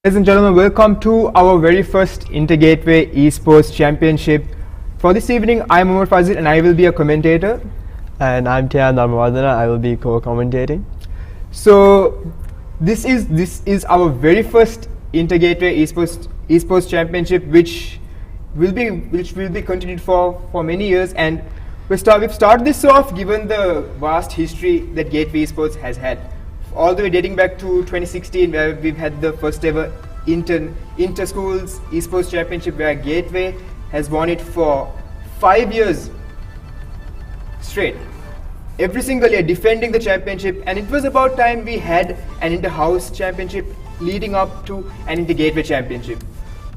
Ladies and gentlemen, welcome to our very first Intergateway Esports Championship. For this evening, I'm Umar Fazil and I will be a commentator. And I'm Tian Dharmavardhana. I will be co-commentating. So, this is our very first Intergateway Esports Championship, which will be continued for many years. And we've started this off given the vast history that Gateway Esports has had. All the way dating back to 2016, where we've had the first ever inter-schools esports championship, where Gateway has won it for 5 years straight. Every single year defending the championship, and it was about time we had an inter-house championship leading up to an inter-Gateway championship.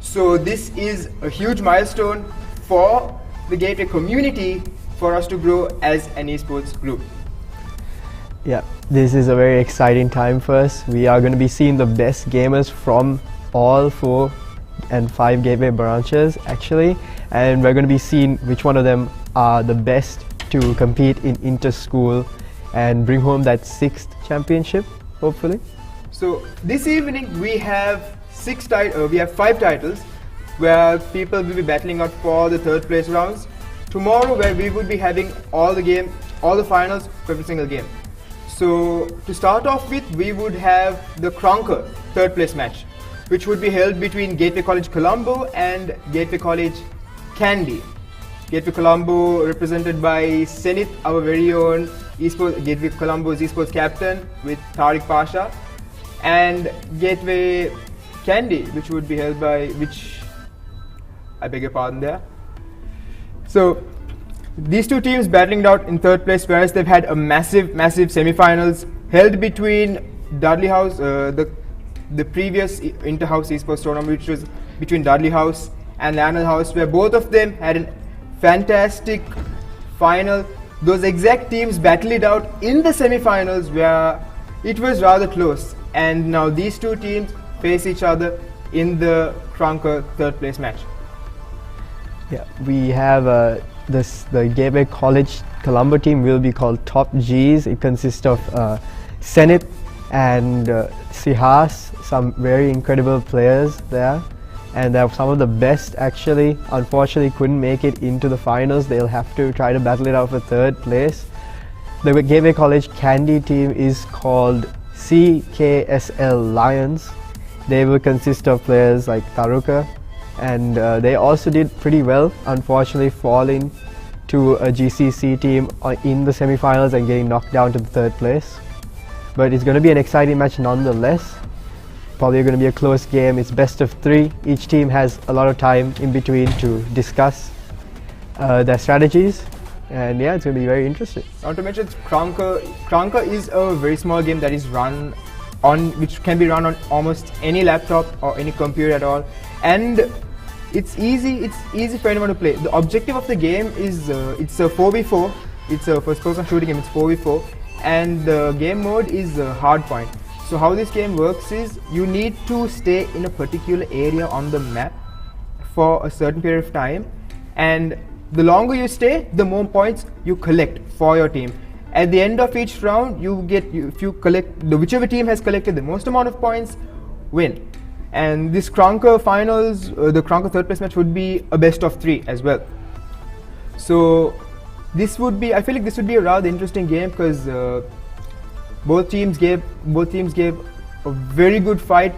So this is a huge milestone for the Gateway community for us to grow as an esports group. Yeah, this is a very exciting time for us. We are going to be seeing the best gamers from all 4 and 5 Gateway branches actually, and we're going to be seeing which one of them are the best to compete in inter-school and bring home that 6th championship, hopefully. So this evening we have 5 titles where people will be battling out for the 3rd place rounds. Tomorrow, where we would be having all the finals for every single game. So to start off with, we would have the Cronker 3rd place match, which would be held between Gateway College Colombo and Gateway College Kandy. Gateway Colombo represented by Senith, our very own Gateway Colombo's esports captain, with Tariq Pasha, and Gateway Kandy, which would be held by I beg your pardon there. So these two teams battling it out in 3rd place, whereas they've had a massive semi-finals held between Dudley House, the previous inter-house esports tournament, which was between Dudley House and Lionel House, where both of them had a fantastic final. Those exact teams battled it out in the semi-finals, where it was rather close, and now these two teams face each other in the Cronker 3rd place match. Yeah, we have the Gateway College Colombo team will be called Top Gs. It consists of Senith and Sihas, some very incredible players there, and they're some of the best actually. Unfortunately couldn't make it into the finals. They'll have to try to battle it out for 3rd place. The Gateway College Kandy team is called CKSL Lions. They will consist of players like Taruka, and they also did pretty well, unfortunately falling to a GCC team in the semi-finals and getting knocked down to the 3rd place. But it's going to be an exciting match nonetheless. Probably going to be a close game. It's best of 3. Each team has a lot of time in between to discuss their strategies, and yeah, it's going to be very interesting. Not to mention Cronker is a very small game that is run on, which can be run on almost any laptop or any computer at all, and it's easy for anyone to play. The objective of the game is it's a 4v4. It's a first-person shooting game. It's 4v4, and the game mode is hardpoint. So how this game works is you need to stay in a particular area on the map for a certain period of time, and the longer you stay, the more points you collect for your team. At the end of each round, whichever team has collected the most amount of points win. And this Cronker finals, the Cronker 3rd place match would be a best of 3 as well. So I feel like this would be a rather interesting game, because both teams gave a very good fight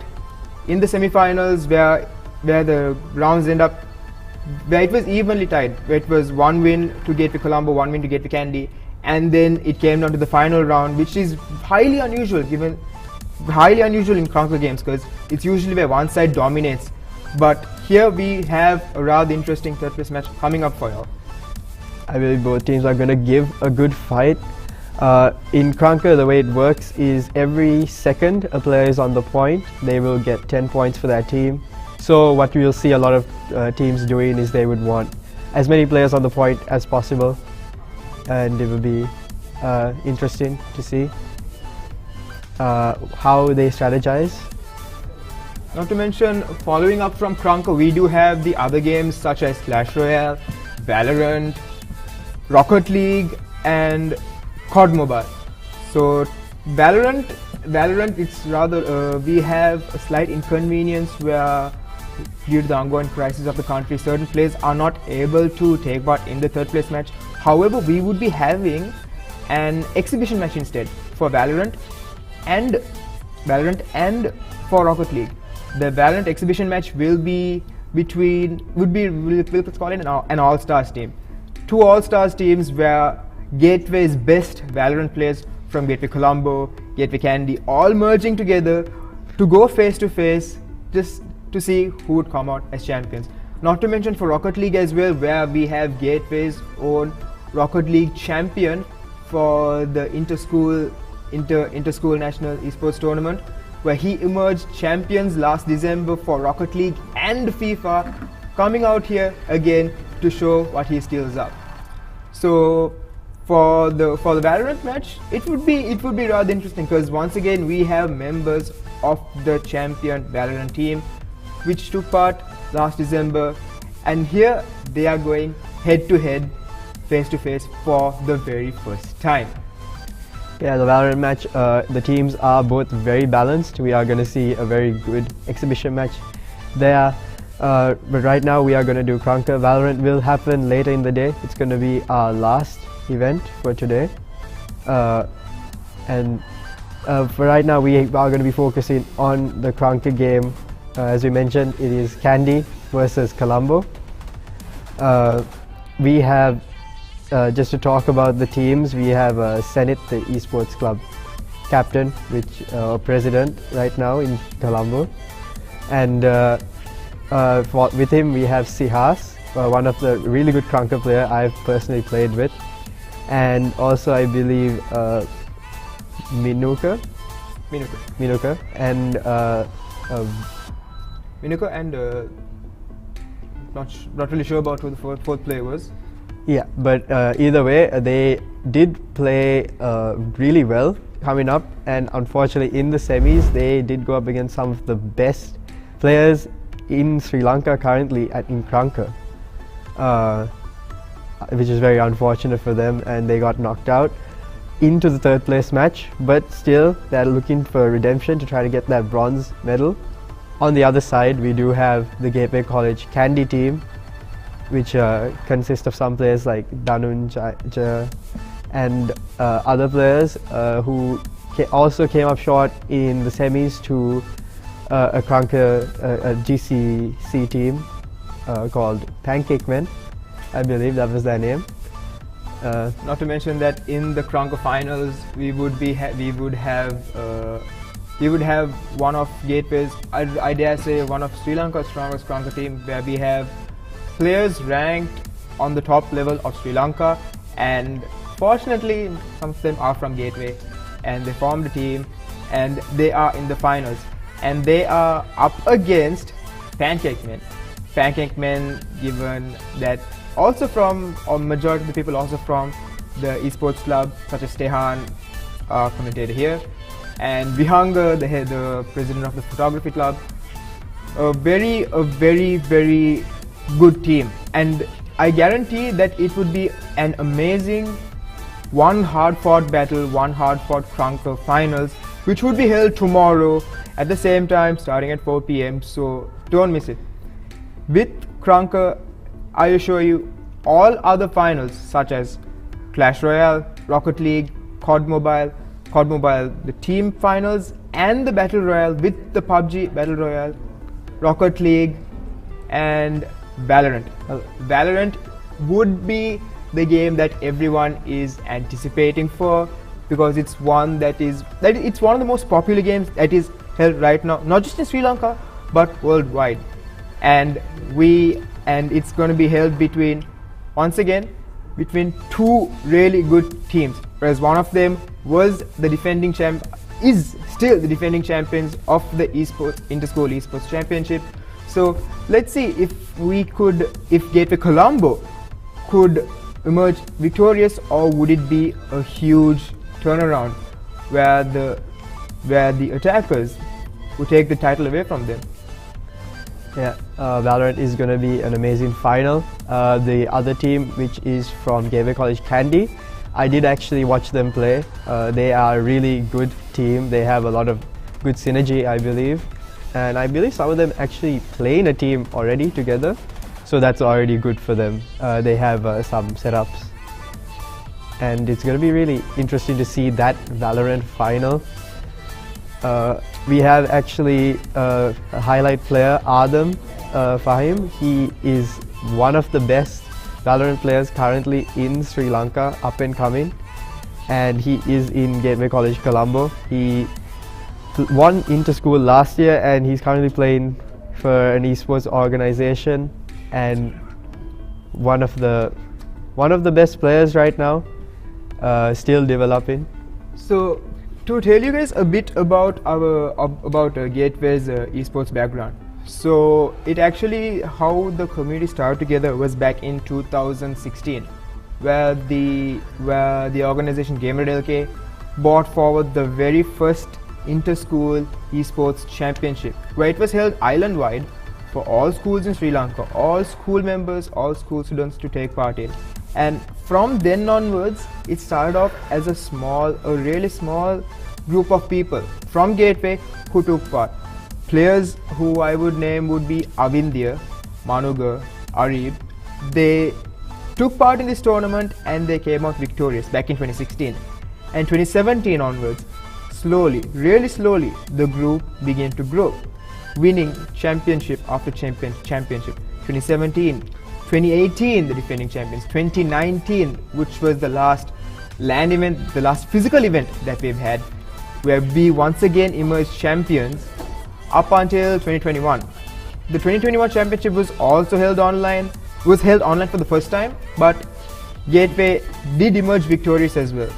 in the semi-finals, where the rounds end up where it was evenly tied, where it was 1 win to Gateway Colombo, 1 win to Gateway Kandy, and then it came down to the final round, which is highly unusual in Cronker games, because it's usually where one side dominates. But here we have a rather interesting 3rd place match coming up for you. I believe both teams are going to give a good fight. In Cronker, the way it works is every second a player is on the point, they will get 10 points for that team. So what we will see a lot of teams doing is they would want as many players on the point as possible, and it will be interesting to see how they strategize. Not to mention, following up from Cronker, we do have the other games such as Clash Royale, Valorant, Rocket League, and COD Mobile. So Valorant Valorant, it's rather we have a slight inconvenience where, due to the ongoing crisis of the country, certain players are not able to take part in the third place match. However, we would be having an exhibition match instead for Valorant and for Rocket League. The Valorant exhibition match will be between we'll call it an all-stars team. Two all-stars teams where Gateway's best Valorant players from Gateway Colombo, Gateway Candy, all merging together to go face to face just to see who would come out as champions. Not to mention for Rocket League as well, where we have Gateway's own Rocket League champion for the inter-school national esports tournament, where he emerged champions last December for Rocket League and FIFA, coming out here again to show what he steals up. So for the Valorant match, it would be rather interesting, because once again we have members of the champion Valorant team which took part last December, and here they are going head to head, face to face for the very first time. Yeah, the Valorant match, the teams are both very balanced. We are going to see a very good exhibition match there. But right now we are going to do Krunker. Valorant will happen later in the day. It's going to be our last event for today. And for right now we are going to be focusing on the Krunker game. As we mentioned, it is Candy versus Colombo. We have, just to talk about the teams, we have Senit, the esports club captain, which president right now in Colombo, and with him we have Sihas, one of the really good Krunker player I've personally played with, and also I believe Minuka and not really sure about who the fourth player was. Yeah, but either way, they did play really well coming up, and unfortunately in the semis they did go up against some of the best players in Sri Lanka currently in Krunker, which is very unfortunate for them, and they got knocked out into the third place match, but still they're looking for redemption to try to get that bronze medal. On the other side, we do have the Gateway College Candy team, which consists of some players like Danunja and other players who also came up short in the semis to a Krunker, a GCC team called Pancake Men. I believe that was their name. Not to mention that in the Krunker finals, we would have one of Gateway's, I dare say, one of Sri Lanka's strongest Krunker team, where we have players ranked on the top level of Sri Lanka, and fortunately some of them are from Gateway, and they formed a team and they are in the finals, and they are up against Pancake Men. Pancake Men, given that also from, or majority of the people also from the esports club, such as Tehan, our commentator here, and Vihanga, the president of the photography club. A very good team, and I guarantee that it would be an amazing one hard-fought battle, one hard-fought Krunker finals, which would be held tomorrow at the same time, starting at 4 PM, so don't miss it. With Krunker, I assure you, all other finals such as Clash Royale, Rocket League, COD Mobile, the team finals, and the Battle Royale with the PUBG Battle Royale, Rocket League, and Valorant. Valorant would be the game that everyone is anticipating for, because it's one it's one of the most popular games that is held right now, not just in Sri Lanka but worldwide. And it's going to be held between two really good teams, whereas one of them was the defending is still the defending champions of the Inter-School Esports Championship. So let's see if Gateway Colombo could emerge victorious, or would it be a huge turnaround where the attackers would take the title away from them. Yeah, Valorant is going to be an amazing final. The other team, which is from Gateway College Candy, I did actually watch them play. They are a really good team. They have a lot of good synergy, I believe. And I believe some of them actually play in a team already together. So that's already good for them. They have some setups. And it's going to be really interesting to see that Valorant final. We have actually a highlight player, Adam Fahim. He is one of the best Valorant players currently in Sri Lanka, up and coming. And he is in Gateway College, Colombo. He won inter-school last year and he's currently playing for an esports organization and one of the best players right now, still developing. So to tell you guys a bit about Gateway's esports background. So it actually, how the community started together was back in 2016, where the organization Gamer LK brought forward the very first inter-school esports championship, where it was held island-wide for all schools in Sri Lanka, all school members, all school students to take part in. And from then onwards, it started off as a really small group of people from Gateway who took part. Players who I would name would be Avindya, Manuga, Arib. They took part in this tournament and they came out victorious back in 2016. And 2017 onwards, slowly, really slowly, the group began to grow, winning championship after championship. 2017, 2018, the defending champions. 2019, which was the last LAN event, the last physical event that we've had, where we once again emerged champions up until 2021. The 2021 championship was also held online, for the first time, but Gateway did emerge victorious as well.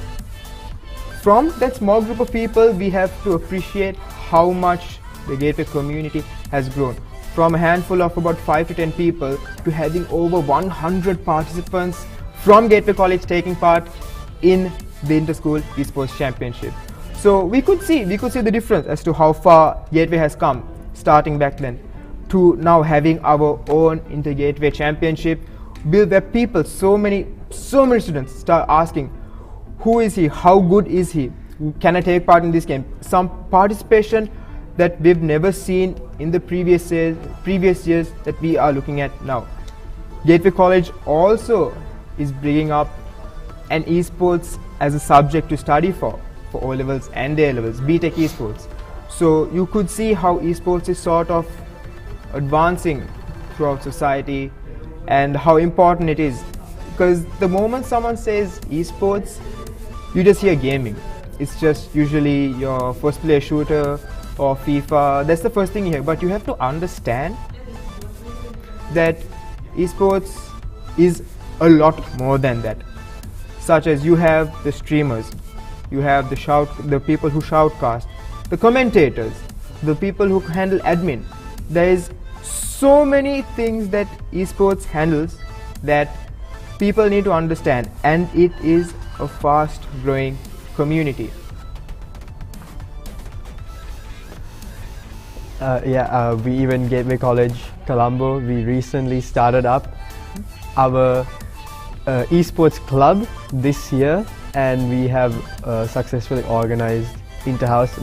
From that small group of people, we have to appreciate how much the Gateway community has grown. From a handful of about 5 to 10 people to having over 100 participants from Gateway College taking part in the Inter-School Esports Championship. So we could see the difference as to how far Gateway has come, starting back then, to now having our own Inter-Gateway Championship, where people, so many students start asking, who is he, how good is he, can I take part in this game? Some participation that we've never seen in the previous years that we are looking at now. Gateway College also is bringing up an esports as a subject to study for O levels and A levels, BTech esports. So you could see how esports is sort of advancing throughout society and how important it is. Because the moment someone says esports, you just hear gaming. It's just usually your first player shooter or FIFA. That's the first thing you hear. But you have to understand that esports is a lot more than that. Such as you have the streamers, you have the people who shoutcast, the commentators, the people who handle admin. There is so many things that esports handles that people need to understand, and it is a fast growing community. We even Gateway College Colombo, we recently started up our esports club this year, and we have successfully organized inter-house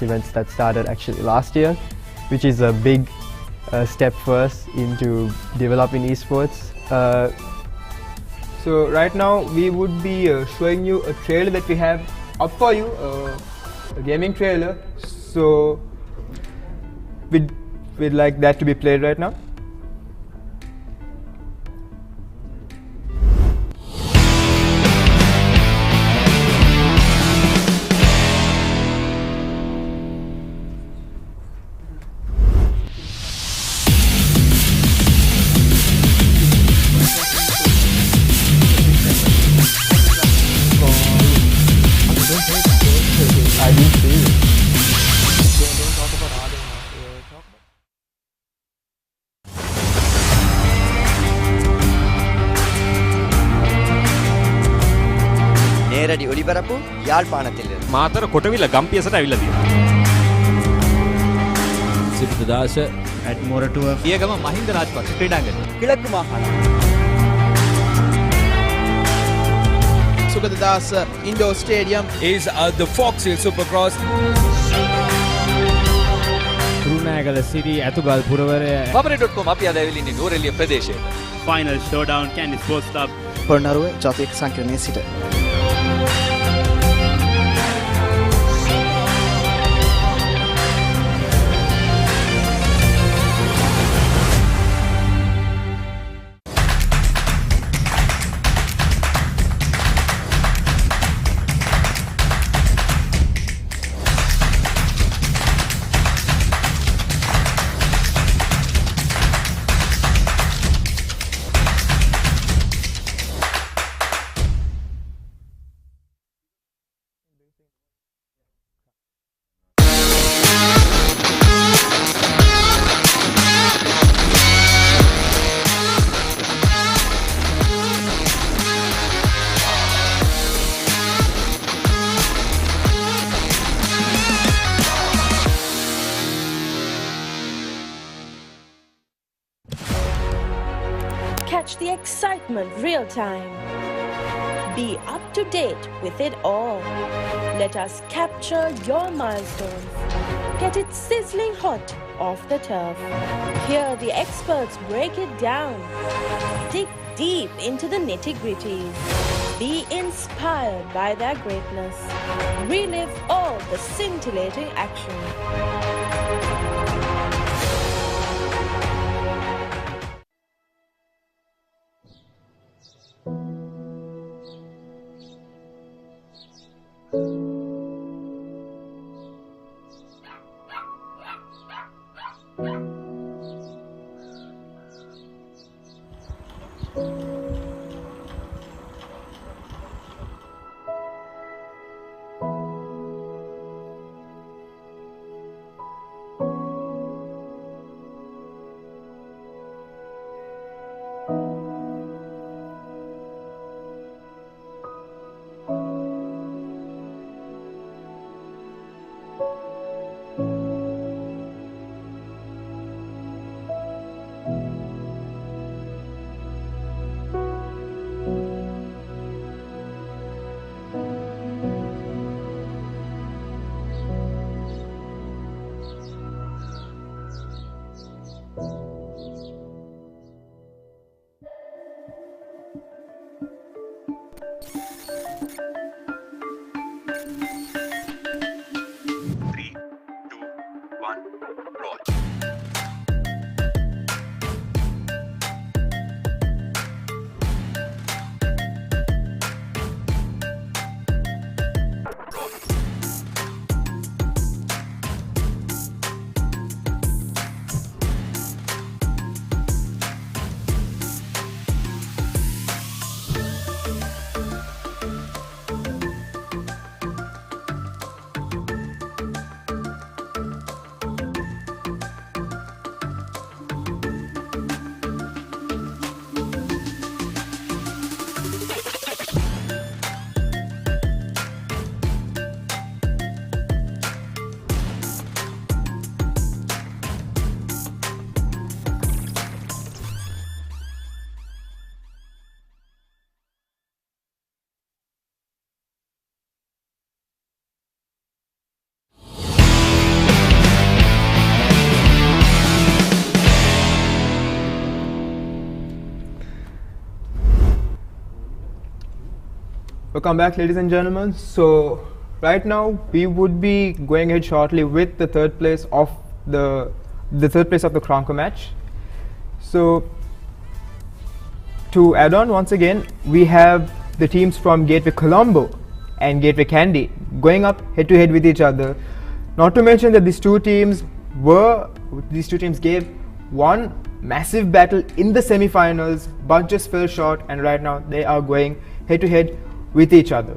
events that started actually last year, which is a big step for us into developing esports. So right now we would be showing you a trailer that we have up for you, a gaming trailer. So we'd like that to be played right now. I didn't see it. Don't talk about Adam now. Talk about நேரடி ஒளிபரப்பு யாழ்ப்பாணத்திலிருந்து මාතර කොටවිල ගම්පියසට ඇවිල්ලා තියෙනවා. සිරිතදාස ඇඩ්මෝරටුව පියගම මහින්ද රාජපක්ෂ ක්‍රීඩාංගණය. கிழக்கு மாகாணம். So Sukadadasa Indoor Stadium is the Fox Hill Supercross. Kurunegala සිටි ඇතුගල් පුරවරය Papare.com අපි අද ඇවිල්ලා ඉන්නේ නෝරෙලිය ප්‍රදේශයේ. Final showdown Kandy sports club පොරණරුව ජාතික සංකීර්ණයේ සිට Catch the excitement real time. Be up to date with it all. Let us capture your milestones. Get it sizzling hot off the turf. Hear the experts break it down. Dig deep into the nitty-gritties. Be inspired by their greatness. Relive all the scintillating action. Welcome back, ladies and gentlemen. So right now we would be going ahead shortly with the third place of the third place of the Kronka match. So to add on, once again, we have the teams from Gateway Colombo and Gateway Kandy going up head to head with each other. Not to mention that these two teams gave one massive battle in the semi-finals, but just fell short, and right now they are going head to head with each other.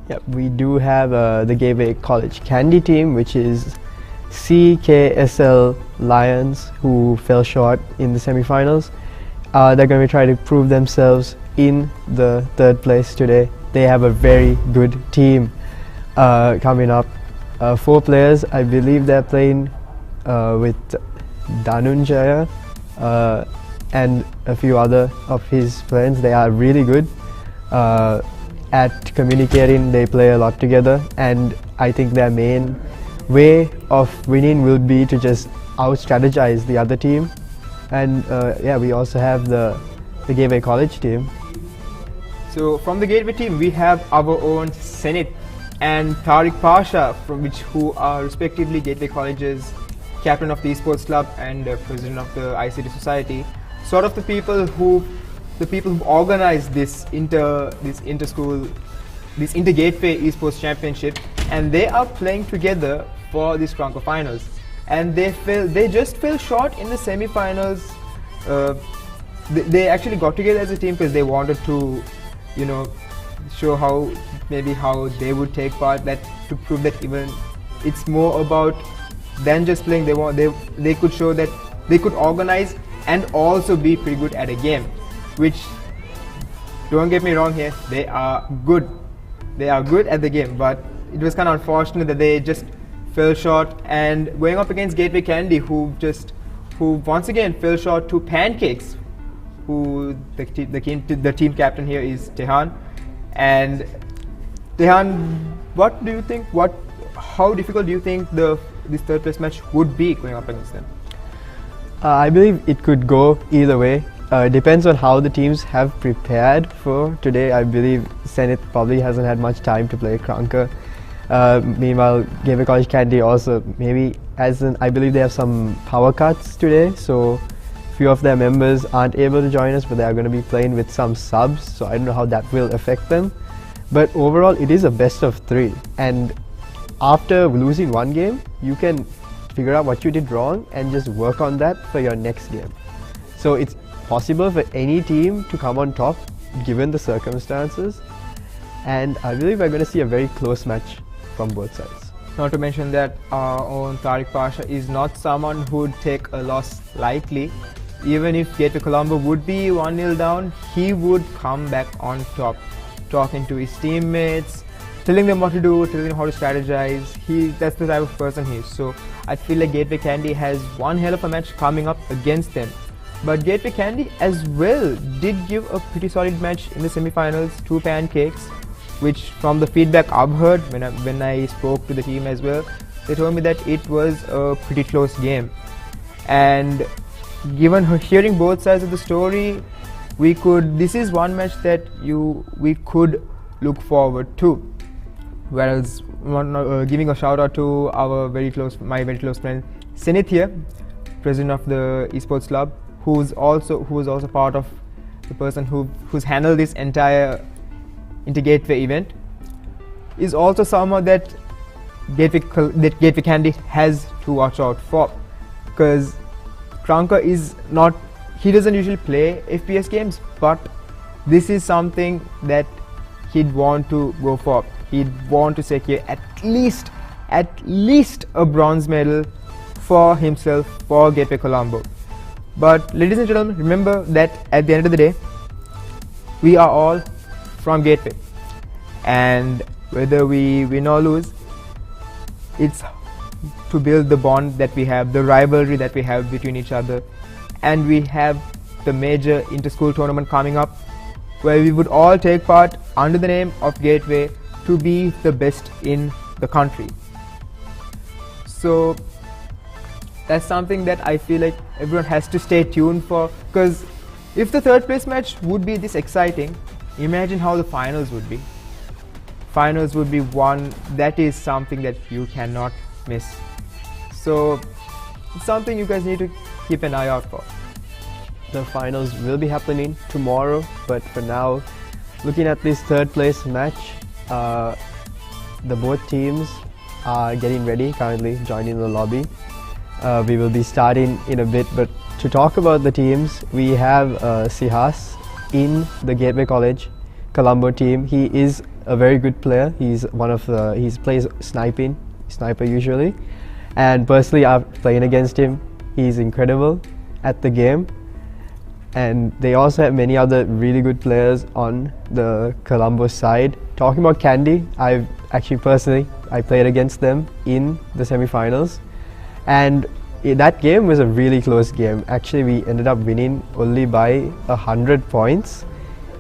Yeah, we do have the Gateway College Kandy team, which is CKSL Lions, who fell short in the semi-finals. They're going to try to prove themselves in the third place today. They have a very good team coming up. 4 players, I believe they're playing with Danunjaya and a few other of his friends. They are really good. at communicating. They play a lot together, and I think their main way of winning will be to just out-strategize the other team. And yeah, we also have the Gateway College team. So from the Gateway team, we have our own Zenith and Tariq Pasha, who are respectively Gateway College's captain of the esports club and president of the ICT society. Sort of the people who organize this inter-gateway esports championship, and they are playing together for these Krunker finals. And they just fell short in the semi-finals. They actually got together as a team because they wanted to, show how they would take part, that to prove that even it's more about than just playing. They could show that they could organize and also be pretty good at a game, which, don't get me wrong here, they are good at the game, but it was kind of unfortunate that they just fell short. And going up against Gateway Candy, who once again fell short to Pancakes, who the team captain here is Tehan. And Tehan, what do you think? How difficult do you think this third place match would be going up against them? I believe it could go either way. It depends on how the teams have prepared for today. I believe Zenith probably hasn't had much time to play Krunker. Meanwhile, Gateway College Candy also maybe, I believe they have some power cuts today, so few of their members aren't able to join us, but they are going to be playing with some subs, so I don't know how that will affect them. But overall, it is a best of 3, and after losing one game, you can figure out what you did wrong and just work on that for your next game. So it's possible for any team to come on top given the circumstances, and I believe we're going to see a very close match from both sides. Not to mention that our own Tariq Pasha is not someone who would take a loss lightly. Even if Gateway Colombo would be 1-0 down, he would come back on top, talking to his teammates, telling them what to do, telling them how to strategize. That's the type of person he is. So I feel like Gateway Candy has one hell of a match coming up against them. But Gateway Candy as well did give a pretty solid match in the semi-finals to Pancakes, which from the feedback I've heard when I spoke to the team as well, they told me that it was a pretty close game. And given hearing both sides of the story, this is one match that we could look forward to. Whereas giving a shout out to my very close friend Zenith here, president of the esports club, who is also part of the person who's handled this entire Inter-Gateway event, is also someone that Gateway Candy has to watch out for, because Krunker he doesn't usually play FPS games, but this is something that he'd want to go for. He'd want to secure at least a bronze medal for himself, for Gateway Colombo. But ladies and gentlemen, remember that at the end of the day, we are all from Gateway, and whether we win or lose, it's to build the bond that we have, the rivalry that we have between each other. And we have the major inter-school tournament coming up, where we would all take part under the name of Gateway to be the best in the country. So that's something that I feel like everyone has to stay tuned for, because if the third place match would be this exciting, imagine how the finals would be. Finals would be one that is something that you cannot miss. So it's something you guys need to keep an eye out for. The finals will be happening tomorrow, but for now, looking at this third place match, the both teams are getting ready, currently joining the lobby. We will be starting in a bit, but to talk about the teams, we have Sihas in the Gateway College Colombo team. He is a very good player. He plays sniper usually, and personally after playing against him, he's incredible at the game. And they also have many other really good players on the Colombo side. Talking about Candy, I played against them in the semi-finals, and that game was a really close game. Actually, we ended up winning only by 100 points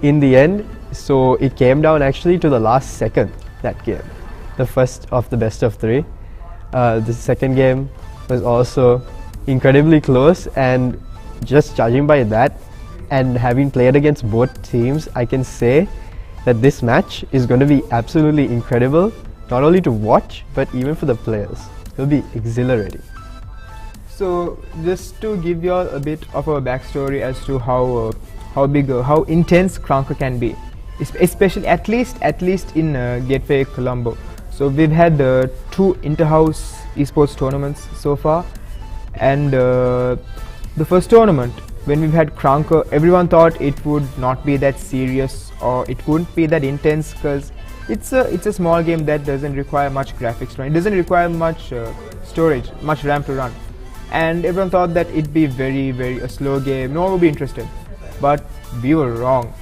in the end, So it came down actually to the last second, that game. The first of the best of three. The second game was also incredibly close, and just judging by that and having played against both teams, I can say that this match is going to be absolutely incredible, not only to watch but even for the players. It will be exhilarating. So just to give you all a bit of a backstory as to how big, how intense Kranka can be, especially at least in Gateway Colombo. So we've had 2 inter-house esports tournaments so far, and the first tournament, when we've had Kranka, everyone thought it would not be that serious or it wouldn't be that intense, because it's a small game that doesn't require much graphics to run. It doesn't require much storage, much RAM to run, and everyone thought that it'd be very a slow game, no one would be interested. But we were wrong.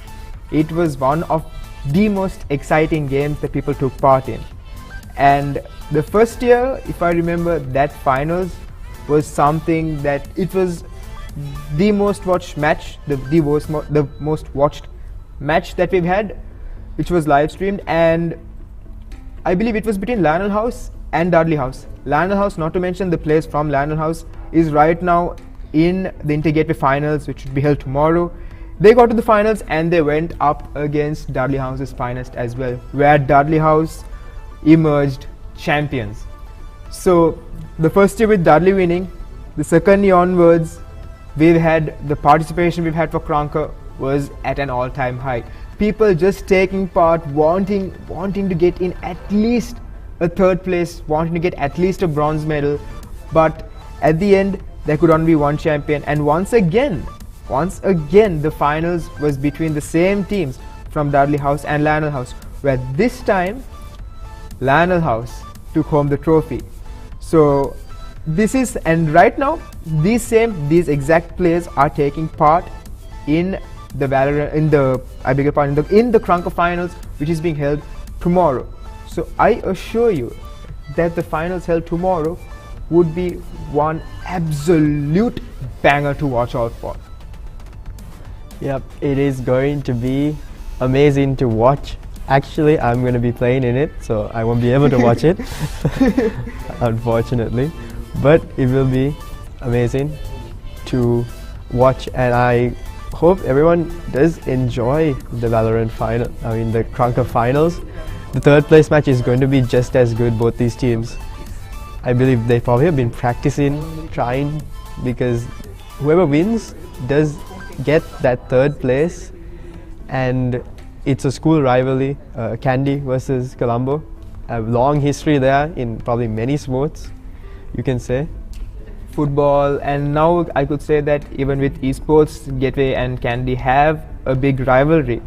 It was one of the most exciting games that people took part in. And the first year, if I remember, that finals was something that it was the most watched match, the most watched match that we've had, which was live streamed, and I believe it was between Lionel House and Dudley House. Lionel House, not to mention the players from Lionel House, is right now in the Inter-Gateway finals, which should be held tomorrow. They got to the finals and they went up against Dudley House's finest as well, where Dudley House emerged champions. So the first year with Dudley winning, the second year onwards, we've had the participation we've had for Kranka was at an all-time high. People just taking part, wanting to get in at least a third place, wanting to get at least a bronze medal, but at the end there could only be one champion. And once again the finals was between the same teams from Dudley House and Lionel House, where this time Lionel House took home the trophy. So this is, and right now these exact players are taking part in the Kranka finals, which is being held tomorrow. So I assure you that the finals held tomorrow would be one absolute banger to watch out for. Yep, it is going to be amazing to watch. Actually, I'm going to be playing in it, so I won't be able to watch it, unfortunately. But it will be amazing to watch, and I hope everyone does enjoy the Valorant final. I mean, the Kranka finals. The third place match is going to be just as good, both these teams. I believe they probably have been practicing, trying, because whoever wins does get that third place, and it's a school rivalry, Kandy versus Colombo. A long history there in probably many sports, you can say. Football, and now I could say that even with esports, Gateway and Kandy have a big rivalry,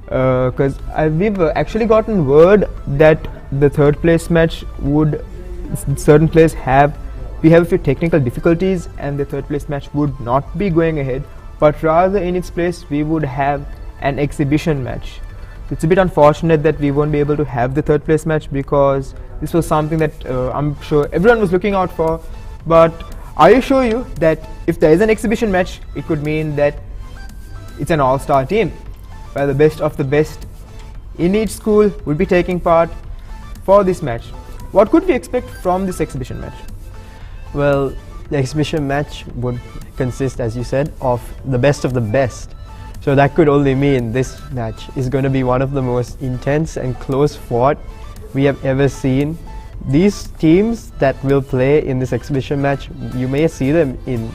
because we've actually gotten word that the third place match would, certain players we have a few technical difficulties and the third place match would not be going ahead, but rather in its place we would have an exhibition match. It's a bit unfortunate that we won't be able to have the third place match, because this was something that I'm sure everyone was looking out for. But I assure you that if there is an exhibition match, it could mean that it's an all-star team, where the best of the best in each school will be taking part for this match. What could we expect from this exhibition match? Well, the exhibition match would consist, as you said, of the best. So that could only mean this match is going to be one of the most intense and close fought we have ever seen. These teams that will play in this exhibition match, you may see them in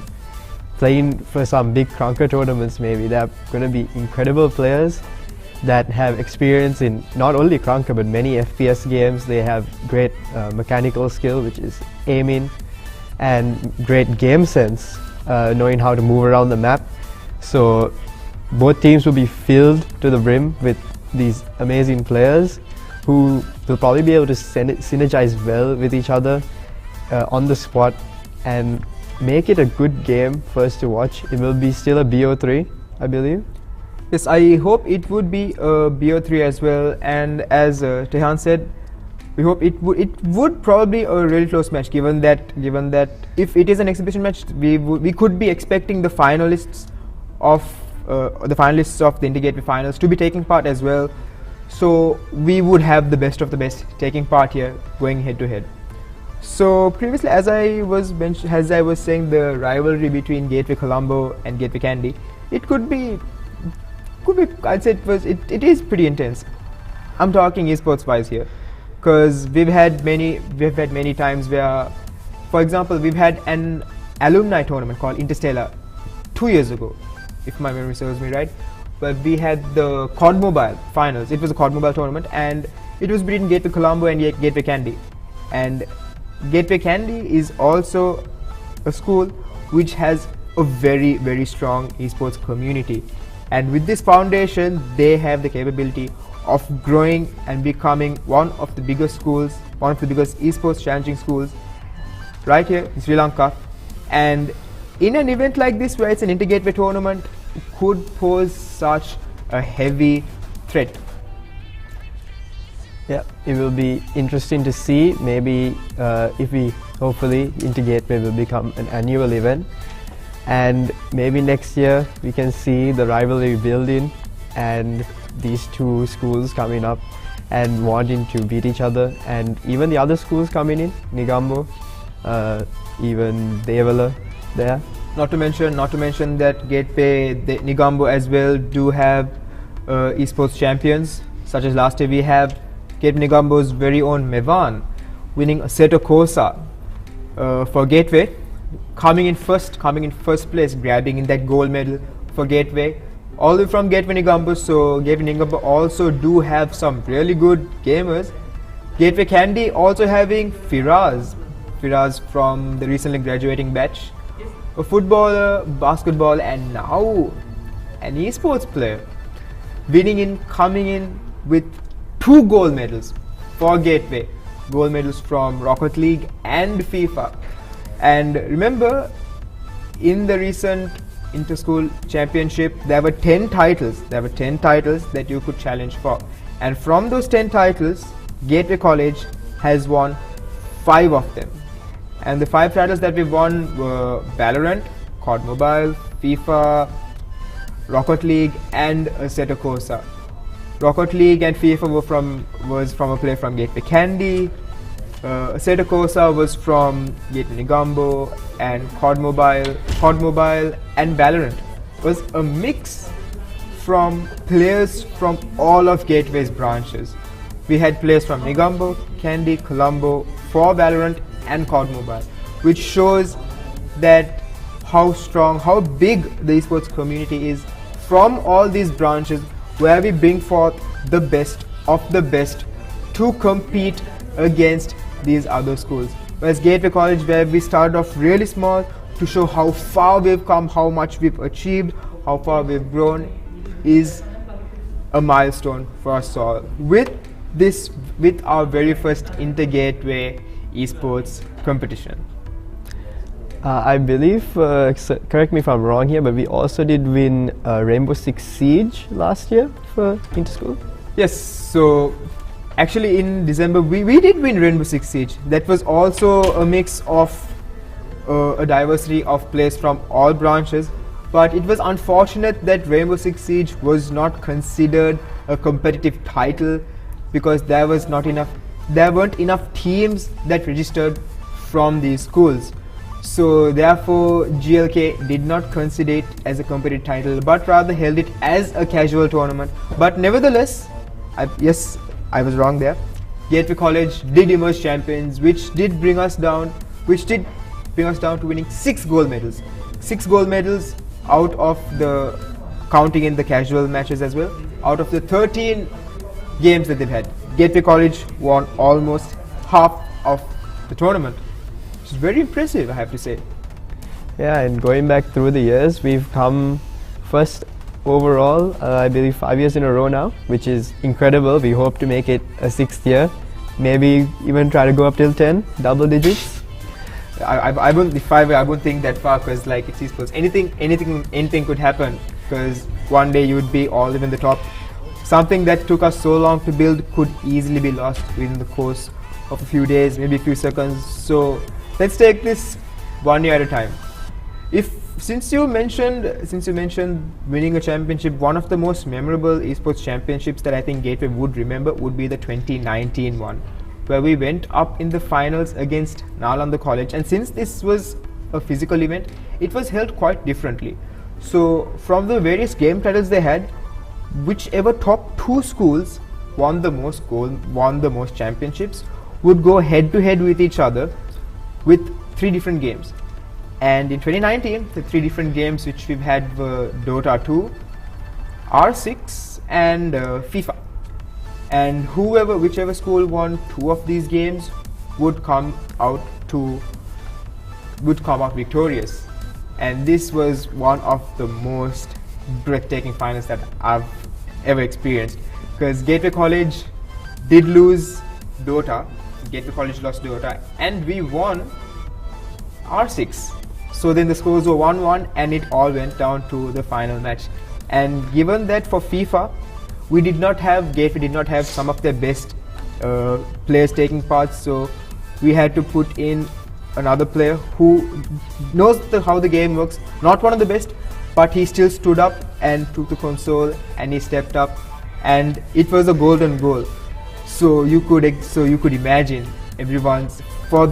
playing for some big Kranka tournaments maybe. They are going to be incredible players that have experience in not only Kranka but many FPS games. They have great mechanical skill, which is aiming, and great game sense, knowing how to move around the map. So both teams will be filled to the brim with these amazing players who will probably be able to synergize well with each other on the spot and make it a good game for us to watch. It will be still a BO3, I believe. Yes, I hope it would be a BO3 as well, and as Tehan said, we hope it would probably a really close match, given that if it is an exhibition match, we could be expecting the finalists of the finalists of the Intergateway finals to be taking part as well. So we would have the best of the best taking part here, going head to head. So previously, as I was saying, the rivalry between Gateway Colombo and Gateway Kandy, it could be. I'd say it is pretty intense. I'm talking esports wise here, because we've had many times where, for example, we've had an alumni tournament called Interstellar 2 years ago, if my memory serves me right. But we had the COD Mobile finals. It was a COD Mobile tournament, and it was between Gateway Colombo and Gateway Kandy. And Gateway Kandy is also a school which has a very, very strong esports community. And with this foundation, they have the capability of growing and becoming one of the biggest schools, one of the biggest esports challenging schools right here in Sri Lanka. And in an event like this, where it's an inter-gateway tournament, could pose such a heavy threat. Yeah, it will be interesting to see. Maybe if we hopefully Intergateway will become an annual event, and maybe next year we can see the rivalry building and these two schools coming up and wanting to beat each other, and even the other schools coming in, Nigambo, even Devala there. Not to mention that Gateway, Nigambo as well do have esports champions, such as last year we have Gateway Nigambo's very own Mevan winning a Seto Kosa for Gateway, coming in first place, grabbing in that gold medal for Gateway, all the way from Gateway Nigambo. So Gateway Nigambo also do have some really good gamers. Gateway Kandy also having Firaz from the recently graduating batch, a footballer, basketball, and now an esports player, coming in with 2 gold medals for Gateway, gold medals from Rocket League and FIFA. And remember, in the recent inter-school championship, there were 10 titles. That you could challenge for, and from those 10 titles, Gateway College has won 5 of them. And the 5 titles that we won were Valorant, COD Mobile, FIFA, Rocket League, and Seto Kosa. Rocket League and FIFA was from a player from Gateway Kandy. Seto Kosa was from Gateway Nigambo, and COD Mobile and Valorant was a mix from players from all of Gateway's branches. We had players from Nigambo, Kandy, Colombo, for Valorant and COD Mobile, which shows that how strong, how big the esports community is from all these branches, where we bring forth the best of the best to compete against these other schools. Whereas Gateway College, where we started off really small, to show how far we've come, how much we've achieved, how far we've grown, is a milestone for us all. With our very first inter-gateway esports competition. I believe, correct me if I'm wrong here, but we also did win Rainbow Six Siege last year for Interschool. Yes, so actually in December we did win Rainbow Six Siege. That was also a mix of a diversity of players from all branches, but it was unfortunate that Rainbow Six Siege was not considered a competitive title, because there weren't enough teams that registered from these schools. So therefore GLK did not consider it as a competitive title, but rather held it as a casual tournament. But nevertheless, I was wrong there. Gateway College did emerge champions, which did bring us down to winning 6 gold medals. 6 gold medals out of the, counting in the casual matches as well, out of the 13 games that they've had. Gateway College won almost half of the tournament, which is very impressive, I have to say. Yeah, and going back through the years, we've come first overall, I believe 5 years in a row now, which is incredible. We hope to make it a 6th year, maybe even try to go up till 10, double digits. I won't think that far, because like it's esports, anything could happen, because one day you would be all in the top. Something that took us so long to build could easily be lost within the course of a few days, maybe a few seconds. So let's take this one year at a time. If since you mentioned winning a championship, one of the most memorable esports championships that I think Gateway would remember would be the 2019 one, where we went up in the finals against Nalanda College. And since this was a physical event, it was held quite differently. So from the various game titles they had, whichever top 2 schools won the most championships would go head to head with each other with 3 different games. And in 2019, the 3 different games which we've had were Dota 2, R6 and FIFA. And whichever school won 2 of these games would come out victorious. And this was one of the most breathtaking finals that I've ever experienced, because Gateway College did lose Dota. Gateway College lost Dota and we won R6. So then the scores were 1-1 and it all went down to the final match. And given that for FIFA, Gateway did not have some of their best players taking part, so we had to put in another player who knows how the game works. Not one of the best, but he still stood up and took the console and he stepped up, and it was a golden goal. So you could imagine for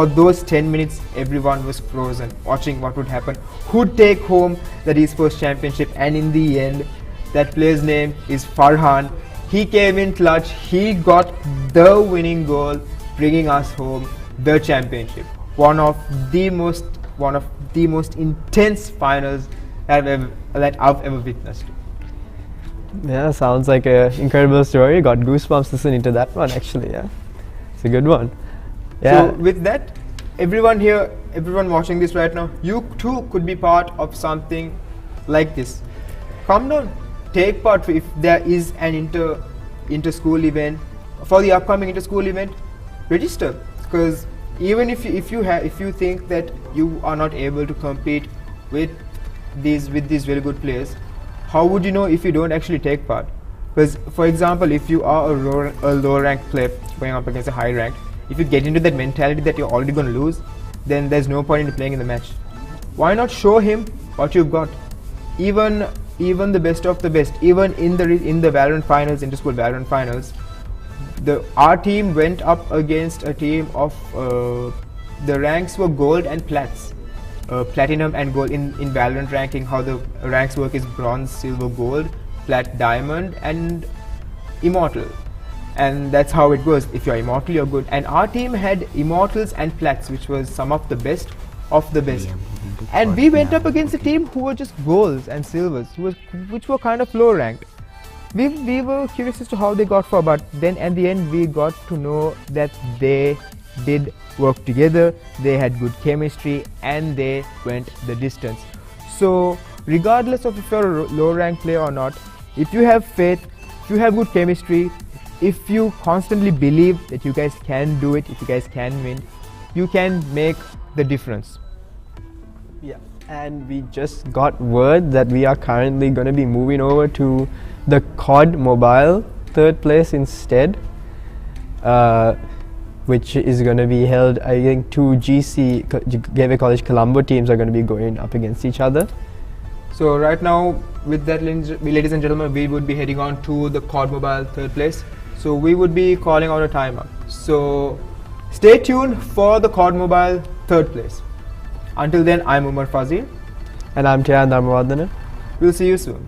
those 10 minutes everyone was frozen watching what would happen, who'd take home that esports championship. And in the end, that player's name is Farhan. He came in clutch, he got the winning goal, bringing us home the championship. One of the most intense finals that I've ever witnessed. Yeah, sounds like an incredible story. Got goosebumps listening to that one actually. Yeah, it's a good one. Yeah. So with that, everyone watching this right now, you too could be part of something like this. Come down, take part if there is an inter-school event. For the upcoming inter-school event, register, because even if you think that you are not able to compete with these very good players, how would you know if you don't actually take part? Because for example, if you are a low ranked player going up against a high ranked, if you get into that mentality that you're already going to lose, then there's no point in playing in the match. Why not show him what you've got? Even the best of the best, even in the Valorant finals, inter-school Valorant finals, our team went up against a team of the ranks were gold and plats, platinum and gold in Valorant ranking. How the ranks work is bronze, silver, gold, plat, diamond and immortal, and that's how it goes. If you're immortal, you're good. And our team had immortals and plats, which was some of the best of the best. And we went up against a team who were just golds and silvers, which were kind of low ranked. We were curious as to how they got far, but then at the end we got to know that they did work together, they had good chemistry and they went the distance. So regardless of if you're a low ranked player or not, if you have faith, if you have good chemistry, if you constantly believe that you guys can do it, if you guys can win, you can make the difference. Yeah, and we just got word that we are currently going to be moving over to the COD Mobile 3rd place instead, which is going to be held, I think 2 Gateway College Colombo teams are going to be going up against each other. So right now, with that, ladies and gentlemen, we would be heading on to the COD Mobile 3rd place. So we would be calling out a timeout. So stay tuned for the COD Mobile 3rd place. Until then, I'm Umar Fazil. And I'm Tian Dharmavardhana. We'll see you soon.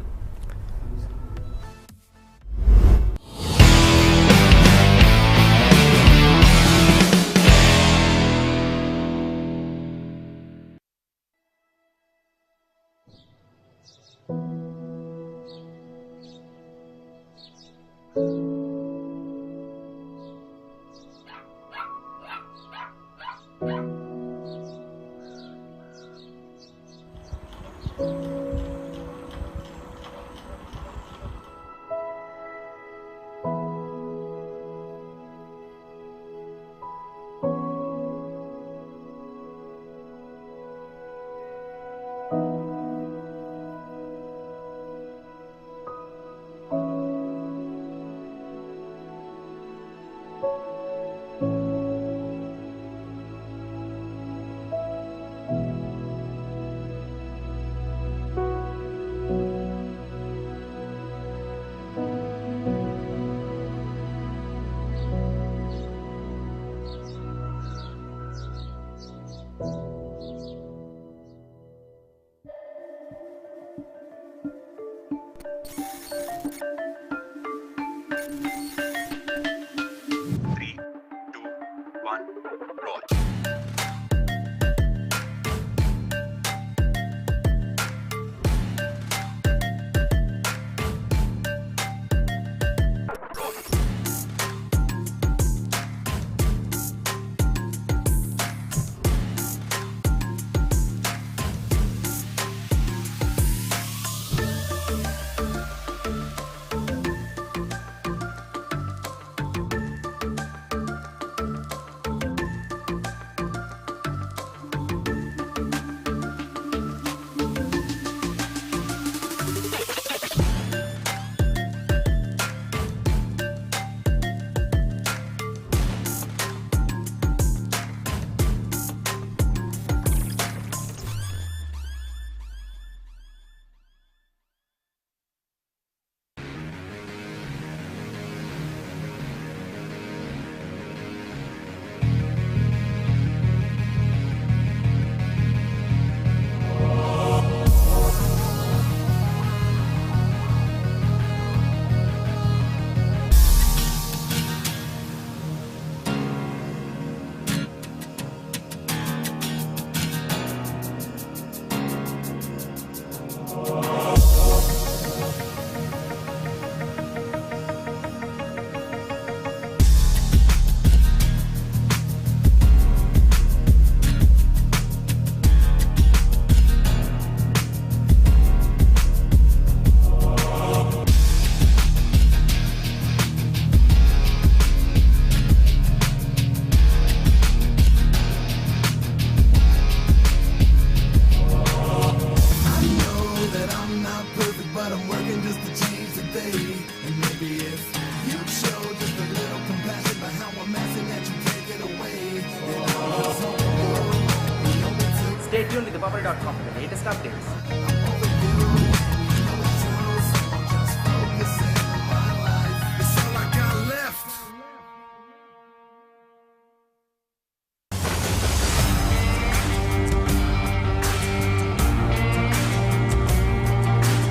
Stay tuned with the Papare.com for the latest updates.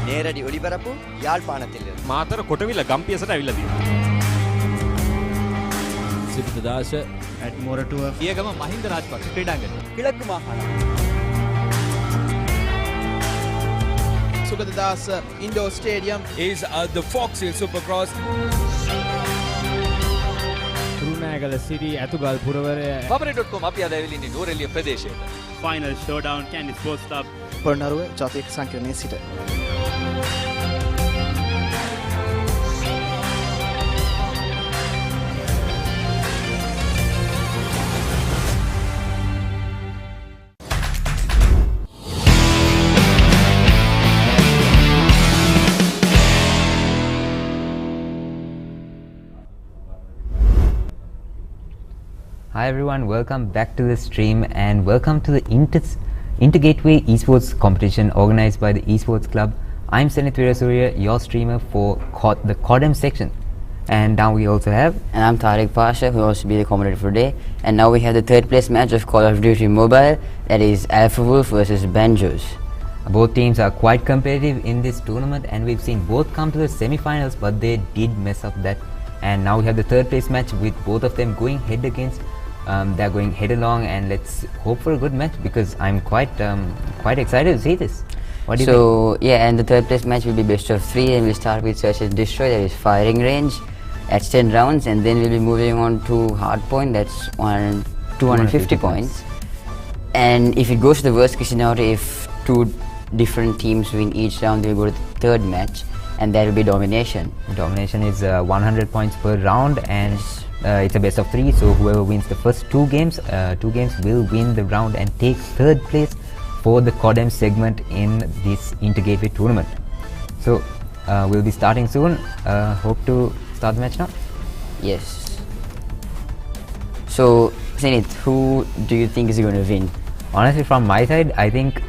நேரடி ஒளிபரப்பு யாழ்ப்பாணத்தில் මාතර කොටවිල ගම්පියසට ඇවිල්ලා තියෙනවා. සිද්ධාශ ඇඩ්මෝරටුව පියගම මහින්ද රාජපක්ෂ ක්‍රීඩාංගණය. கிழக்கு மாகாணம் Sugathadasa indoor stadium is the Fox Hill Supercross. රුණෑගල සිටි ඇතුගල් පුරවරය Papare.com අපි අද ඇවිල්ලා ඉන්නේ නූරෙලිය ප්‍රදේශයට. Final showdown Kandy sports club Polonnaruwa ජාතික සංකීර්ණයේ සිට Hi everyone, welcome back to the stream and welcome to the Intergateway Esports competition organized by the Esports Club. I'm Senith Virasuriya, your streamer for the CODEM section. And now we also have... And I'm Tariq Pasha, who will also be the commentator for today. And now we have the third place match of Call of Duty Mobile, that is Alpha Wolf versus Banjos. Both teams are quite competitive in this tournament and we've seen both come to the semi-finals, but they did mess up that. And now we have the third place match with both of them going head against. They're going head along and let's hope for a good match because I'm quite excited to see this. What do you think? Yeah, and the third place match will be best of 3 and we'll start with Search and Destroy, that is firing range at 10 rounds, and then we'll be moving on to Hardpoint, that's 250 points. And if it goes to the worst case scenario, if 2 different teams win each round, they'll go to the third match and that will be Domination. Domination is 100 points per round and it's a best of 3, so whoever wins the first 2 games will win the round and take third place for the CODEM segment in this Intergateway tournament. So we'll be starting soon. Hope to start the match now. Yes. So Zenith, who do you think is going to win? Honestly, from my side, I think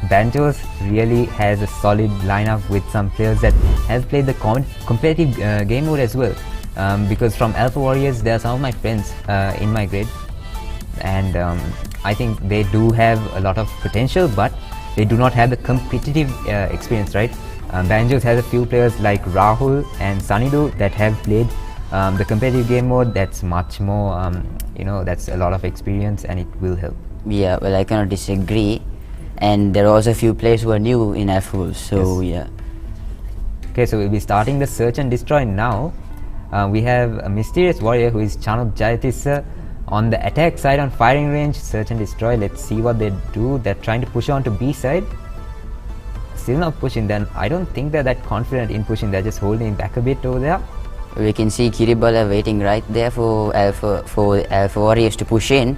Banjos really has a solid lineup with some players that have played the competitive game mode as well. Because from Alpha Warriors, there are some of my friends in my grade, and I think they do have a lot of potential, but they do not have the competitive experience, right? Banjos has a few players like Rahul and Sanidu that have played the competitive game mode. That's much more, that's a lot of experience, and it will help. Yeah, well, I cannot disagree. And there are also a few players who are new in Alpha Wolves, so yes. Okay, so we'll be starting the search and destroy now. We have a mysterious warrior who is Chanut Jayatissa on the attack side on firing range. Search and destroy. Let's see what they do. They're trying to push on to B side. Still not pushing. Then I don't think they're that confident in pushing. They're just holding back a bit over there. We can see Kiribala waiting right there for Alpha Warriors to push in.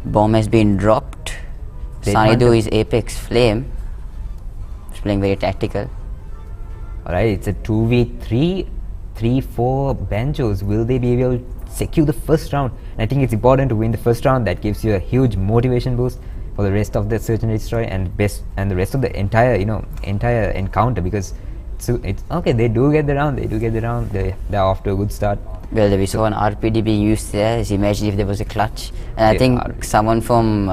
Bomb has been dropped. Sanidu is Apex Flame. He's playing very tactical. Alright, it's a 2v3, 3-4 Banjos. Will they be able to secure the first round? And I think it's important to win the first round. That gives you a huge motivation boost for the rest of the search and destroy and the rest of the entire encounter, because it's okay. They do get the round. They're off to a good start. Well, we saw an RPD being used there. Just imagine if there was a clutch. And I think someone from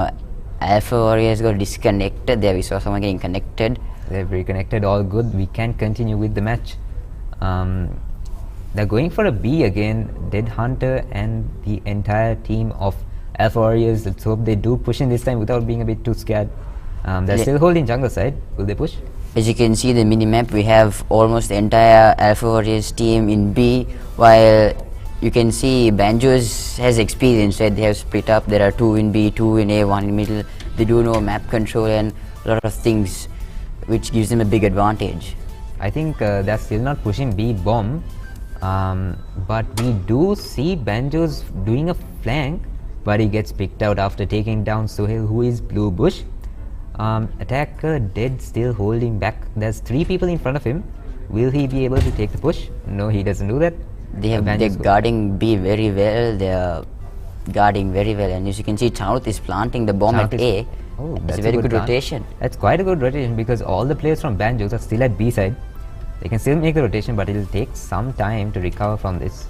Alpha Warriors got disconnected there. We saw someone getting connected. They've reconnected, all good. We can continue with the match. They're going for a B again. Dead Hunter and the entire team of Alpha Warriors. Let's hope they do push in this time without being a bit too scared. They're still holding jungle side. Will they push? As you can see the minimap, we have almost the entire Alpha Warriors team in B, while you can see Banjos has experience, right? They have split up. There are 2 in B, 2 in A, 1 in middle. They do know map control and a lot of things, which gives them a big advantage. I think they're still not pushing B bomb, but we do see Banjos doing a flank, but he gets picked out after taking down Sohail, who is Blue Bush. Attacker Dead still holding back. There's 3 people in front of him. Will he be able to take the push? No, he doesn't do that. They're guarding B very well. They're guarding very well, and as you can see, Chanut is planting the bomb at A. Oh, that's a very good rotation. That's quite a good rotation, because all the players from Banjos are still at B side. They can still make the rotation, but it'll take some time to recover from this.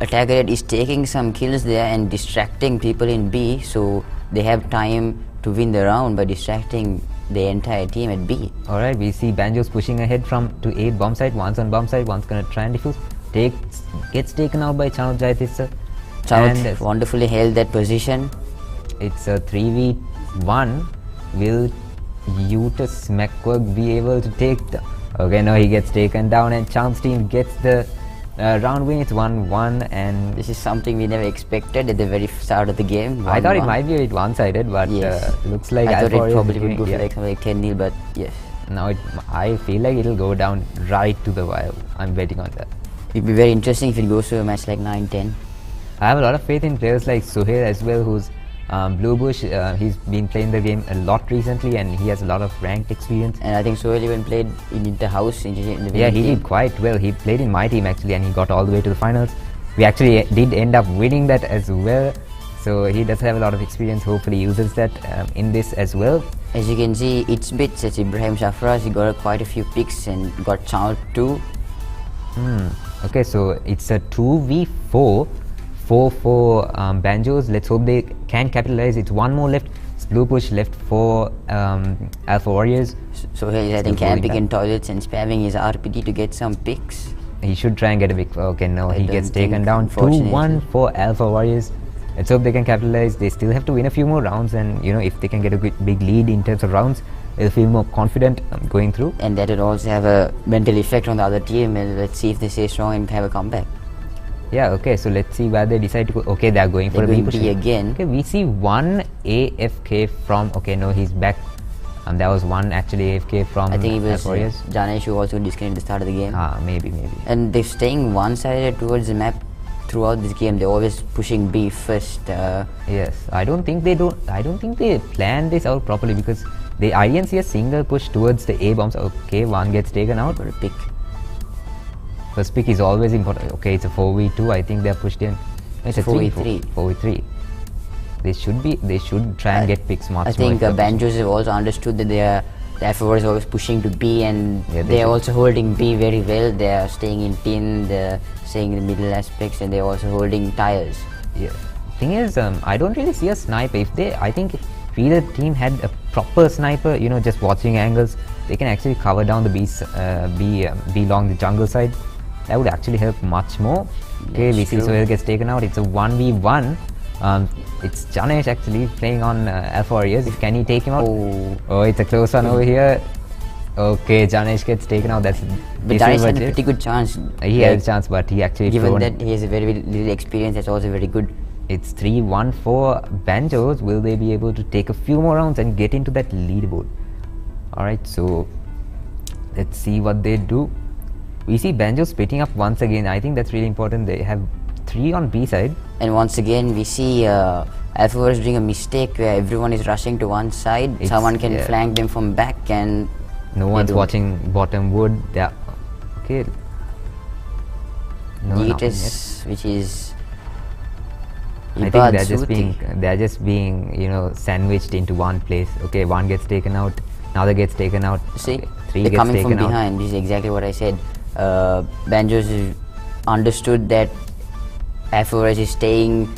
Attacker is taking some kills there and distracting people in B, so they have time to win the round by distracting the entire team at B. Alright, we see Banjos pushing ahead to A bomb side. One's on bomb side, one's gonna try and defuse. Gets taken out by Chanut Jayatissa. Chanut wonderfully held that position. It's a 3v1. Will Utus McQuark be able to take the... Okay, no, he gets taken down, and Chanut's team gets the round win. It's 1-1, and this is something we never expected at the very start of the game. I thought it might be a bit one-sided, but looks like I thought it probably would go for like 10-0, but yes. Now I feel like it'll go down right to the wire. I'm betting on that. It'd be very interesting if it goes to a match like 9-10. I have a lot of faith in players like Sohail as well, who's Blue Bush. He's been playing the game a lot recently, and he has a lot of ranked experience. And I think Sohail even played in the house in the he did quite well. He played in my team actually, and he got all the way to the finals. We actually did end up winning that as well. So he does have a lot of experience. Hopefully uses that in this as well. As you can see, it's bits as Ibrahim Shafraz. He got quite a few picks and got Chanut too. Okay, so it's a 2v4. 4 Banjos. Let's hope they can capitalize. It's 1 more left. It's Blue Push left for Alpha Warriors. So he's I think camping in toilets and spamming his RPD to get some picks. He should try and get a big... Okay, no, he gets taken down. 2-1 for Alpha Warriors. Let's hope they can capitalize. They still have to win a few more rounds, and if they can get a big lead in terms of rounds, they'll feel more confident going through. And that would also have a mental effect on the other team, and let's see if they stay strong and have a comeback. Yeah, okay, so let's see where they decide to go. Okay, they're going for a B push again. Okay, we see 1 AFK from... Okay, no, he's back. That was 1 actually AFK from... I think it was Janesh who also disconnected at the start of the game. Maybe. And they're staying one-sided towards the map throughout this game. They're always pushing B first. Yes, I don't think they plan this out properly, because I didn't see a single push towards the A bombs. Okay, 1 gets taken out. Got a pick. First pick is always important. Okay, it's a 4v2. I think they're pushed in. It's a 4v3. 4v3. They should try and get picks much more. I think Banjos have also understood that the Alpha Warriors are always pushing to B, and they're also holding B very well. They're staying in tin, they're staying in the middle aspects, and they're also holding tires. Yeah. thing is, I don't really see a sniper. I think if either team had a proper sniper, just watching angles, they can actually cover down the B along the jungle side. That would actually help much more. Okay, we see Sohail gets taken out. It's a 1v1. It's Janesh actually playing on Alpha Warriors. Can he take him out? Oh, it's a close one over here. Okay, Janesh gets taken out. But Janesh had a pretty good chance. He had a chance, but he actually given that he has a very little experience, that's also very good. It's 3-1 for Banjos. Will they be able to take a few more rounds and get into that leaderboard? Alright, so let's see what they do. We see Banjos splitting up once again. I think that's really important. They have 3 on B side. And once again, we see Alpha Warriors doing a mistake where everyone is rushing to one side. Someone can flank them from back and no one's watching bottom wood. Yeah. Okay. No, Geetus, which is I think they're just being sandwiched into one place. Okay, one gets taken out, another gets taken out. See, okay, 3 they're gets coming taken from behind. This is exactly what I said. Banjos understood that Alpha Warriors is staying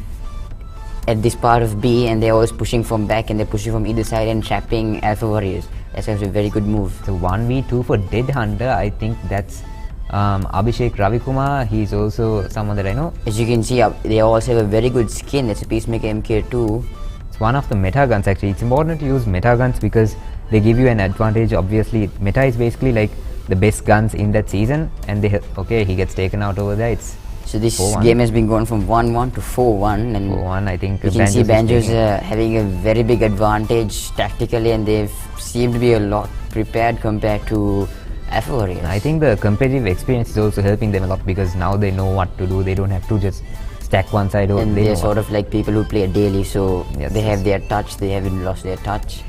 at this part of B, and they're always pushing from back, and they're pushing from either side and trapping Alpha Warriors. That's a very good move. So 1v2 for Dead Hunter. I think that's Abhishek Ravikumar. He's also someone that I know. As you can see, they also have a very good skin. That's a Peacemaker MK2. It's one of the meta guns actually. It's important to use meta guns because they give you an advantage. Obviously, meta is basically like the best guns in that season, and he gets taken out over there. So this game has been going from 1-1 to 4-1, and 4-1. I think you can see Banjos having a very big advantage tactically, and they seem to be a lot prepared compared to Alpha Warriors. I think the competitive experience is also helping them a lot because now they know what to do. They don't have to just stack one side over. And they're sort of like people who play daily, so they have their touch. They haven't lost their touch.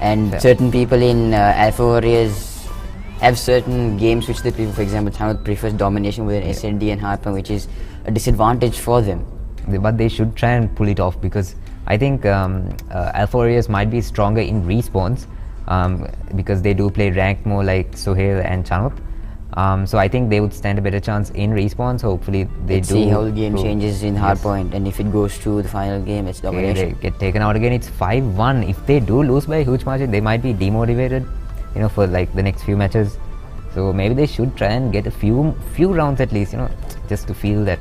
And certain people in Alpha Warriors have certain games which they prefer. For example, Chanath prefers domination with an SND and Harper, which is a disadvantage for them. But they should try and pull it off because I think Alpha Warriors might be stronger in respawns because they do play ranked more like Sohail and Chanath. So I think they would stand a better chance in respawns. Hopefully Let's see how the game changes in hardpoint, and if it goes to the final game, it's domination. They get taken out again. It's 5-1. If they do lose by a huge margin, they might be demotivated, for like the next few matches. So maybe they should try and get a few rounds at least, just to feel that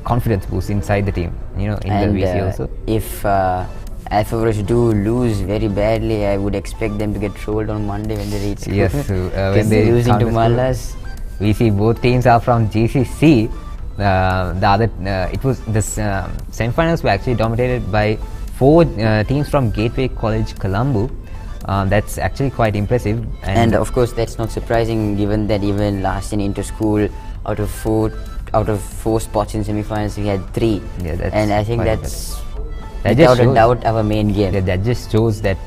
confidence boost inside the team, in and the VC also. If Alpha Warriors do lose very badly, I would expect them to get trolled on Monday when they reach school. Yes, when they losing to Mallas. We see both teams are from GCC. The other, it was this semi-finals were actually dominated by 4 teams from Gateway College Colombo. That's actually quite impressive. And of course, that's not surprising given that even last in inter-school, out of 4 spots in semi-finals, we had 3. Yeah, that's and I think that's without a doubt our main game. Yeah, that just shows that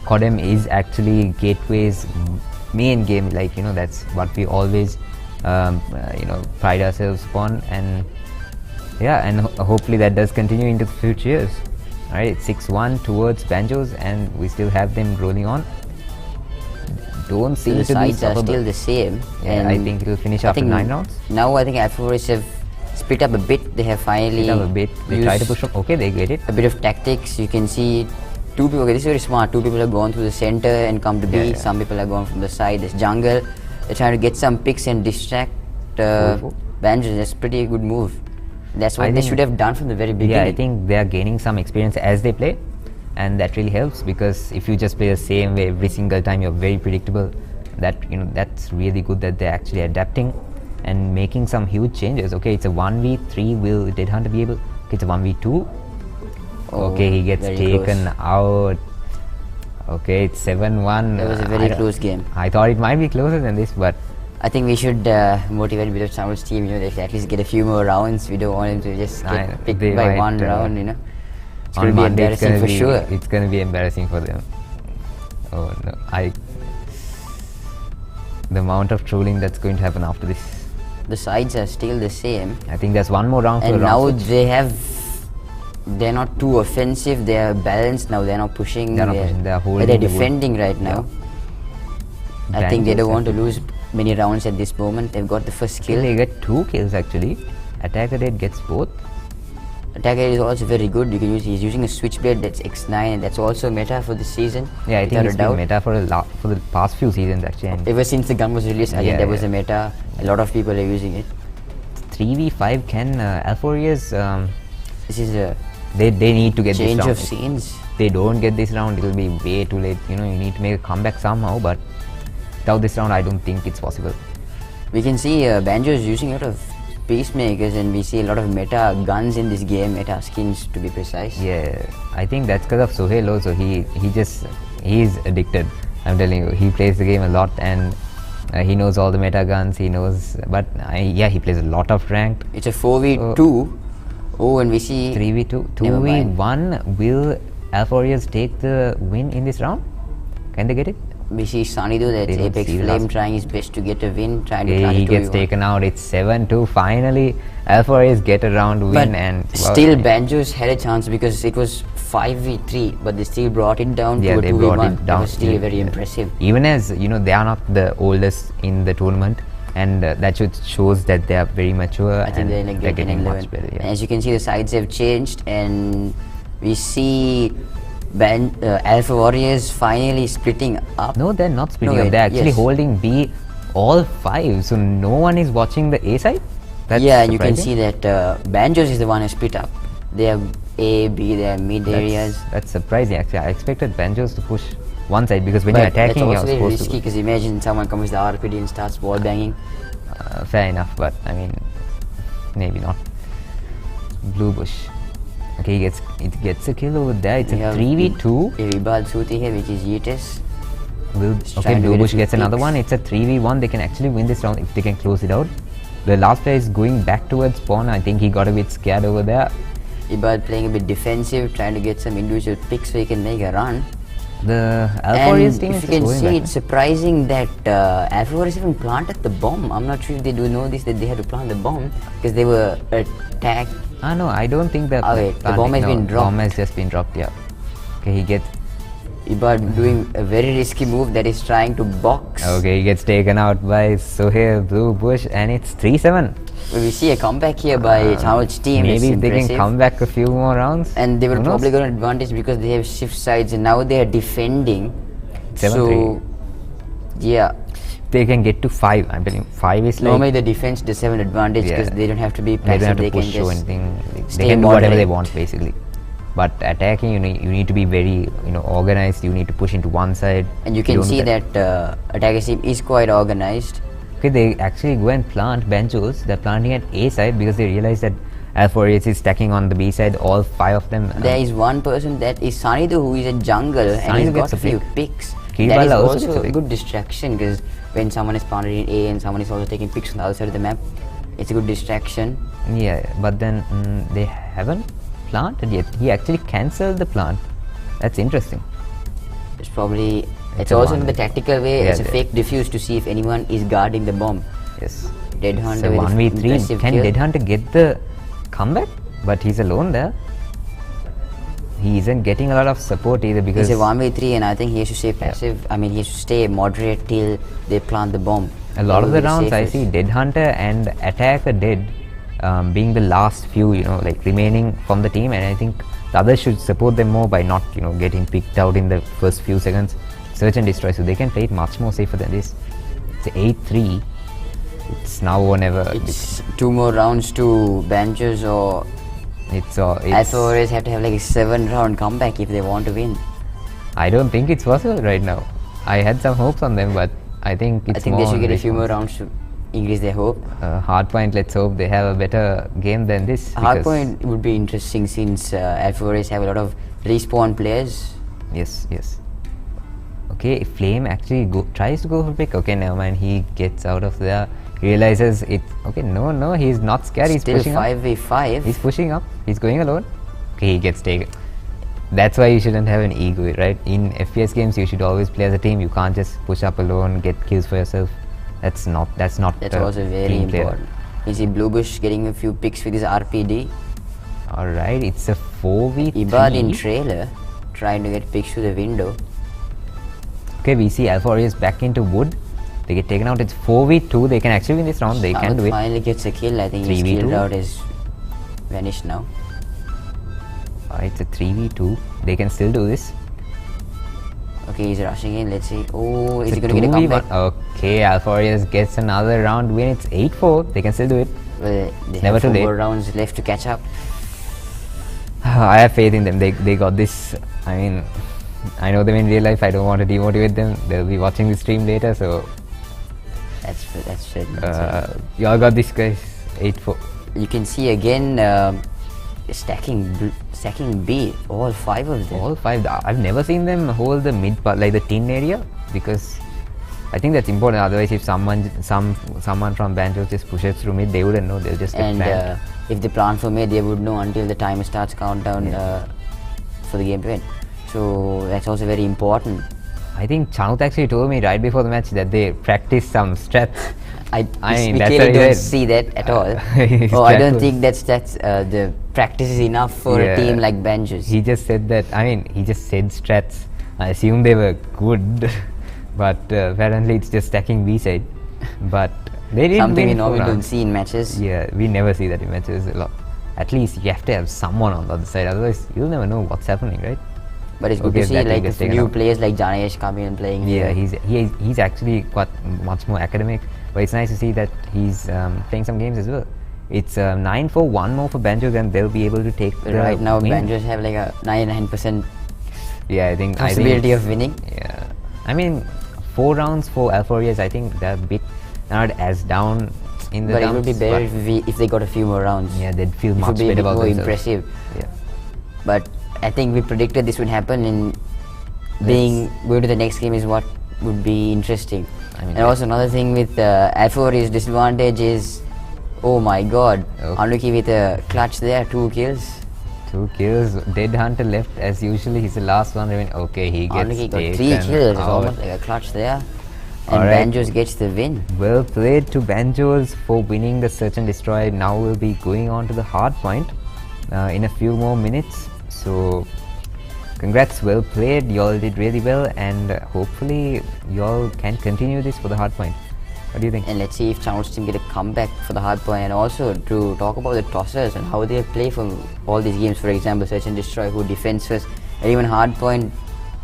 Codem is actually Gateway's main game. Like, that's what we always pride ourselves upon, and hopefully that does continue into the future years. Alright, 6-1 towards Banjos, and we still have them rolling on. Don't seem the to sides be are still the same. Yeah, and I think it will finish after 9 rounds. Now I think Alpha Warriors have split up a bit. They have finally split up a bit. They try to push up. Okay, they get it. A bit of tactics. You can see 2 people. Okay, this is very smart. 2 people have gone through the center and come to B. Some people have gone from the side. There's jungle. They're trying to get some picks and distract Banjos. That's pretty good move. That's what they should have done from the very beginning. Yeah, I think they are gaining some experience as they play, and that really helps because if you just play the same way every single time, you're very predictable. That's really good that they're actually adapting and making some huge changes. Okay, it's a 1v3. Will Dead Hunter be able? Okay, it's a 1v2. Okay, he gets taken out. Okay, it's 7-1. That was a very close game. I thought it might be closer than this, but I think we should motivate a bit of Chanath's team, they should at least get a few more rounds. We don't want him to just get picked by one round, It's going to be embarrassing for sure. It's going to be embarrassing for them. Oh no, the amount of trolling that's going to happen after this. The sides are still the same. I think there's one more round for and now they're not too offensive, they're balanced now, they're not pushing. They're holding. They're defending right now. I think they don't want to lose many rounds at this moment. They've got the first kill. They get 2 kills actually. Attacker Dead gets both. Attacker is also very good. You can use. He's using a switchblade that's X9, and that's also meta for this season. Yeah, I think without it's a been doubt. meta for the past few seasons actually. And Ever since the gun was released, I think that was a meta. A lot of people are using it. 3v5 can Alforius. This is a they need to get this change round. of scenes. If they don't get this round, it'll be way too late. You need to make a comeback somehow. But without this round, I don't think it's possible. We can see Banjo is using a lot of peacemakers, and we see a lot of meta guns in this game, meta skins to be precise. Yeah, I think that's because of Sohail also. He's addicted. I'm telling you, he plays the game a lot, and he knows all the meta guns. He knows, but he plays a lot of ranked. It's a 4v2. And we see 3v2, 2v1. Will Alforius take the win in this round? Can they get it? We see Sanidu, that's Apex Flame, trying his best to get a win, trying to he gets taken out. It's 7-2. Finally, Alforius get a round win, and still Banjo's had a chance because it was 5v3, but they still brought it down to a 2v1. Brought it down. It was still very impressive. Even as they are not the oldest in the tournament, and that shows that they are very mature. I think they're getting much better. Yeah. As you can see, the sides have changed, and we see Alpha Warriors finally splitting up. No, they're not splitting up. They're actually holding B all 5. So no one is watching the A side. That's and you can see that Banjos is the one who split up. They have A, B, they have mid areas. That's surprising actually. I expected Banjos to push one side because when you're attacking, you're that's also supposed risky because imagine someone comes with the RPD and starts wall banging. Fair enough, but I mean, maybe not. Blue bush. Okay, it gets a kill over there. It's a 3v2. Ibal Suti here, which is Yeetus. Blue bush gets another one. It's a 3v1. They can actually win this round if they can close it out. The last player is going back towards spawn. I think he got a bit scared over there. Ibal playing a bit defensive, trying to get some individual picks so he can make a run. The Alforius team is you can see, it's surprising that Alforius even planted the bomb. I'm not sure if they do know this, that they had to plant the bomb because they were attacked. No, I don't think that the bomb has been dropped. Bomb has just been dropped, yeah. Okay, he gets... Ibad doing a very risky move that is trying to box. Okay, he gets taken out by Sohail, Blue Bush, and it's 3-7. We see a comeback here by Chow's team. Maybe they can come back a few more rounds. And they will probably get an advantage because they have shift sides and now they are defending. 7-3. So, yeah. They can get to 5. I'm telling you, 5 is like... Normally the defense does have an advantage because they don't have to be passive. They don't have to push or anything. They can do whatever they want basically. But attacking, you need to be very organized. You need to push into one side. And you can see that attacker team is quite organized. Okay, they actually go and plant Banjos. They're planting at A side because they realize that Alforius is stacking on the B side, all 5 of them. There is one person, that is Sanidu, who is a jungle and he's got a few picks. That is also a good distraction because when someone is planted in A and someone is also taking picks on the other side of the map, it's a good distraction. Yeah, but then they haven't planted yet. He actually cancelled the plant. That's interesting. It's probably... It's also in the tactical way, it's a fake defuse to see if anyone is guarding the bomb. Yes. Dead Hunter so 1v3. Can Dead Hunter get the comeback? But he's alone there. He isn't getting a lot of support either because... It's a 1v3 and I think he has to stay passive. I mean, he has to stay moderate till they plant the bomb. A lot of the rounds I see Dead Hunter and Attacker Dead being the last few, like remaining from the team, and I think the others should support them more by not, getting picked out in the first few seconds. Search and destroy, so they can play it much more safer than this. It's 8-3. It's now or never. It's 2 more rounds to Banjos or Alpha Warriors have to have like a 7-round comeback if they want to win. I don't think it's possible right now. I had some hopes on them, but I think it's they should get a few more rounds to increase their hope. Hardpoint, let's hope they have a better game than this. Hardpoint would be interesting since Alpha Warriors have a lot of respawn players. Yes. Okay, Flame actually tries to go for pick. Okay, never mind. He gets out of there. Realizes it. Okay, no, he's not scared. He's pushing 5v5. Up. He's pushing up. He's going alone. Okay, he gets taken. That's why you shouldn't have an ego, right? In FPS games, you should always play as a team. You can't just push up alone, get kills for yourself. That's also very important. You see Blue Bush getting a few picks with his RPD. Alright, it's a 4v3. Ibad in trailer, trying to get picks through the window. Okay, we see Alpha Warriors back into wood. They get taken out. It's 4v2. They can actually win this round. They can do it. Finally gets a kill. I think his kill route is vanished now. It's a 3v2. They can still do this. Okay, he's rushing in. Let's see. Oh, is It's he going to get a 2v1. comeback? Okay, Alfarius gets another round win. It's 8-4. They can still do it. Well, they Never have too 4 late. more rounds left to catch up. I have faith in them. They got this. I mean, I know them in real life. I don't want to demotivate them. They'll be watching the stream later, so That's it. y'all got this, guys. 8-4. You can see again stacking B. All 5 of them. All 5. I've never seen them hold the mid part, like the tin area, because I think that's important. Otherwise, if someone from Banjo just pushes through mid, they wouldn't know. They'll just get banned. If they plan for mid, they would know until the timer starts countdown for the game to end. So that's also very important. I think Chanut actually told me right before the match that they practiced some strats. We that's clearly what he don't said. see that at all. His I strat don't was- think that's the practice is enough for a team like Banjos. He just said that. I mean, he just said strats. I assume they were good, but apparently it's just stacking B side. But they did Something we win 4 normally don't rounds. see in matches. Yeah, we never see that in matches a lot. At least you have to have someone on the other side, otherwise you'll never know what's happening, right? But it's good Okay, to see that like gets taken new out. players like Janesh coming and playing. Yeah, here. he's actually quite much more academic, but it's nice to see that he's playing some games as well. It's 9-4, 1 more for Banjo, then they'll be able to take the Right now, win. Banjos have like a 99% Yeah, I think possibility it's- of winning. Yeah, I mean 4 rounds for Alfarias. I think they're a bit not as down in the But it would be dumps, better but if they got a few more rounds. yeah, they'd feel It much would be a better bit about more themselves. impressive. Yeah. But I think we predicted this would happen, and going to the next game is what would be interesting. I mean, and also another thing with Alfori's disadvantage is, oh my god, Okay. Anuki with a clutch there, 2 kills. 2 kills. Dead Hunter left as usually. He's the last one. Okay, he gets Anuki got 3 taken kills. It's out. almost like a clutch there. And Alright. Banjos gets the win. Well played to Banjos for winning the Search and Destroy. Now we'll be going on to the hard point in a few more minutes. So congrats, well played. Y'all did really well, and hopefully y'all can continue this for the hard point. What do you think? And let's see if Chanut's team get a comeback for the hard point, and also to talk about the tossers and how they play for all these games. For example, Search and Destroy, who defends first, and even hard point,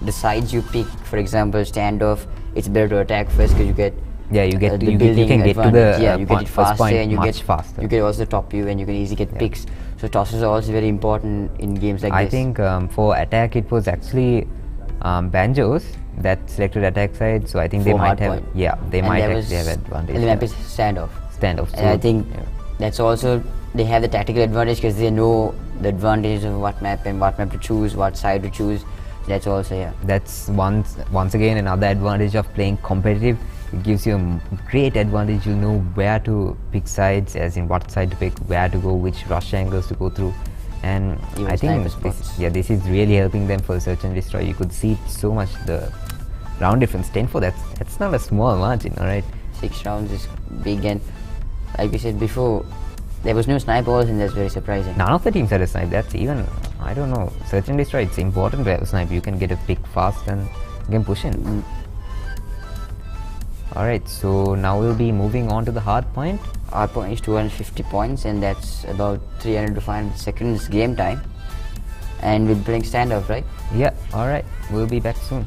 the sides you pick. For example, standoff, it's better to attack first because you get You get the you building can get to advantage. the yeah, you get it first faster, point and you much get faster. You get also top view, and you can easily get picks. So tossers are also very important in games like I this. think for attack it was actually Banjos that selected attack side, so I think they For might hard have point. they And might there actually have was- advantage. And the map is standoff. Standoff. And I think that's also they have the tactical advantage because they know the advantages of what map and what map to choose, what side to choose. That's also That's once again another advantage of playing competitive. It gives you a great advantage. You know where to pick sides, as in what side to pick, where to go, which rush angles to go through, and Even I think sniper spots. this is really helping them for Search and Destroy. You could see so much the round difference. 10-4. That's not a small margin, all right. 6 rounds is big, and like we said before, there was no sniper balls, and that's very surprising. None of the teams had a snipe. That's even, I don't know, Search and Destroy, it's important to have a snipe. You can get a pick fast and you can push in. Alright, so now we'll be moving on to the hard point. Our point is 250 points, and that's about 300 to 500 seconds game time. And we're playing standoff, right? Yeah, alright, we'll be back soon.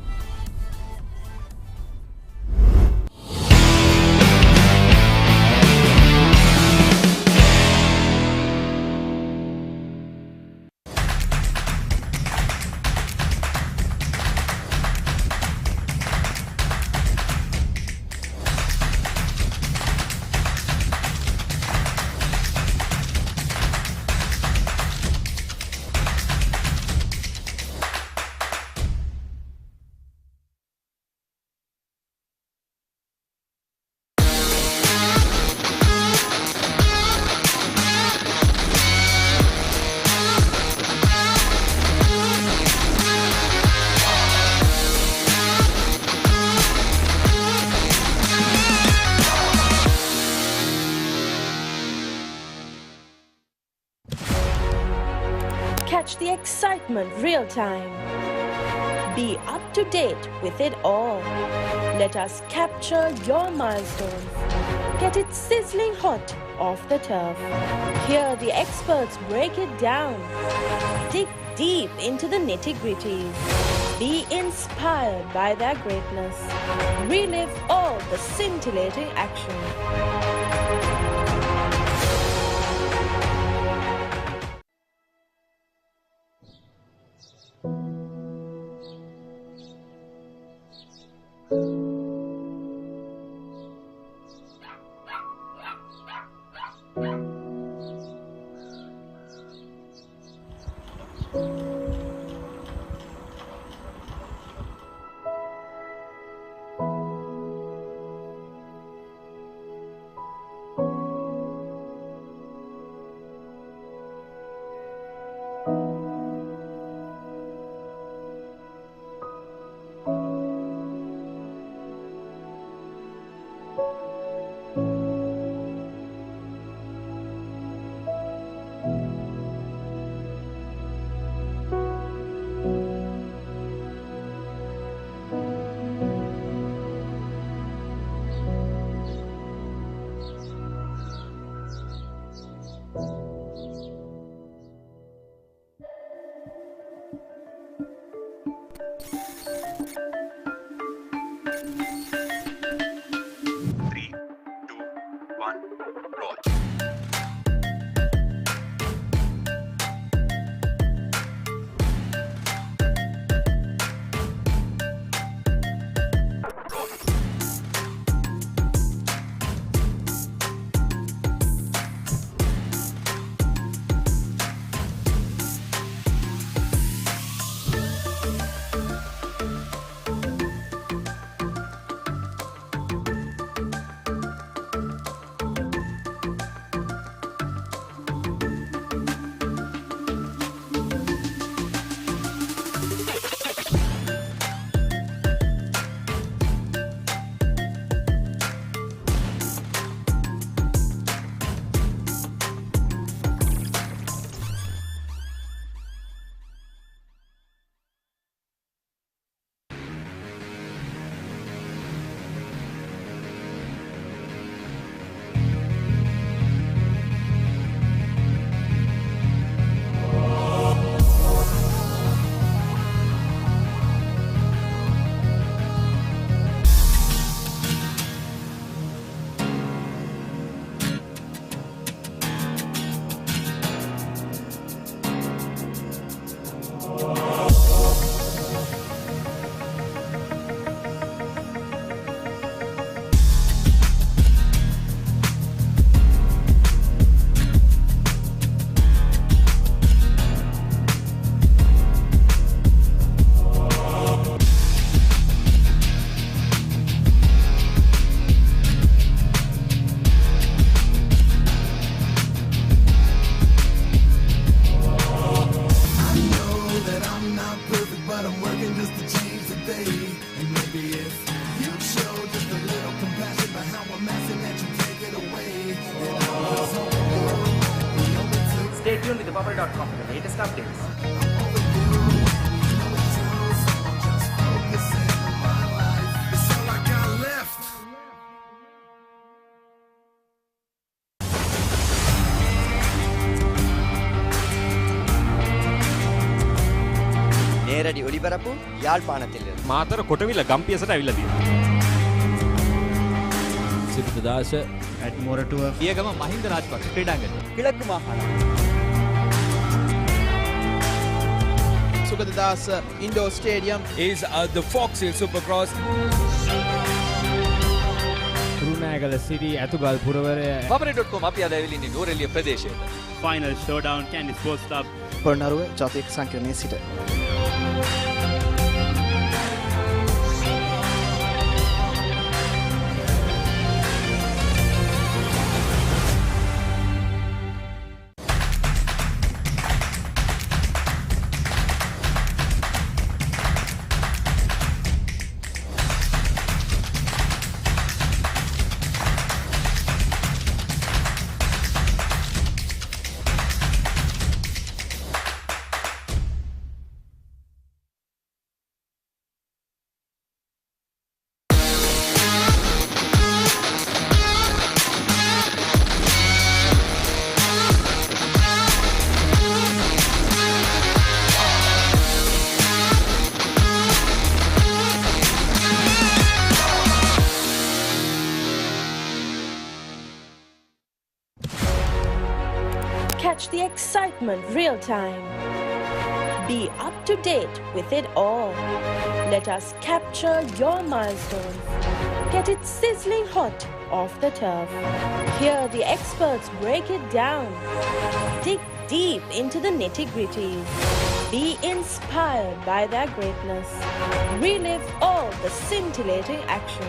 Catch the excitement real time. Be up to date with it all. Let us capture your milestones. Get it sizzling hot off the turf. Here, the experts break it down. Dig deep into the nitty-gritties. Be inspired by their greatness. Relive all the scintillating action. Stay tuned with the Papare.com for the latest updates. நேரடி ஒளிபரப்பு யாழ்ப்பாணத்திலிருந்து මාතර කොටවිල ගම්පියසට ඇවිල්ලා තියෙනවා. සිරිත දාස at Moratuwa Piyagama Mahinda Rajapaksa ක්‍රීඩාංගණය. කිලක්කු මාහාන Sugadadasa Indoor Stadium is the Fox Hill Supercross. රුණෑගල Siri ඇතුගල් පුරවරය Papare.com අපි අද ඇවිල්ලා ඉන්නේ නූරෙලිය ප්‍රදේශයට. Final showdown Kandy sports club පොරණරුව ජාතික සංකීර්ණයේ සිට Catch the excitement real time. Be up to date with it all. Let us capture your milestones. Get it sizzling hot off the turf. Hear the experts break it down. Dig deep into the nitty-gritties. Be inspired by their greatness. Relive all the scintillating action.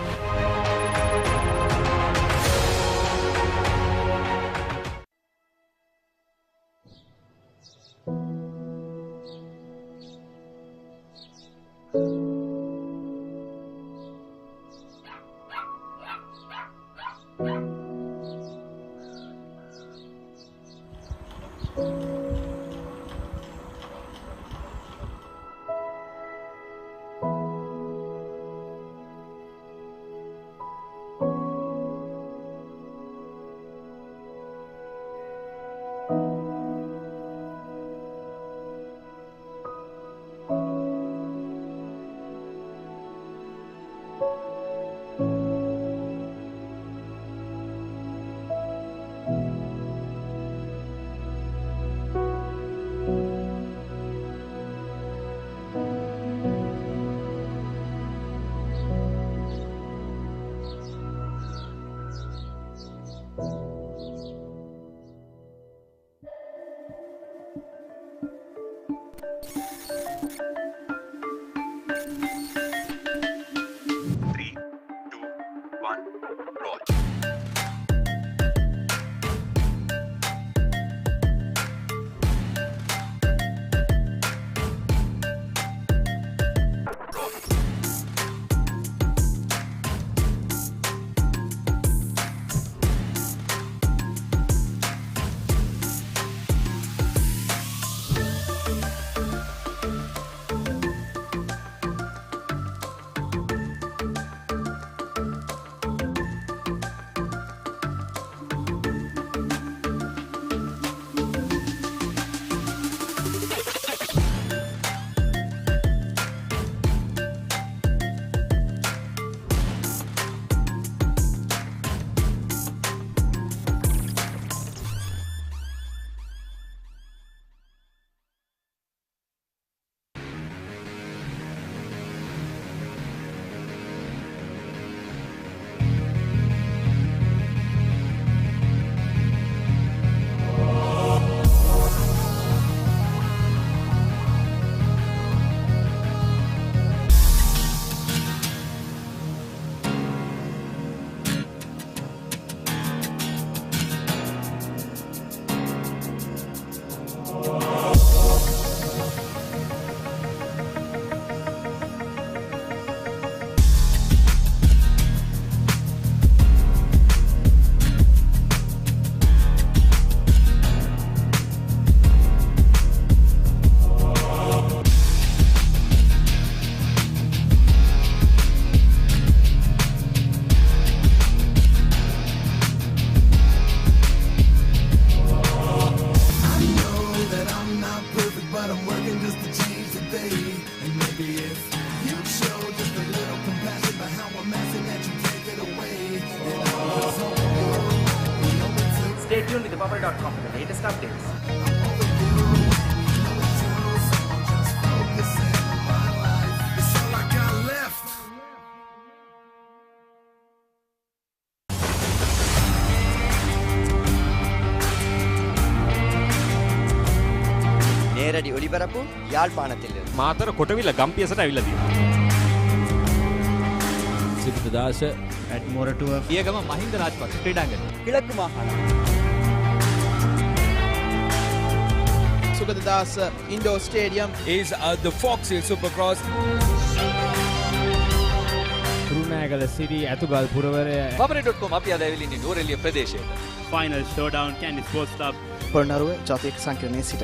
Stay tuned with Papare.com for the latest updates. நேரடி ஒளிபரப்பு யாழ்ப்பாணத்திலிருந்து මාතර කොටවිල ගම්පියසට ඇවිල්ලා තියෙනවා. සිකුදදාස at Moratuwa Piyagama Mahinda Rajapaksa ක්‍රීඩාංගණය. කිලක්කු මාහාන Sugadadasa Indoor Stadium is the Fox Hill Supercross. රුණෑගල සිටි ඇතුගල් පුරවරය Papare.com අපි අද ඇවිල්ලා ඉන්නේ නුවරඑළිය ප්‍රදේශයට. Final showdown Kandy sports club Polonnaruwa ජාතික සංකීර්ණයේ සිට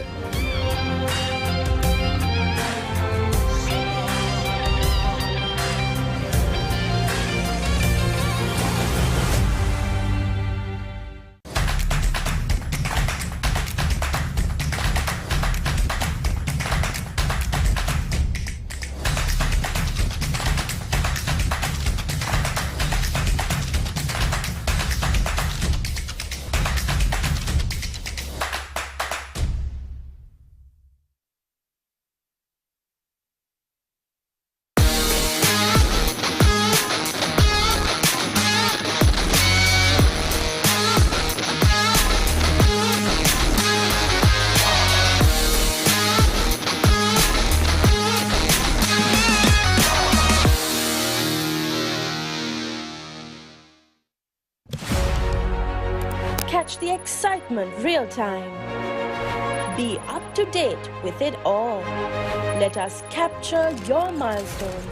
excitement real time. Be up to date with it all. Let us capture your milestones.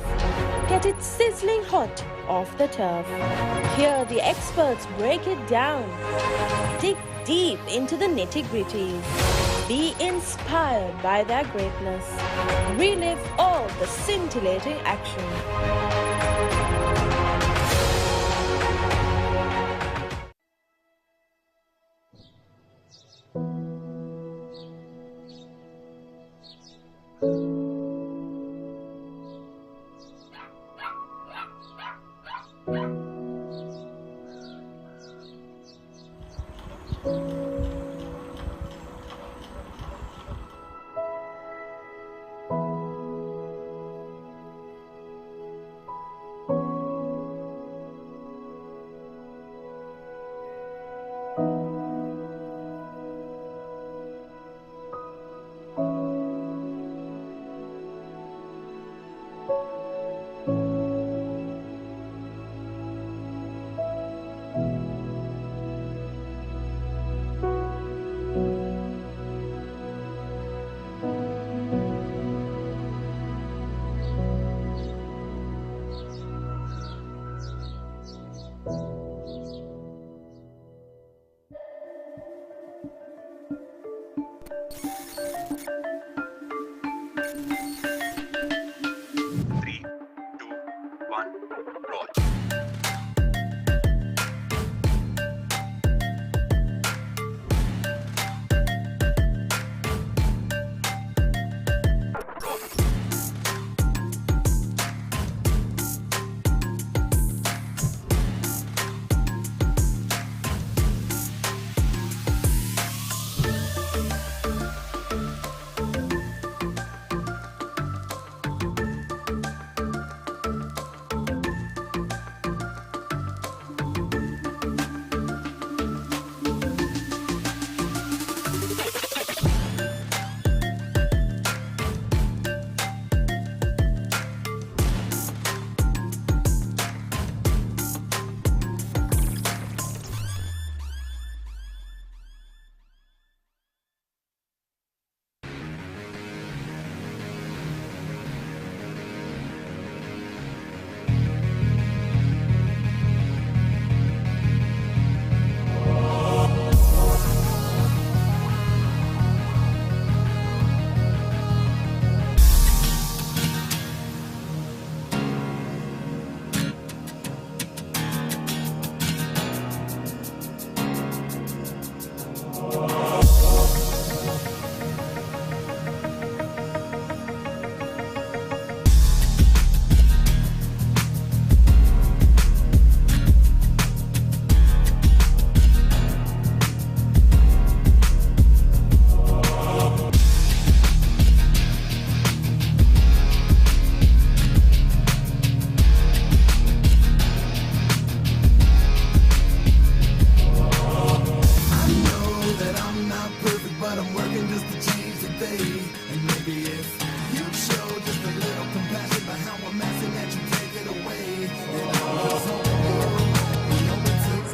Get it sizzling hot off the turf. Hear the experts break it down. Dig deep into the nitty-gritties. Be inspired by their greatness. Relive all the scintillating action.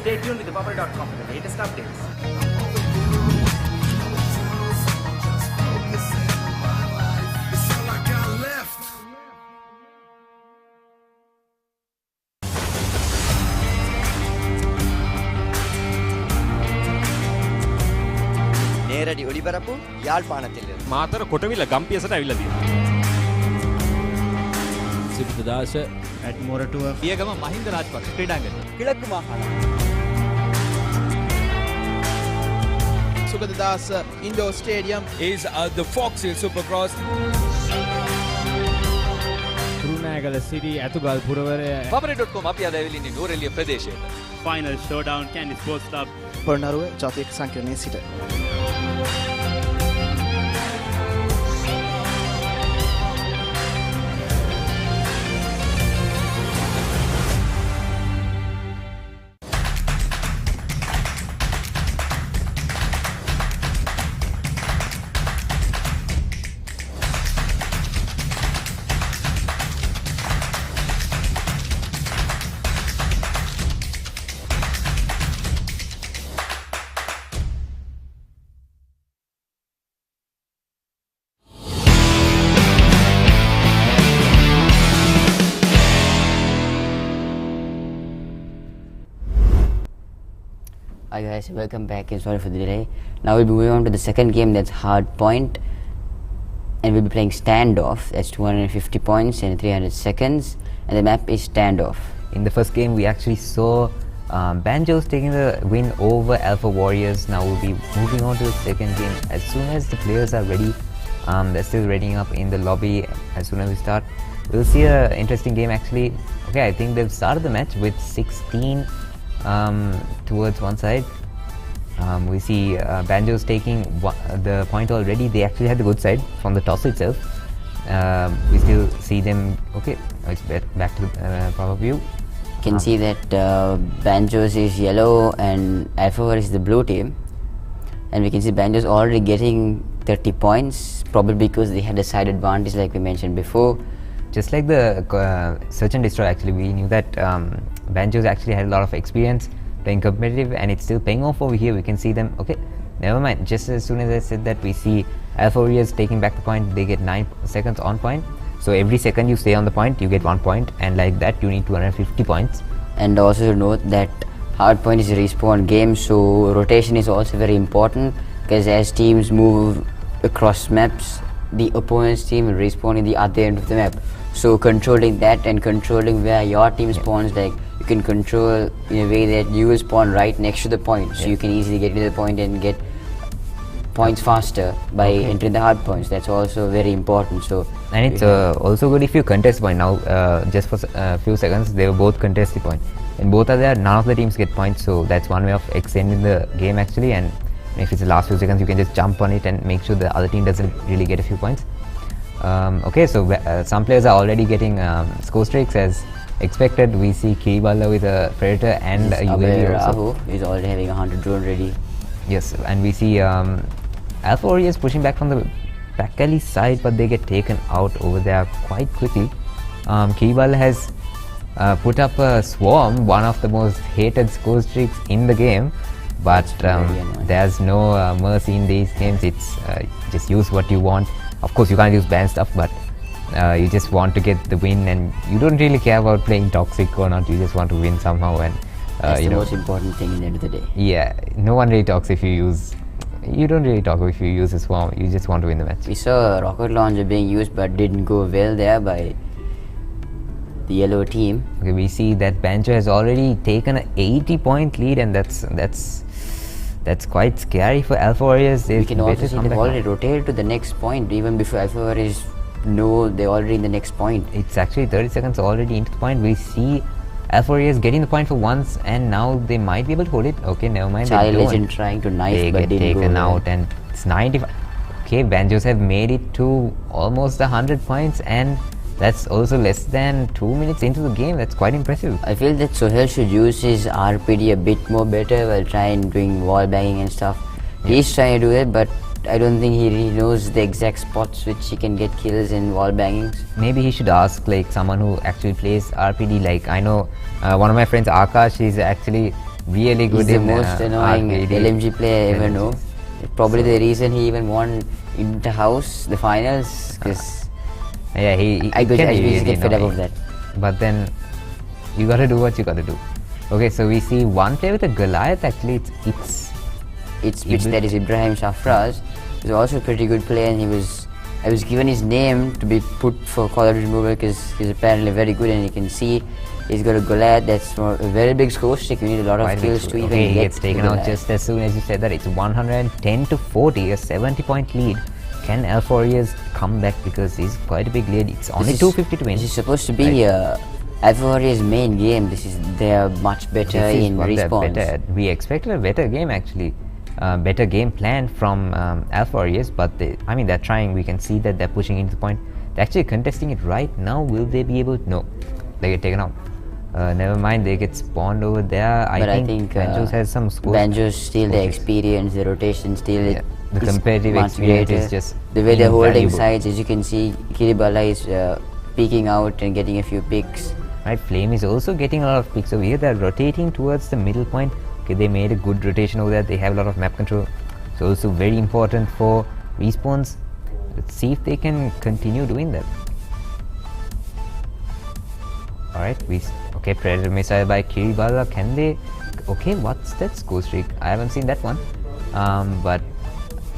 Stay tuned with the Papare.com for the latest updates. நேரடி ஒளிபரப்பு யாழ்ப்பாணத்திலிருந்து මාතර කොටවිල ගම්පියසට ඇවිල්ලා තියෙනවා. සිරිතදාස at Moratuwa Piyagama Mahinda Rajapaksa ක්‍රීඩාංගණය. කිලක්කු මාහාන Sugathadasa indoor stadium is the Fox Hill Supercross. Kurunegala city ඇතුගල් පුරවරය Papare.com අපි අද ඇවිල්ලා ඉන්නේ නූරෙලිය ප්‍රදේශයට. Final showdown Candy Sports Club. Polonnaruwa ජාතික සංකීර්ණයේ සිට Hi guys, welcome back and sorry for the delay. Now we'll be moving on to the second game, that's Hard Point. And we'll be playing Standoff, that's 250 points in 300 seconds. And the map is Standoff. In the first game, we actually saw Banjos taking the win over Alpha Warriors. Now we'll be moving on to the second game. As soon as the players are ready, they're still readying up in the lobby. As soon as we start, we'll see an interesting game actually. Okay, I think they've started the match with 16 towards one side. We see Banjos taking the point already. They actually had the good side from the toss itself. We still see them. Okay, it's back to the proper view. You can see that Banjos is yellow and Alpha War is the blue team. And we can see Banjos already getting 30 points, probably because they had a side advantage like we mentioned before. Just like the Search and Destroy, actually, we knew that Banjos actually had a lot of experience playing competitive, and it's still paying off over here. We can see them. Okay, never mind. Just as soon as I said that, we see Alpha Warriors taking back the point. They get 9 seconds on point. So every second you stay on the point, you get 1 point, and like that, you need 250 points. And also to note that Hard Point is a respawn game, so rotation is also very important, because as teams move across maps, the opponent's team will respawn in the other end of the map. So controlling that and controlling where your team spawns, like you can control in a way that you will spawn right next to the point, so you can easily get to the point and get points faster by entering the hard points. That's also very important. So and it's also good if you contest point. Now just for a few seconds they will both contest the point, and both are there, none of the teams get points, so that's one way of extending the game actually. And if it's the last few seconds, you can just jump on it and make sure the other team doesn't really get a few points. Okay, so some players are already getting score streaks as expected. We see Kiriballa with a Predator and a UAV also. He's already having 100 drone ready. Yes, and we see Alpha Warriors pushing back from the back alley side, but they get taken out over there quite quickly. Kiriballa has put up a Swarm, one of the most hated score streaks in the game. But there's no mercy in these games. It's just use what you want. Of course, you can't use banned stuff, but you just want to get the win, and you don't really care about playing toxic or not. You just want to win somehow, and that's the most important thing in the end of the day. Yeah, no one really talks if you use. You don't really talk if you use a Swarm. You just want to win the match. We saw a rocket launcher being used, but didn't go well there by the yellow team. Okay, we see that Banjo has already taken an 80-point lead, and that's quite scary for Alpha Warriors. We can also see they've already rotated to the next point even before Alpha Warriors know they're already in the next point. It's actually 30 seconds already into the point. We see Alpha Warriors getting the point for once, and now they might be able to hold it. Okay, never mind. Charlie Legend trying to knife, they but get didn't taken go out, and it's 95. Okay, Banjos have made it to almost 100 points, and that's also less than 2 minutes into the game. That's quite impressive. I feel that Sohail should use his RPD a bit more better while trying doing wall banging and stuff. Yeah. He's trying to do it, but I don't think he really knows the exact spots which he can get kills in wall bangings. Maybe he should ask like someone who actually plays RPD. Like I know one of my friends, Akash, is actually really good in the most annoying RPD. LMG player I ever know. Probably the reason he even won Inter-House, the finals, because yeah, I could really get fed up of that. But then you gotta do what you gotta do. Okay, so we see one player with a Goliath. Actually, it's which that is Ibrahim Shafraz. He's also a pretty good player, and I was given his name to be put for Call of Duty Mobile because he's apparently very good, and you can see he's got a Goliath that's a very big score streak. You need a lot of kills to even get. He gets taken out just as soon as you said that. It's 110 to 40, a 70-point lead. Can Alpha Warriors come back, because it's quite a big lead? It's only 250 to win. This is supposed to be Alpha Warriors' main game. They are much better in respawns. We expected a better game actually. Better game plan from Alpha Warriors, but they're trying. We can see that they're pushing into the point. They're actually contesting it right now. Will they be able to? No, they get taken out. Never mind, they get spawned over there. I think Banjos has some scores. Banjos steal the experience, the rotation steal. The competitive experience is just the way they're holding sides. As you can see, Kiriballa is peeking out and getting a few picks. Right, Flame is also getting a lot of picks over here. They're rotating towards the middle point. Okay, they made a good rotation over there. They have a lot of map control. So also very important for respawns. Let's see if they can continue doing that. Alright, Okay, Predator Missile by Kiribati. Can they... Okay, what's that score streak? I haven't seen that one. But...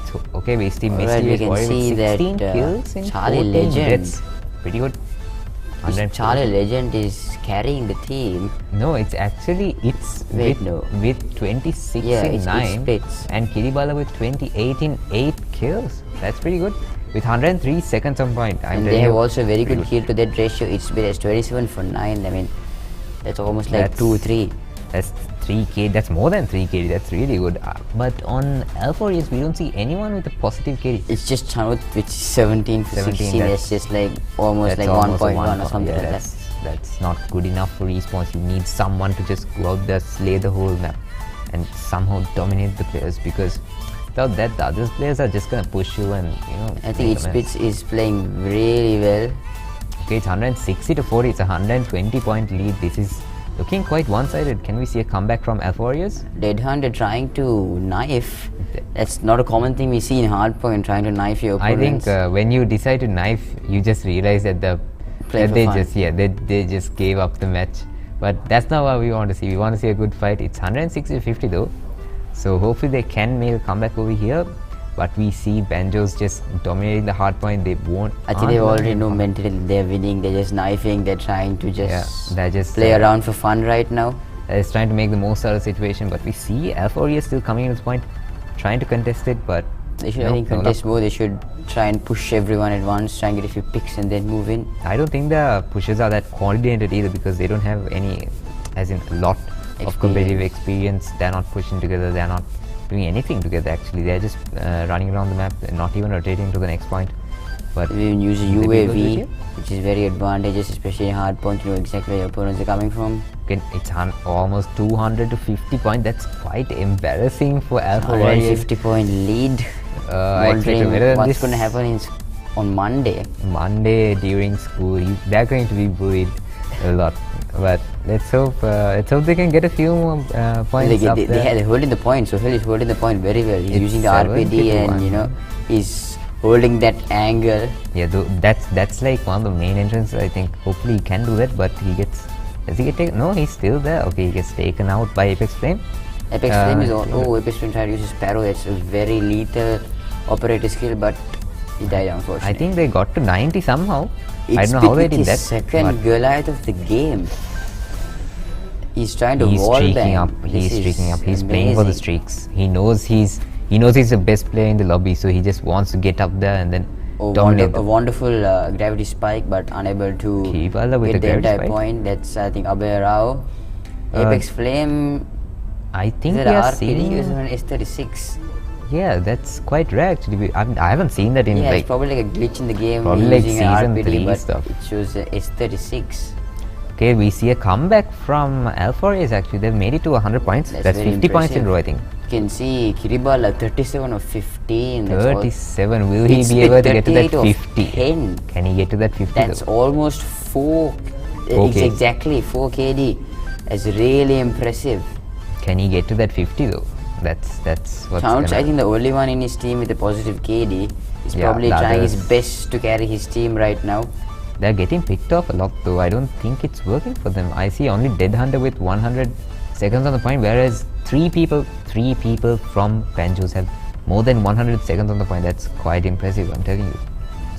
So, okay, we see Alright, we Mysterious can Warrior see with 16 that, kills in Charlie 14 Legend. deaths. Pretty good. This 140. Charlie Legend is carrying the team. No, it's actually... It's Wait, with, no. with 26 Yeah, in it's 9. splits. And Kiribati with 28 in 8 kills. That's pretty good. With 103 seconds on point. And they have also very good kill to that ratio. It's been as 27 for 9. I mean, that's almost like 2-3. That's 3k. That's more than 3 KD. That's really good. But on L4 we don't see anyone with a positive KD. It's just Chanut which is 17 for 16. That's just like almost like 1.1 or something like that. That's not good enough for respawns. You need someone to just go out there, slay the whole map, and somehow dominate the players, because without that, the other players are just gonna push you and I think Spitz is playing really well. Okay, it's 160 to 40. It's a 120 point lead. This is looking quite one-sided. Can we see a comeback from Elf Warriors? Dead Hunter trying to knife. That's not a common thing we see in hardpoint, trying to knife your opponents. I think when you decide to knife, you just realize that they just gave up the match. But that's not what we want to see. We want to see a good fight. It's 160 to 50 though. So hopefully they can make a comeback over here. But we see Banjos just dominating the hardpoint. They won't. I think they already know mentally they're winning. They're just knifing. They're trying to just play around for fun right now. They're just trying to make the most out of the situation. But we see Alpha is still coming in this point, trying to contest it. But they should, I think, contest more. They should try and push everyone at once, try and get a few picks and then move in. I don't think the pushes are that coordinated either, because they don't have any, as in a lot of competitive experience. They're not pushing together. They're not doing anything together actually. They're just running around the map and not even rotating to the next point. But we even use a UAV, which is very advantageous, especially in hard point. You know exactly where your opponents are coming from. Okay, it's almost 200 to 50 points. That's quite embarrassing for Alpha Warriors. 50-point lead. Wondering what's going to happen on Monday. Monday during school, they're going to be bullied a lot. But let's hope they can get a few more points up there. They're holding the point. So Hill is holding the point very well. He's using the RPD and he's holding that angle. Yeah, that's like one of the main entrances. I think hopefully he can do that. But does he get taken? No, he's still there. Okay, he gets taken out by Apex Flame. Apex Flame is Apex Flame tried to use his Sparrow. That's a very lethal operator skill, but he died unfortunately. I think they got to 90 somehow. I don't know how they did that. Second Goliath of the game. He's trying to wall bang. He's streaking up. He's playing for the streaks. He knows he's the best player in the lobby, so he just wants to get up there and then dominate. A wonderful gravity spike, but unable to get the entire point. That's I think Abhay Rao. Apex Flame. I think we are seeing an S36. Yeah, that's quite rare actually. I haven't seen that in it's probably like a glitch in the game. Probably like season 3 but stuff. It shows S36. Okay, we see a comeback from Alpha Race actually. They've made it to 100 points. That's 50 impressive. points in a row, I think. You can see Kiribati 37 or 15. 37. Will he be able to get to that 50? 10. Can he get to that 50? That's almost 4. It's exactly 4 KD. That's really impressive. Can he get to that 50 though? That's what's I think the only one in his team with a positive KD is probably trying his best to carry his team right now. They're getting picked off a lot though. I don't think it's working for them. I see only Dead Hunter with 100 seconds on the point, whereas three people from Banjos have more than 100 seconds on the point. That's quite impressive, I'm telling you.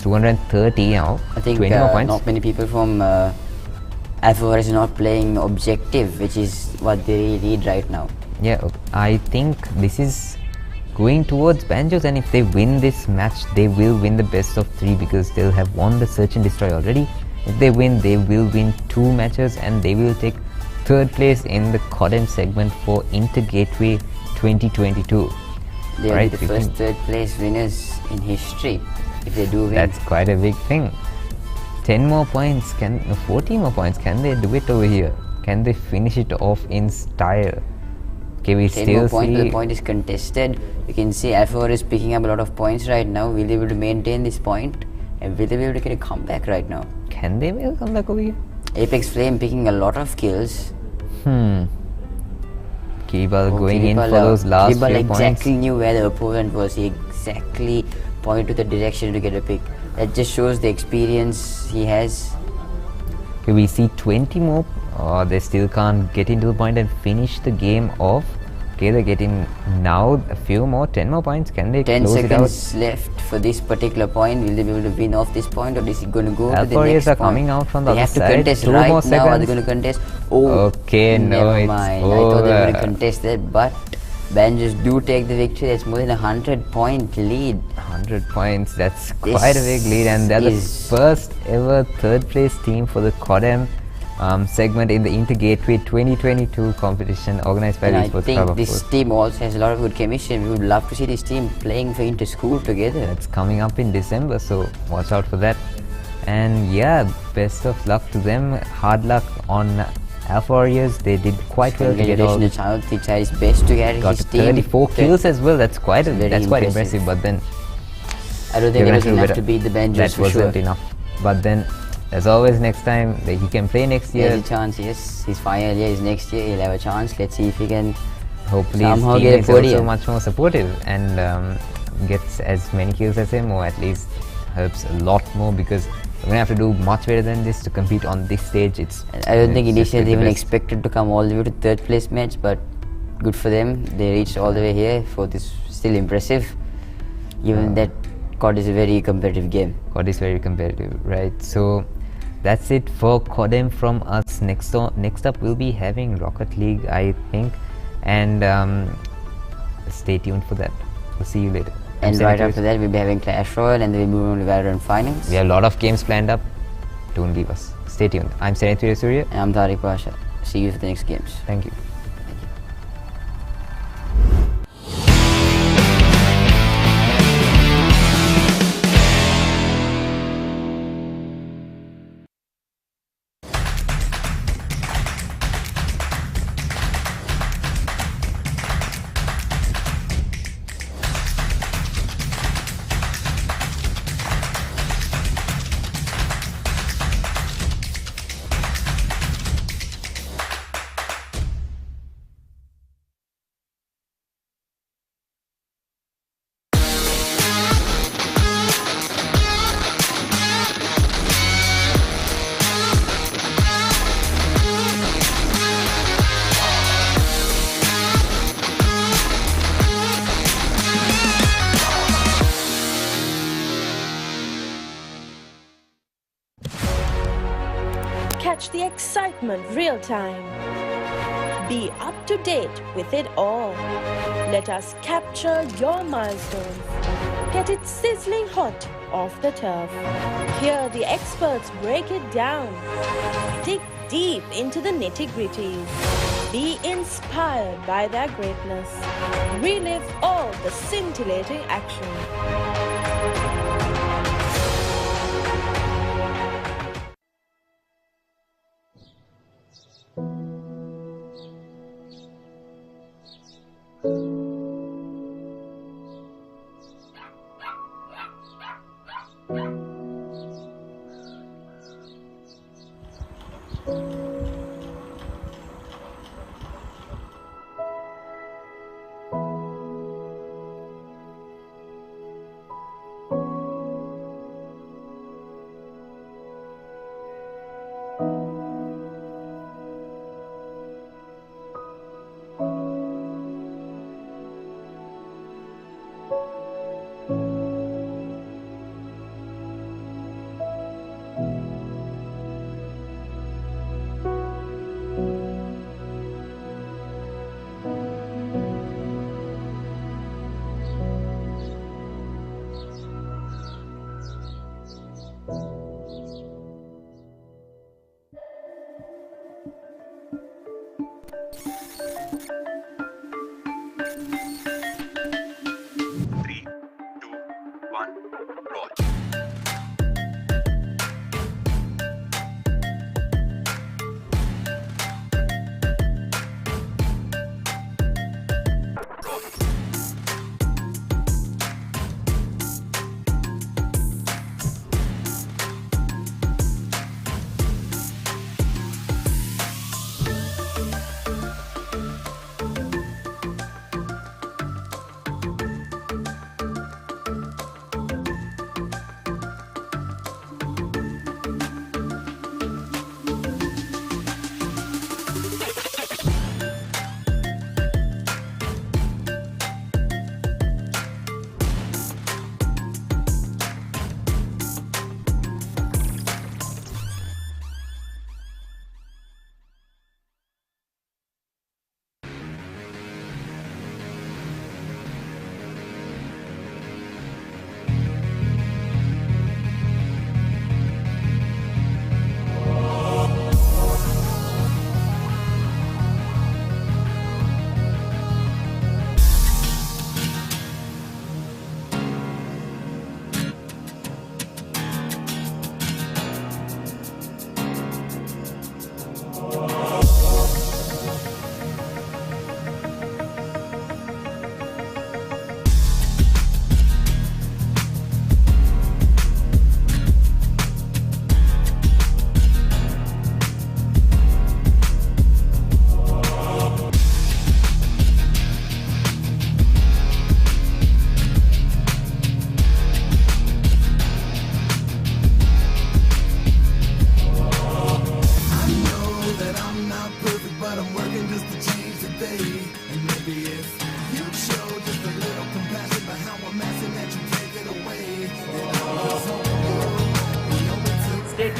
230 now. I think 20 more points. Not many people from Alpha Warriors are not playing objective, which is what they really need right now. Yeah, I think this is going towards Banjos, and if they win this match, they will win the best of 3 because they'll have won the Search and Destroy already. If they win, they will win 2 matches and they will take 3rd place in the Codem segment for Inter Gateway 2022. They will be the first 3rd place winners in history if they do win. That's quite a big thing. 10 more points, 14 more points, can they do it over here? Can they finish it off in style? Okay, we 10 still more points, see... the point is contested. You can see Alpha is picking up a lot of points right now. Will they be able to maintain this point? And will they be able to get a comeback right now? Can they make a comeback over here? Apex Flame picking a lot of kills. Kiribati going in for those last few points. Exactly knew where the opponent was. He exactly pointed to the direction to get a pick. That just shows the experience he has. Okay, we see 20 more Oh, they still can't get into the point and finish the game off. Okay, they're getting now a few more, 10 more points. Can they 10 close seconds left for this particular point. Will they be able to win off this point, or is it going to go to the Alpharius next are point? coming out from the they other have to side. contest 2 right more now. seconds. Are they going to contest? Oh, okay, no, never it's mind. over. I thought they were going to contest that, but Banjos do take the victory. That's more than a 100-point lead. 100 points, that's quite a big lead, and they're the first ever third place team for the Codem segment in the Inter Gateway 2022 competition organized by the I Esports think Club. this team also has a lot of good chemistry, and we would love to see this team playing for Inter School together. It's coming up in December, so watch out for that. And yeah, best of luck to them. Hard luck on Alpharius. They did quite well to get all. Congratulations, Childi tried his best to carry Got his team. 34 kills as well. That's quite Very impressive. But then I don't think it was enough to beat the Banjos. That for wasn't sure. enough. But then, as always, next time he can play next year. There's a chance, yes. His final year is next year. He'll have a chance. Let's see if he can hopefully somehow his get a team is also podium. much more supportive and gets as many kills as him, or at least helps a lot more, because we're gonna have to do much better than this to compete on this stage. I don't think it's just initially they even ridiculous. expected to come all the way to third place match, but good for them. They reached all the way here. Fourth is still impressive, given that COD is a very competitive game. COD is very competitive, right? So that's it for Codem from us. Next up we'll be having Rocket League, I think, and stay tuned for that. We'll see you later. And right after that, we'll be having Clash Royale, and then we'll move on to Valorant Finals. We have a lot of games planned up. Don't leave us. Stay tuned. I'm Senethira Surya. And I'm Tariq Pasha. See you for the next games. Thank you. Catch the excitement real time. Be up to date with it all. Let us capture your milestones. Get it sizzling hot off the turf. Hear the experts break it down. Dig deep into the nitty-gritties. Be inspired by their greatness. Relive all the scintillating action.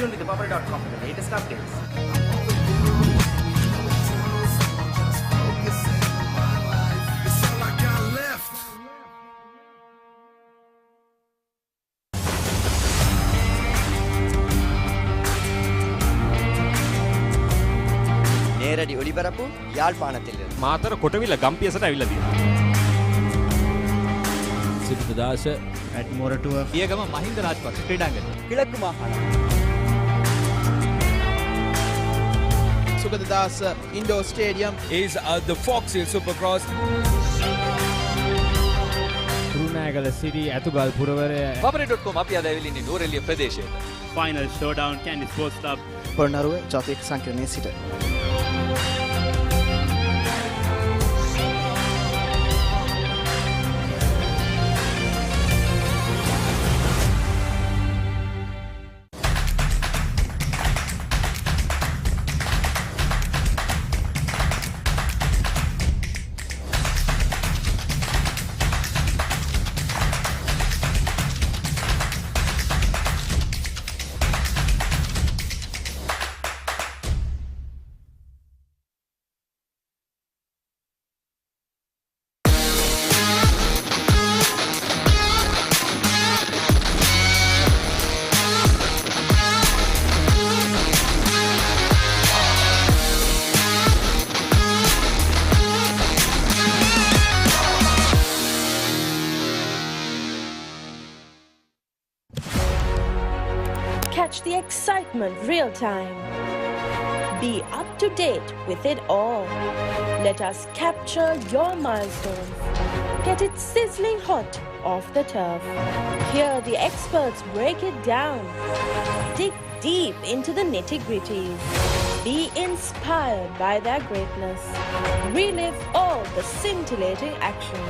tuned with the Papare.com for the latest updates. நேரடி ஒளிபரப்பு யாழ்ப்பாணத்திலிருந்து. මාතර කොටවිල ගම්පියසට ඇවිල්ලා තියෙනවා. සිරිපදාස at Moratuwa Piyagama Mahinda Rajapaksa ක්‍රීඩාංගණය. කිලක්කු මාහාන Sugathadasa indoor stadium is the Fox Hill Supercross. Kurunegala city ඇතුගල් පුරවරය Papare.com අපි අද ඇවිල්ලා ඉන්නේ නූරෙලිය ප්‍රදේශයට. Final showdown Kandy sports club Polonnaruwa ජාතික සංකීර්ණයේ සිට Catch the excitement real time. Be up to date with it all. Let us capture your milestones. Get it sizzling hot off the turf. Hear the experts break it down. Dig deep into the nitty-gritties. Be inspired by their greatness. Relive all the scintillating action.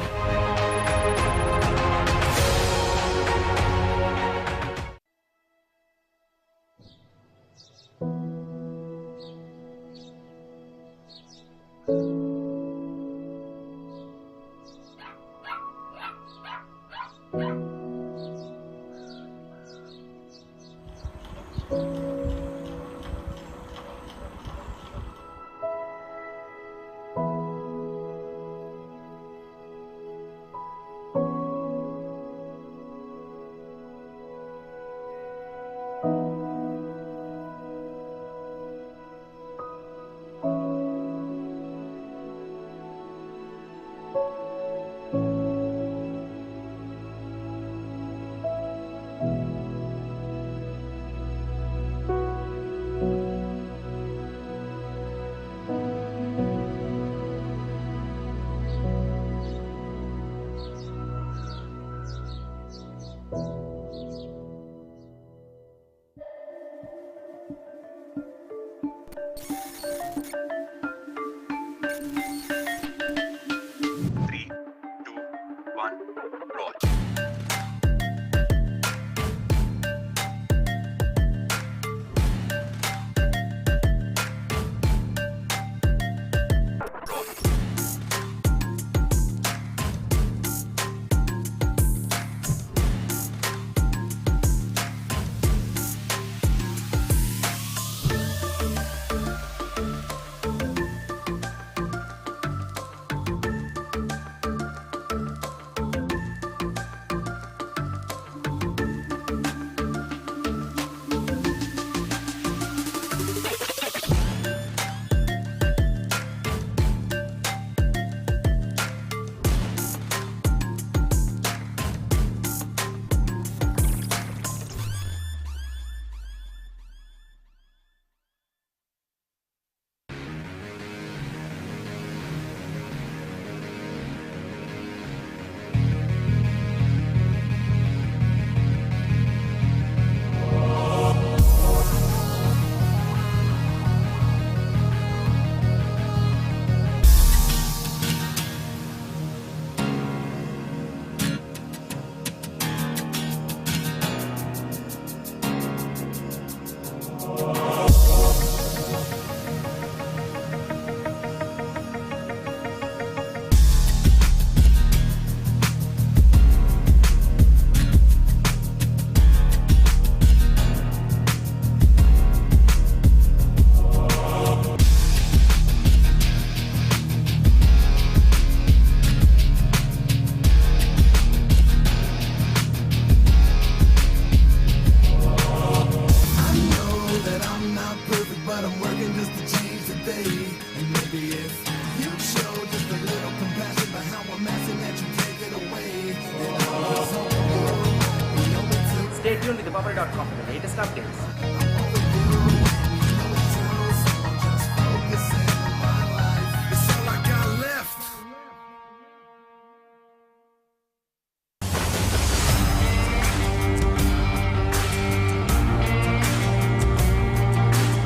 Stay tuned with the Papare.com for the latest updates.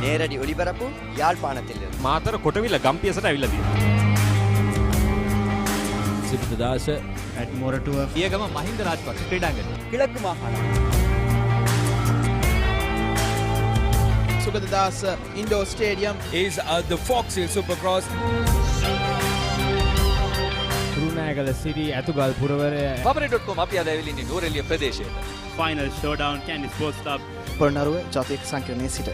நேரடி ஒளிபரப்பு யாழ்ப்பாணத்திலிருந்து මාතර කොටවිල ගම්පියසට ඇවිල්ලා තියෙනවා. සිපිතදාස at Moratuwa Piyagama Mahinda Rajapaksa ක්‍රීඩාංගණය. கிழக்கு மாகாணம் Sugathadasa indoor stadium is the Fox Hill Supercross. Kurunegala city ඇතුගල් පුරවරය Papare.com අපි අද ඇවිල්ලා ඉන්නේ නූරෙලිය ප්‍රදේශයට. final showdown Candy Sports Club Polonnaruwa ජාතික සංකීර්ණයේ සිට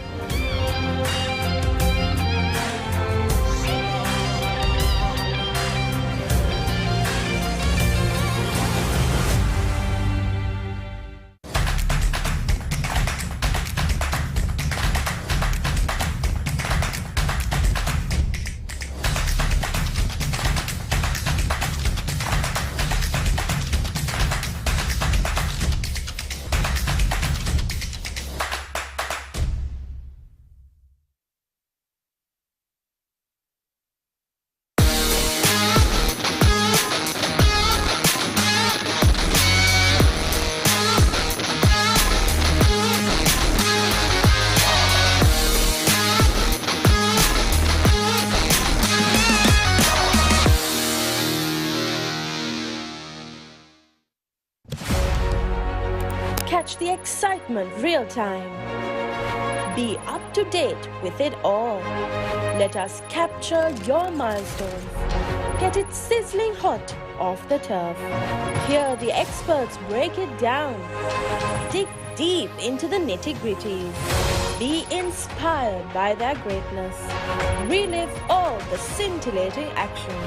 Catch the excitement real time. Be up to date with it all. Let us capture your milestones. Get it sizzling hot off the turf. Hear the experts break it down. Dig deep into the nitty-gritties. Be inspired by their greatness. Relive all the scintillating action.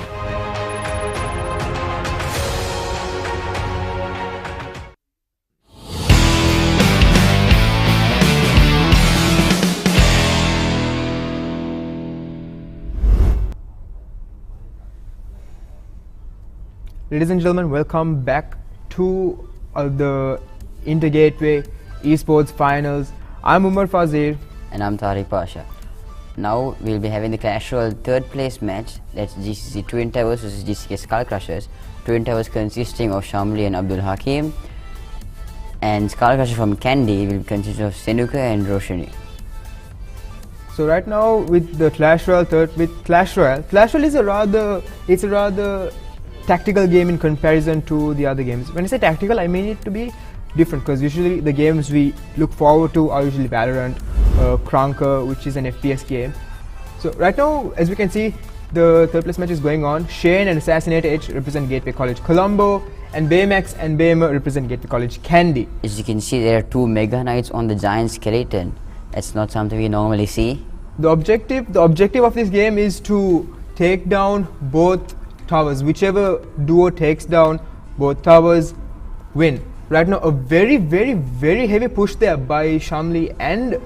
Ladies and gentlemen, welcome back to the Intergateway Esports Finals. I'm Umar Fazir. And I'm Tariq Pasha. Now we'll be having the casual third place match. That's GCC Twin Towers versus GCK Skull Crushers. Twin Towers consisting of Shamli and Abdul Hakim. And Skull Crusher from Kandy will consist of Senuka and Roshani. So right now with the Clash Royale Clash Royale is a rather tactical game in comparison to the other games. When I say tactical, I mean it to be different, because usually the games we look forward to are usually Valorant, Krunker, which is an FPS game. So right now, as we can see, the third place match is going on. Shane and Assassinator Edge represent Gateway College Colombo, and Baymax and Baymer represent Gateway College Kandy. As you can see, there are two Mega Knights on the giant skeleton. That's not something we normally see. The objective of this game is to take down both towers. Whichever duo takes down both towers win. Right now, a very heavy push there by Shamli and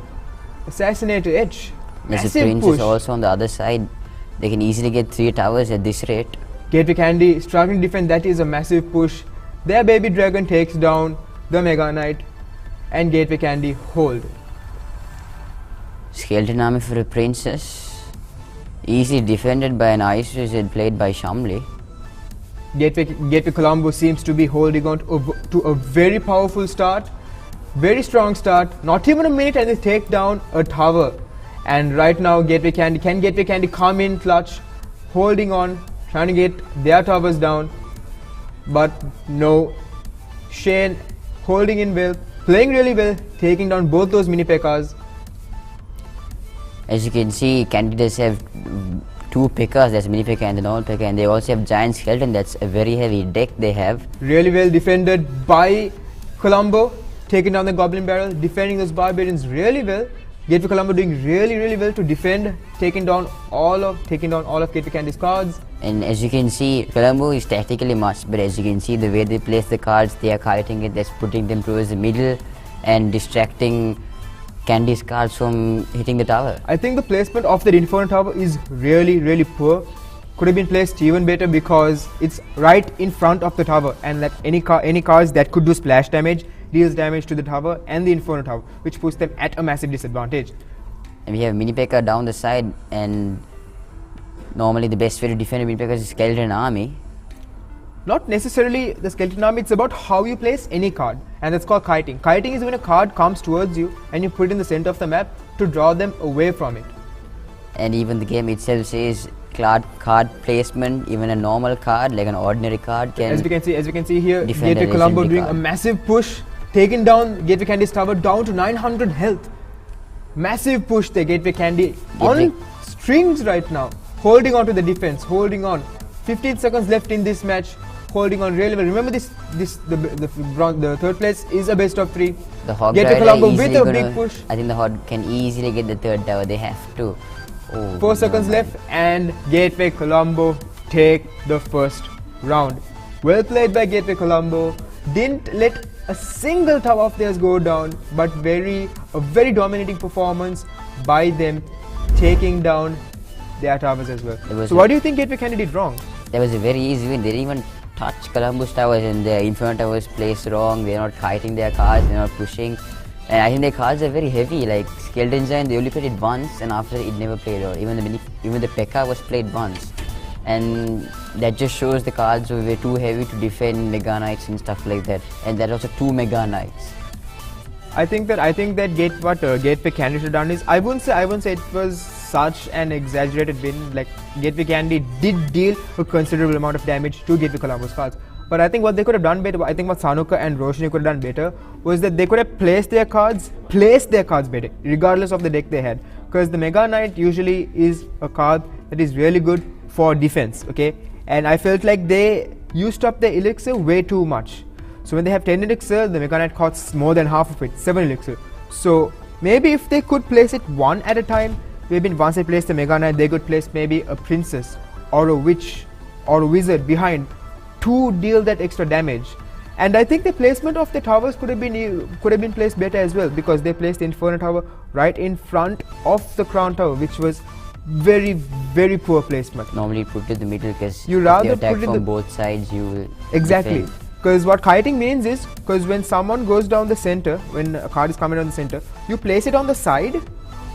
Assassinator Edge. Massive Prince push is also on the other side. They can easily get 3 towers at this rate. Gateway Kandy struggling to defend. That is a massive push. Their Baby Dragon takes down the Mega Knight, and Gateway Kandy hold. Skeleton army for a princess. Easily defended by an Ice Wizard played by Shamli. Gateway Colombo seems to be holding on to a very powerful start. Very strong start. Not even a minute and they take down a tower. And right now Gateway Kandy come in clutch, holding on, trying to get their towers down. But no. Shane holding in well, playing really well, taking down both those mini P.E.K.K.A.s. As you can see, Kandy does have 2 P.E.K.K.A.s, that's mini P.E.K.K.A. and the normal P.E.K.K.A. and they also have giant skeleton, that's a very heavy deck they have. Really well defended by Colombo, taking down the Goblin Barrel, defending those Barbarians really well. Gateway Colombo doing really well to defend, taking down all of Gateway Kandy's cards. And as you can see, Colombo is tactically much, but as you can see the way they place the cards, they are kiting it, that's putting them towards the middle and distracting Kandy's cards from hitting the tower. I think the placement of the Inferno Tower is really poor. Could have been placed even better because it's right in front of the tower, and that any cards that could do splash damage deals damage to the tower and the Inferno Tower, which puts them at a massive disadvantage. And we have Mini P.E.K.K.A down the side, and normally the best way to defend a Mini P.E.K.K.A is a skeleton army. Not necessarily the skeleton army, it's about how you place any card, and that's called kiting. Kiting is when a card comes towards you and you put it in the center of the map to draw them away from it. And even the game itself says card placement, even a normal card like an ordinary card can. As we can see here, defend Gateway a Colombo legendary doing a card. massive push, taking down Gateway Candy's tower down to 900 health. Massive push there, Gateway Candy on strings right now, holding on to the defense, holding on. 15 seconds left in this match, holding on really well. Remember the third place is a best of 3. The Hog Gateway Rider Colombo easily with a gonna- big push. I think the Hog can easily get the third tower. They have to. Oh, 4 seconds no, left and Gateway Colombo take the first round. Well played by Gateway Colombo. Didn't let a single tower of theirs go down, but a very dominating performance by them, taking down their towers as well. So what do you think Gateway Candy did wrong? That was a very easy win. They didn't even touch Columbus towers, and their Inferno towers placed wrong. They're not kiting their cards, they're not pushing. And I think their cards are very heavy, like Skeleton Giant, they only played it once, and after that it never played out. Even the P.E.K.K.A was played once. And that just shows the cards were too heavy to defend Mega Knights and stuff like that. And that also 2 Mega Knights. I think that Gateway Candy should have done is I wouldn't say it was such an exaggerated win. Like Gateway Candy did deal a considerable amount of damage to Gateway Colombo's cards. But I think what they could have done better, I think what Sanuka and Roshni could have done better was that they could have placed their cards better, regardless of the deck they had. Because the Mega Knight usually is a card that is really good for defense, okay? And I felt like they used up their elixir way too much. So when they have 10 elixir, the Mega Knight costs more than half of it, 7 elixir. So maybe if they could place it one at a time, maybe once they place the Mega Knight, they could place maybe a princess or a witch or a wizard behind to deal that extra damage. And I think the placement of the towers could have been placed better as well, because they placed the Inferno Tower right in front of the Crown Tower, which was very, very poor placement. Normally put it in the middle, because you if rather they attack put it from in both sides, you will exactly. defend. Because what kiting means is, because when someone goes down the center, when a card is coming down the center, you place it on the side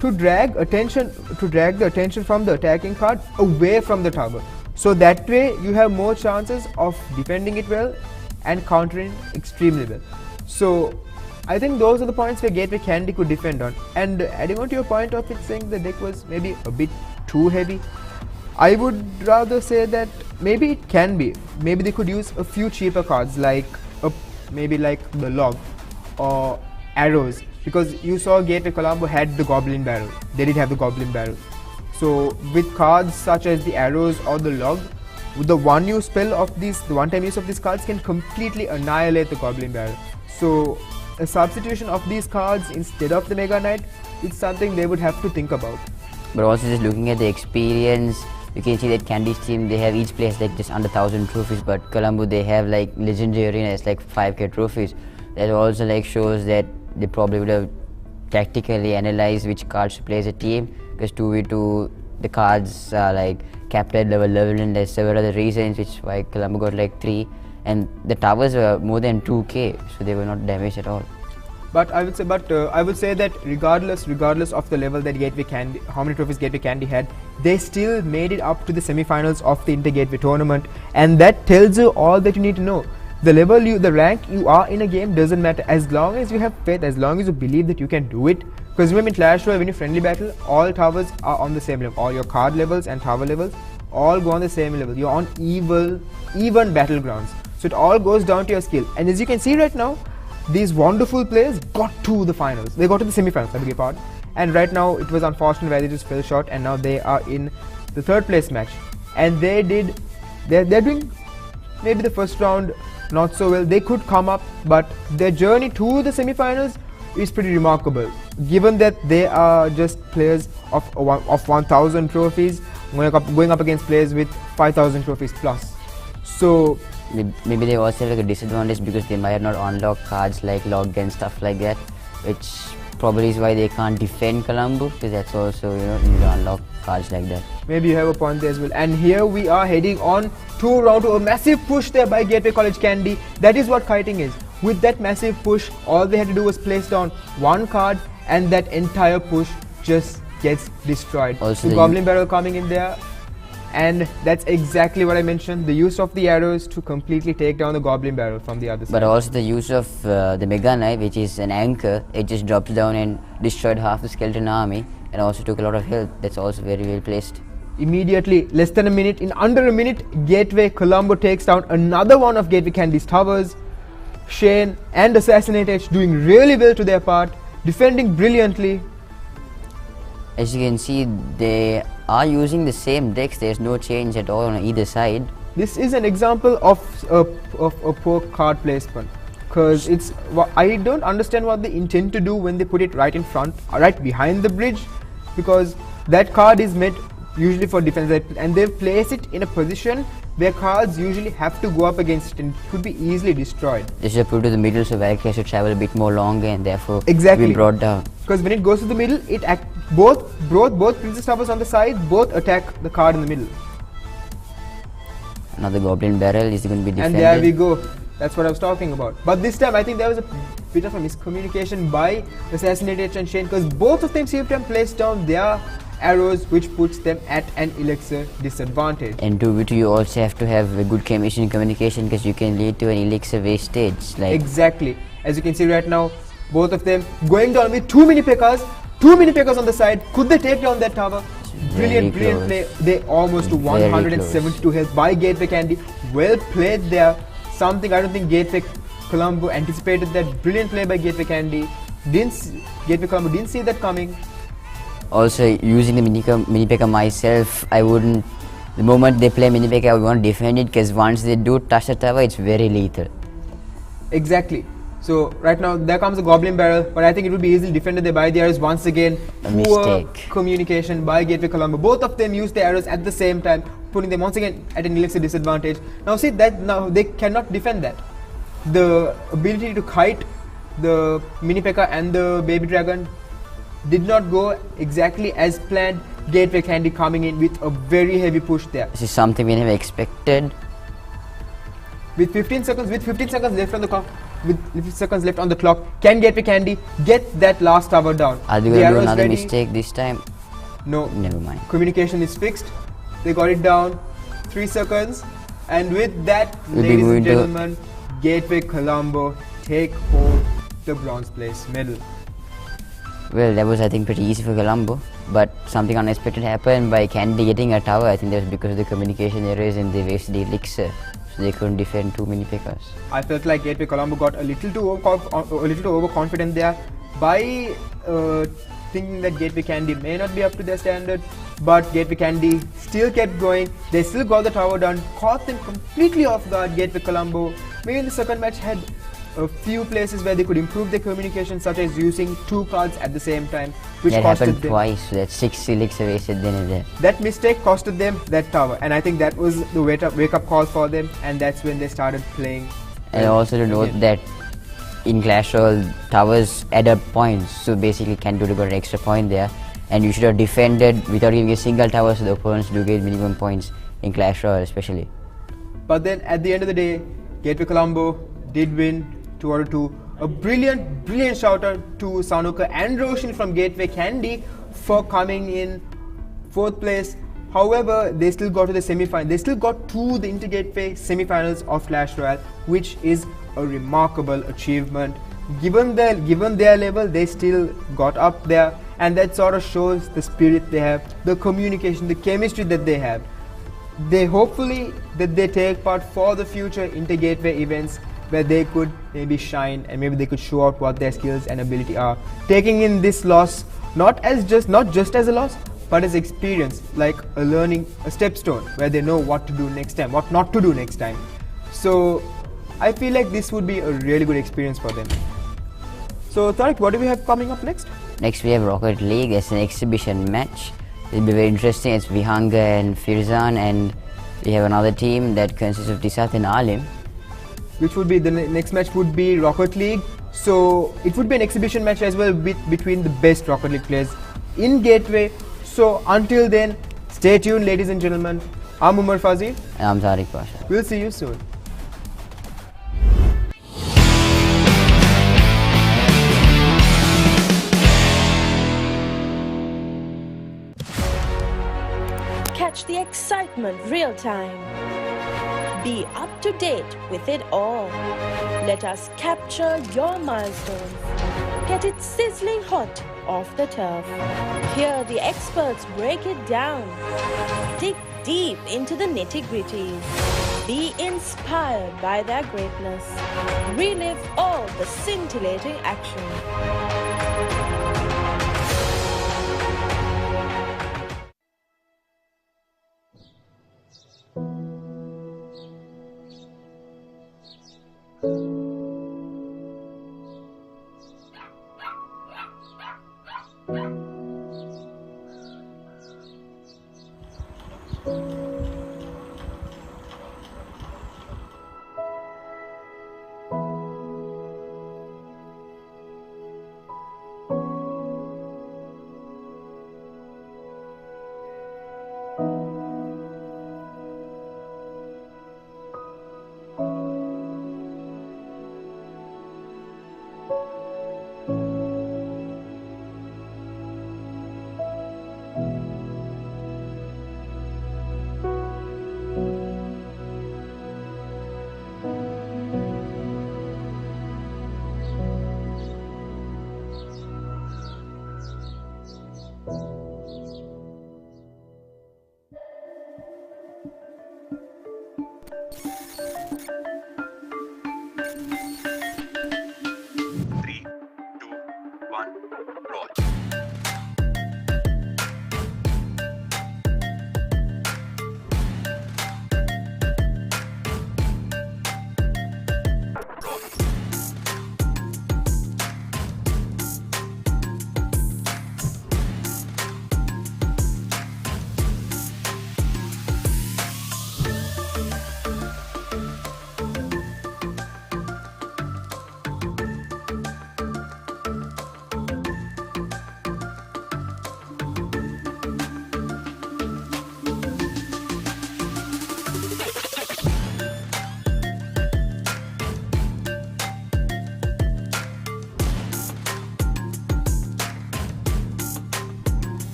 to drag the attention from the attacking card away from the tower. So that way you have more chances of defending it well and countering extremely well. So I think those are the points where Gateway Candy could defend on. And adding on to your point of it saying the deck was maybe a bit too heavy, I would rather say that maybe it can be. Maybe they could use a few cheaper cards like maybe like the Log or Arrows, because you saw Gateway Colombo had the Goblin Barrel. They did have the Goblin Barrel. So with cards such as the Arrows or the Log, the one-time use of these cards can completely annihilate the Goblin Barrel. So a substitution of these cards instead of the Mega Knight is something they would have to think about. But also just looking at the experience, you can see that Candy's team, they have each place like just under 1,000 trophies, but Colombo they have like Legendary Arena, it's like 5k trophies. That also like shows that they probably would have tactically analyzed which cards to play as a team, because 2v2 the cards are like capped at level and there's several other reasons which why Colombo got like 3, and the towers were more than 2k, so they were not damaged at all. But I would say that regardless of the level that Gateway Candy, how many trophies Gateway Candy had, they still made it up to the semi-finals of the Inter Gateway tournament, and that tells you all that you need to know. The rank you are in a game doesn't matter, as long as you have faith, as long as you believe that you can do it. Because remember in Clash Royale, when you friendly battle, all towers are on the same level. All your card levels and tower levels all go on the same level. You're on even battlegrounds. So it all goes down to your skill. And as you can see right now, these wonderful players got to the finals. They got to the semi-finals, I beg your pardon. And right now it was unfortunate where they just fell short, and now they are in the third place match. And they're doing maybe the first round not so well. They could come up, but their journey to the semi-finals is pretty remarkable, given that they are just players of 1,000 trophies going up against players with 5,000 trophies plus. So maybe they also have like a disadvantage because they might not unlock cards like Log and stuff like that, which probably is why they can't defend Colombo, because that's also, you need to unlock cards like that. Maybe you have a point there as well. And here we are heading on to round 2, a massive push there by Gateway College Candy. That is what kiting is. With that massive push, all they had to do was place down one card and that entire push just gets destroyed. Also the Goblin Barrel coming in there, and that's exactly what I mentioned, the use of the arrows to completely take down the Goblin Barrel from the other side. But also the use of the Mega Knife, which is an anchor, it just drops down and destroyed half the skeleton army and also took a lot of health. That's also very well placed. Immediately, less than a minute, in under a minute, Gateway Colombo takes down another one of Gateway Candy's towers. Shane and Assassinate Edge doing really well to their part, defending brilliantly. As you can see, they are using the same decks. There's no change at all on either side. This is an example of a poor card placement, because I don't understand what they intend to do when they put it right in front, right behind the bridge, because that card is meant usually for defense, and they place it in a position where cards usually have to go up against it and it could be easily destroyed. They should put it to the middle so Valkyrie has to travel a bit more longer and therefore exactly be brought down. Because when it goes to the middle, it both Princess Towers on the side both attack the card in the middle. Another Goblin Barrel is going to be defended. And there we go. That's what I was talking about. But this time I think there was a bit of a miscommunication by Assassinate Edge and Shane, because both of them seem to have placed down their arrows, which puts them at an elixir disadvantage. And to which you also have to have a good chemistry and communication, because you can lead to an elixir wastage. Exactly. As you can see right now, both of them going down with too many P.E.K.K.A.s on the side. Could they take down that tower? Brilliant play. They almost to 172 health by Gateway Candy. Well played there. Something I don't think Gateway Colombo anticipated that. Brilliant play by Gateway Candy. Gateway Colombo didn't see that coming. Also, using the mini P.E.K.K.A. myself, I wouldn't. The moment they play mini P.E.K.K.A., I would want to defend it, because once they do touch the tower, it's very lethal. Exactly. So right now there comes the Goblin Barrel, but I think it will be easily defended there by the arrows once again. A mistake. Communication by Gateway Colombo. Both of them use the arrows at the same time, putting them once again at an elixir disadvantage. Now see that now they cannot defend that. The ability to kite the mini P.E.K.K.A. and the baby dragon did not go exactly as planned. Gateway Candy coming in with a very heavy push there. This is something we never expected. With 15 seconds left on the clock, on the clock, can Gateway Candy get that last tower down? Are they going to do another mistake this time? No. Never mind. Communication is fixed. They got it down. 3 seconds. And with that, ladies and gentlemen, Gateway Colombo take home the bronze place medal. Well, that was, I think, pretty easy for Colombo, but something unexpected happened by Candy getting a tower. I think that was because of the communication errors and they wasted the elixir, so they couldn't defend too many P.E.K.K.A.s. I felt like Gateway Colombo got a little too overconfident there by thinking that Gateway Candy may not be up to their standard, but Gateway Candy still kept going. They still got the tower done, caught them completely off guard. Gateway Colombo maybe in the second match had a few places where they could improve their communication, such as using 2 cards at the same time, which that costed happened them twice. So that's 6 elixir wasted then and there. That mistake costed them that tower, and I think that was the wake-up call for them, and that's when they started playing. And also to note that in Clash Royale, towers add up points, so basically Candy got an extra point there, and you should have defended without giving a single tower, so the opponents do get minimum points in Clash Royale especially. But then at the end of the day, Gateway Colombo did win 2-2. A brilliant shout out to Sanuka and Roshan from Gateway Candy for coming in 4th place. However, they still got to the semi-final. They still got to the Inter-Gateway semi-finals of Clash Royale, which is a remarkable achievement. Given their level, they still got up there, and that sort of shows the spirit they have, the communication, the chemistry that they have. They hopefully that they take part for the future Inter-Gateway events, where they could maybe shine and maybe they could show out what their skills and ability are. Taking in this loss not just as a loss, but as experience, like a stepstone where they know what to do next time, what not to do next time. So I feel like this would be a really good experience for them. So Tariq, what do we have coming up next? Next we have Rocket League as an exhibition match. It'll be very interesting. It's Vihanga and Firzan, and we have another team that consists of Tisat and Alim. Which would be the next match would be Rocket League. So it would be an exhibition match as well between the best Rocket League players in Gateway. So until then, stay tuned, ladies and gentlemen. I'm Umar Fazil. And I'm Tariq Pasha. We'll see you soon. Watch the excitement real time. Be up to date with it all. Let us capture your milestones. Get it sizzling hot off the turf. Hear the experts break it down. Dig deep into the nitty-gritties. Be inspired by their greatness. Relive all the scintillating action.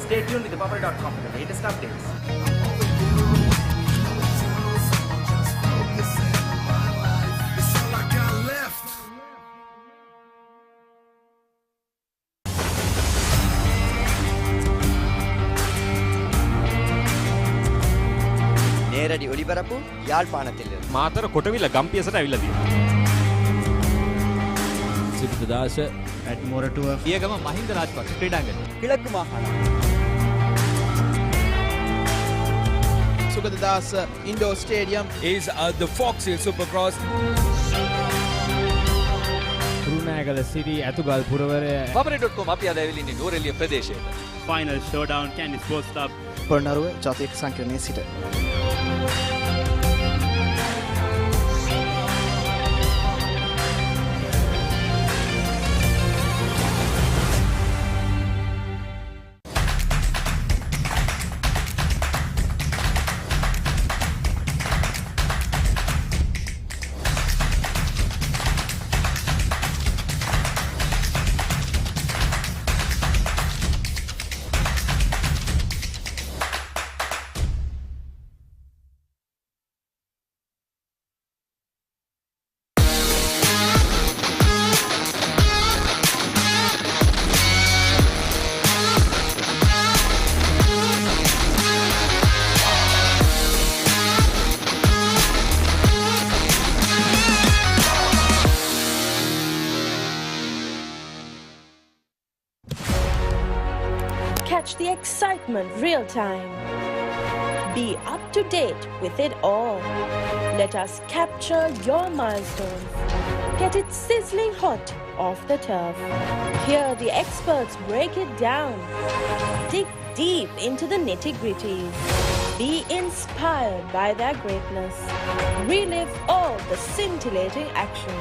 Stay tuned with Papare.com for the latest updates. நேரடி ஒளிபரப்பு யாழ்ப்பாணத்திலிருந்து. මාතර කොටවිල ගම්පියසට ඇවිල්ලා තියෙනවා. සිබිතදාස at Moratua Iyagama Mahinda Rajpaksa ක්‍රීඩාංගණය. கிழக்கு மாகாணம். Sugadadasa Indoor Stadium is the Fox Hill Supercross. Kurunegala සිටි ඇතුගල් පුරවරය Papare.com අපි අද ඇවිල්ලා ඉන්නේ නෝරෙලිය ප්‍රදේශයට. final showdown Candy Sports Club Polonnaruwa ජාතික සංකීර්ණයේ සිට catch the excitement real time. Be up to date with it all. Let us capture your milestones. Get it sizzling hot off the turf. Hear the experts break it down. Dig deep into the nitty-gritties. Be inspired by their greatness. Relive all the scintillating action.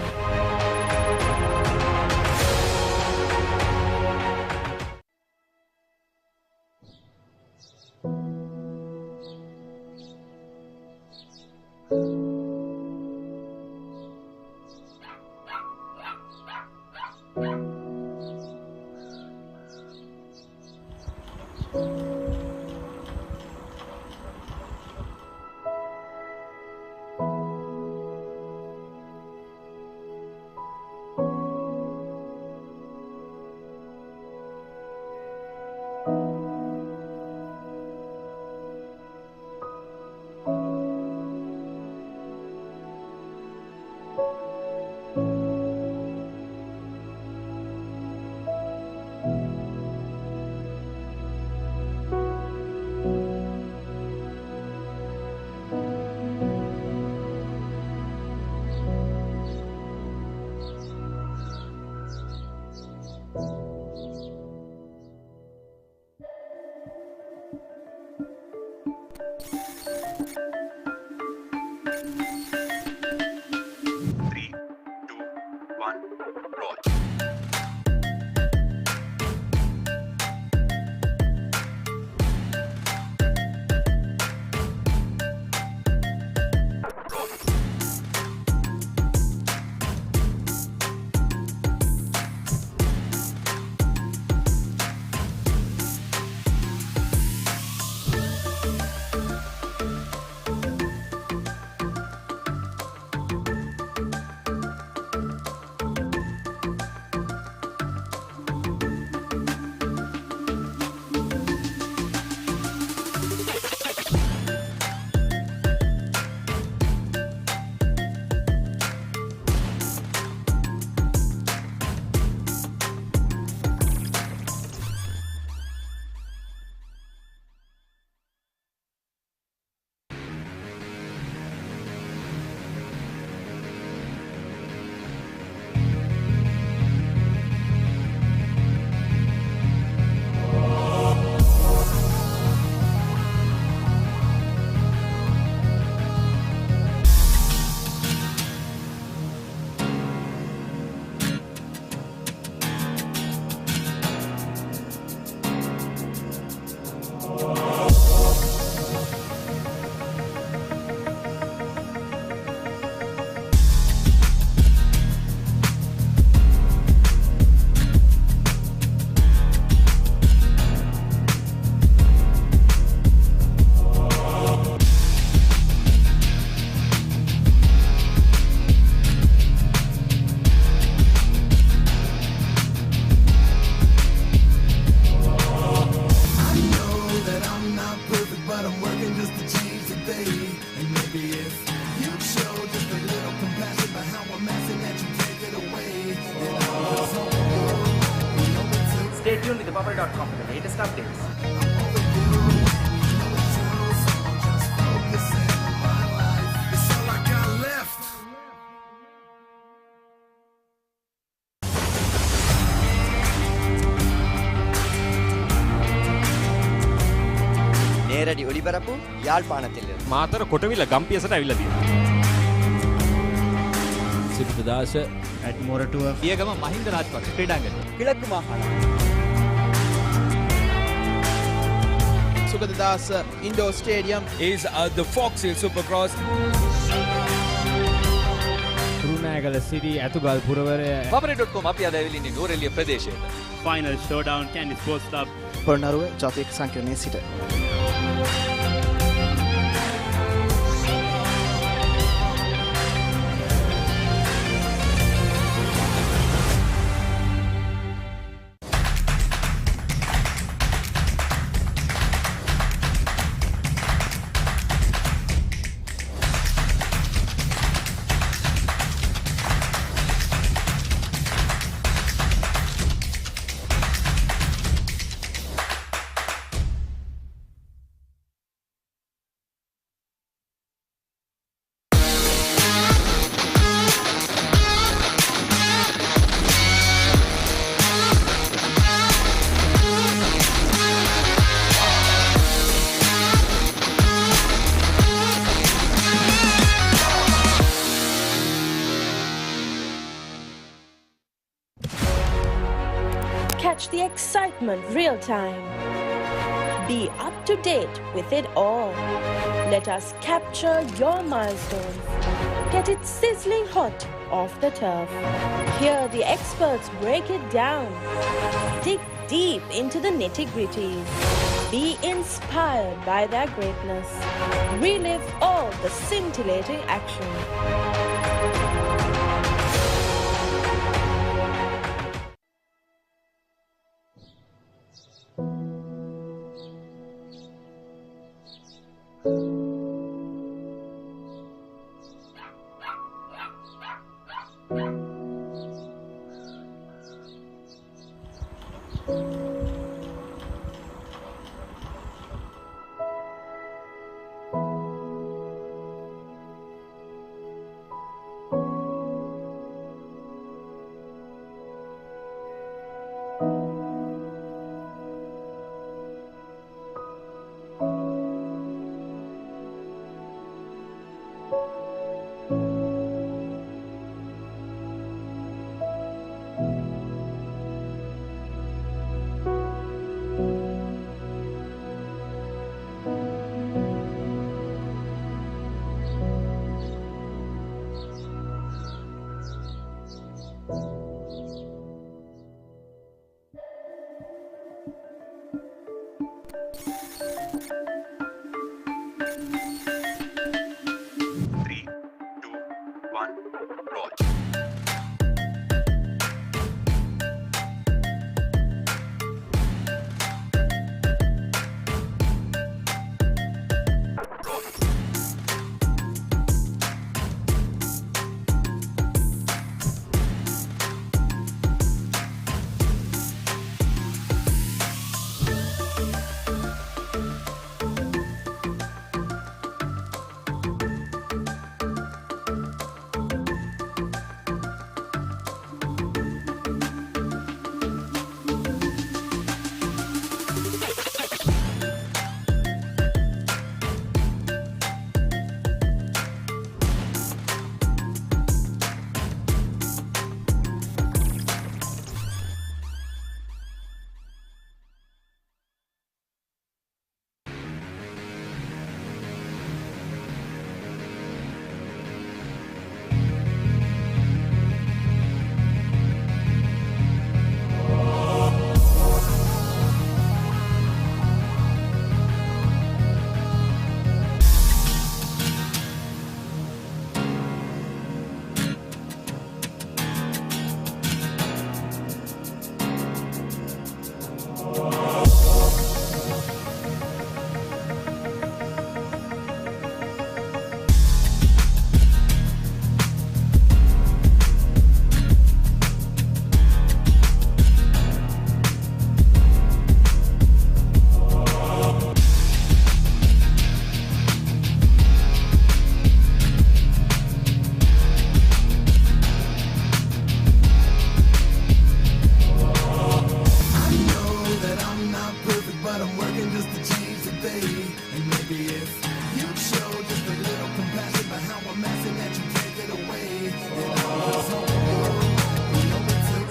Stay tuned with the Papare.com for the latest updates. நேரடி ஒளிபரப்பு யாழ்ப்பாணத்திலிருந்து. මාතර කොටවිල ගම්පියසට ඇවිල්ලා තියෙනවා. සිරිතදාස at Moratuwa Iyagama Mahinda Rajapaksa ක්‍රීඩාංගණය. கிழக்கு மாகாணம். Sugadadasa Indoor Stadium is the Fox Hill Supercross. Kurunegala සිටි ඇතුගල් පුරවරය Papare.com අපි අද ඇවිල්ලා ඉන්නේ නූරෙලිය ප්‍රදේශයට. final showdown Candy Sports Club Polonnaruwa ජාතික සංකීර්ණයේ සිට catch the excitement real time. Be up to date with it all. Let us capture your milestones. Get it sizzling hot off the turf. Hear the experts break it down. Dig deep into the nitty-gritties. Be inspired by their greatness. Relive all the scintillating action.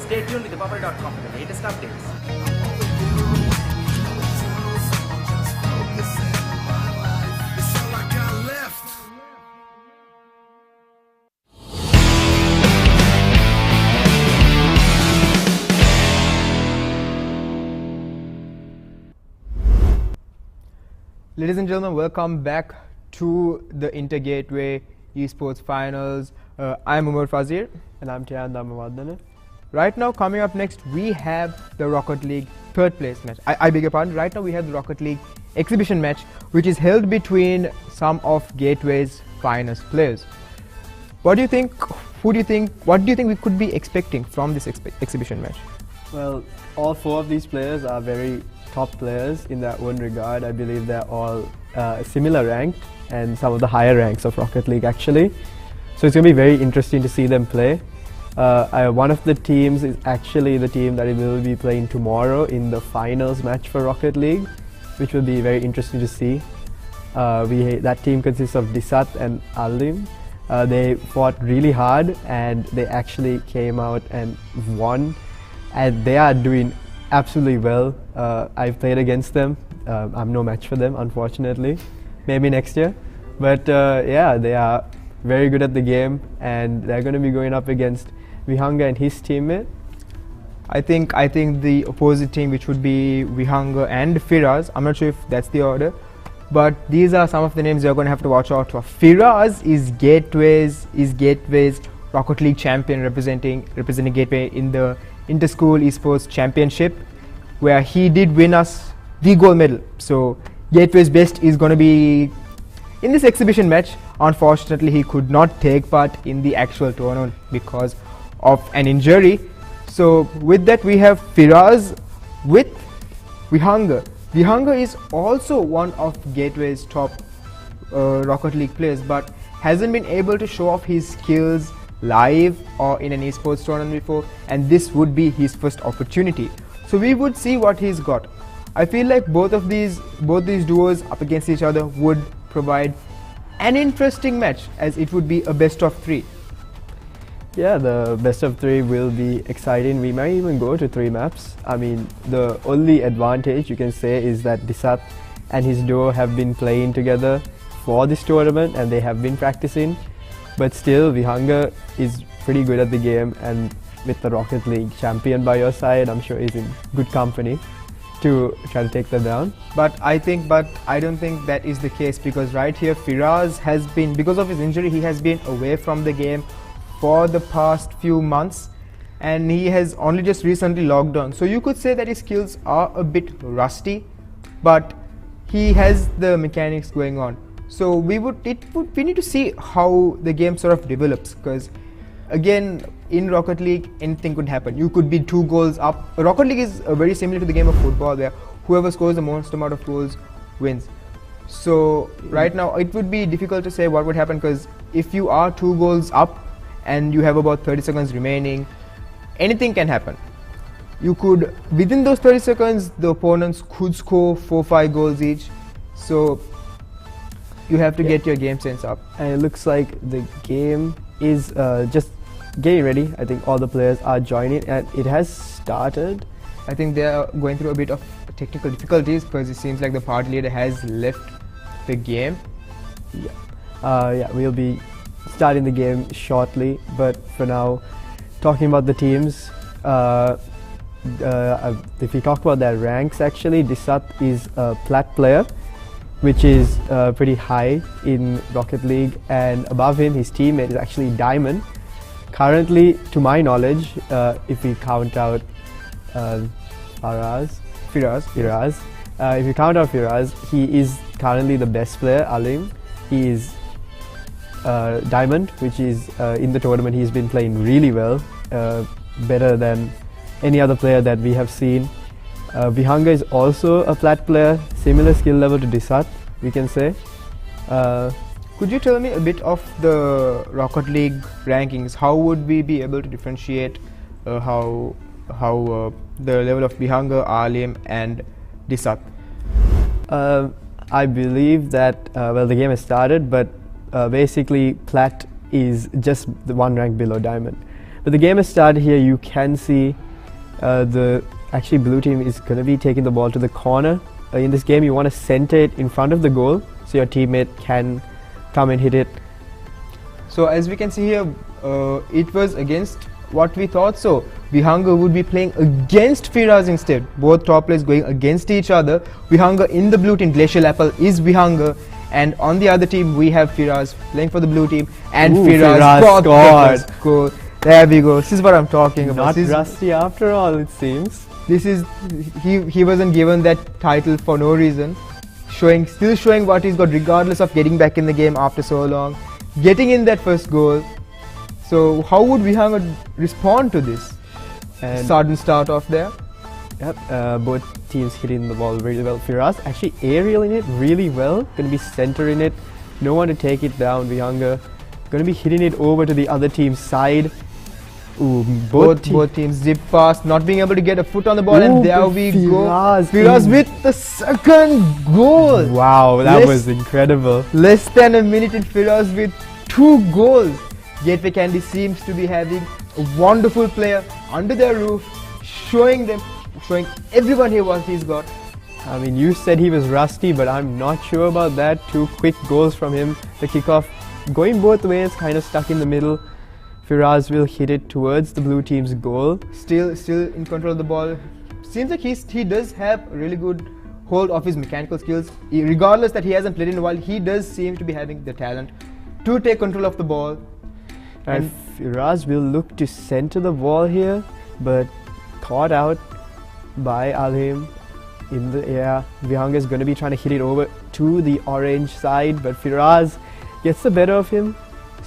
Stay tuned with the Papare.com for the latest updates. Ladies and gentlemen, welcome back to the Intergateway Esports Finals. I'm Umar Fazir. And I'm Tian Damavadana. Right now, coming up next, we have the Rocket League third place match. I beg your pardon. Right now, we have the Rocket League exhibition match, which is held between some of Gateway's finest players. What do you think? Who do you think? What do you think we could be expecting from this exhibition match? Well, all four of these players are very top players in that one regard. I believe they're all similar ranked and some of the higher ranks of Rocket League actually. So it's going to be very interesting to see them play. One of the teams is actually the team that will be playing tomorrow in the finals match for Rocket League, which will be very interesting to see. That team consists of Disat and Alim. They fought really hard and they actually came out and won, and they are doing absolutely well. I've played against them. I'm no match for them, unfortunately. Maybe next year. But yeah, they are very good at the game, and they're going to be going up against Vihanga and his teammate. I think the opposite team, which would be Vihanga and Firaz, I'm not sure if that's the order, but these are some of the names you're going to have to watch out for. Firaz is Gateway's Rocket League champion, representing Gateway in the Inter-School Esports Championship, where he did win us the gold medal. So Gateway's best is going to be in this exhibition match. Unfortunately, he could not take part in the actual tournament because of an injury. So with that, we have Firaz with Vihanga. Vihanga is also one of Gateway's top Rocket League players, but hasn't been able to show off his skills live or in an esports tournament before, and this would be his first opportunity. So we would see what he's got. I feel like both these duos up against each other would provide an interesting match, as it would be a best of 3. Yeah, the best of 3 will be exciting. We might even go to 3 maps. I mean, the only advantage you can say is that Disat and his duo have been playing together for this tournament and they have been practicing. But still, Vihanga is pretty good at the game, and with the Rocket League champion by your side, I'm sure he's in good company to try to take them down. But I don't think that is the case, because right here Firaz has been, because of his injury, he has been away from the game for the past few months, and he has only just recently logged on. So you could say that his skills are a bit rusty, but he has the mechanics going on. So we need to see how the game sort of develops, because again, in Rocket League anything could happen. You could be 2 goals up. Rocket League is very similar to the game of football, where whoever scores the most amount of goals wins. So right now it would be difficult to say what would happen, because if you are 2 goals up and you have about 30 seconds remaining, anything can happen. You could, within those 30 seconds, the opponents could score 4-5 goals each. So you have to get your game sense up. And it looks like the game is just getting ready. I think all the players are joining and it has started. I think they are going through a bit of technical difficulties, because it seems like the party leader has left the game. Yeah, we'll be starting the game shortly, but for now, talking about the teams, if we talk about their ranks, actually Disat is a plat player, which is pretty high in Rocket League, and above him his teammate is actually Diamond. Currently, to my knowledge, if we count out Firaz, if you count out Firaz, he is currently the best player. Alim, he is Diamond, which is in the tournament he's been playing really well, better than any other player that we have seen. Vihanga is also a plat player, similar skill level to Disat, we can say. Could you tell me a bit of the Rocket League rankings? How would we be able to differentiate how the level of Vihanga, Alim and Disat? I believe that well, the game has started, but basically plat is just the 1 rank below Diamond. But the game has started here. You can see the actually blue team is going to be taking the ball to the corner. In this game you want to center it in front of the goal so your teammate can come and hit it. So as we can see here, it was against what we thought. So Vihanga would be playing against Firaz instead. Both top players going against each other. Vihanga in the blue team, Glacial Apple is Vihanga, and on the other team we have Firaz playing for the blue team, and Firaz got the first goal. There we go. This is what I'm talking about. Not rusty after all, it seems. This is, he wasn't given that title for no reason. Still showing what he's got, regardless of getting back in the game after so long, getting in that first goal. So how would Vihanga respond to this sudden start off there? Yep, both teams hitting the ball really well. Firaz actually aerialing it really well, going to be centering it, no one to take it down. Vihanga going to be hitting it over to the other team's side. Ooh, both teams zip past, not being able to get a foot on the ball, and there we go. Firaz with the second goal. Wow, that was incredible. Less than a minute in, Firaz with 2 goals. Gateway Candy seems to be having a wonderful player under their roof, showing them showing everyone here what he's got. I mean, you said he was rusty, but I'm not sure about that. 2 quick goals from him. The kickoff going both ways, kind of stuck in the middle. Firaz will hit it towards the blue team's goal. Still in control of the ball. Seems like he does have a really good hold of his mechanical skills. Regardless that he hasn't played in a while, he does seem to be having the talent to take control of the ball. And Firaz will look to center the ball here, but caught out by Alhim in the air. Vihanga is going to be trying to hit it over to the orange side, but Firaz gets the better of him.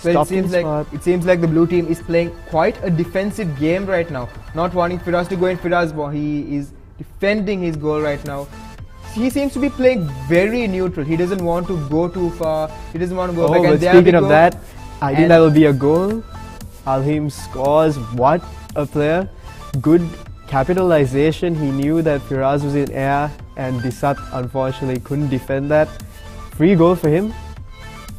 Well, it seems like the blue team is playing quite a defensive game right now. Not wanting Firaz to go in. Firaz, he is defending his goal right now. He seems to be playing very neutral. He doesn't want to go too far. He doesn't want to go back. But speaking of that, I think that will be a goal. Alhim scores. What a player. Good capitalization. He knew that Firaz was in air and Disat unfortunately couldn't defend that. Free goal for him.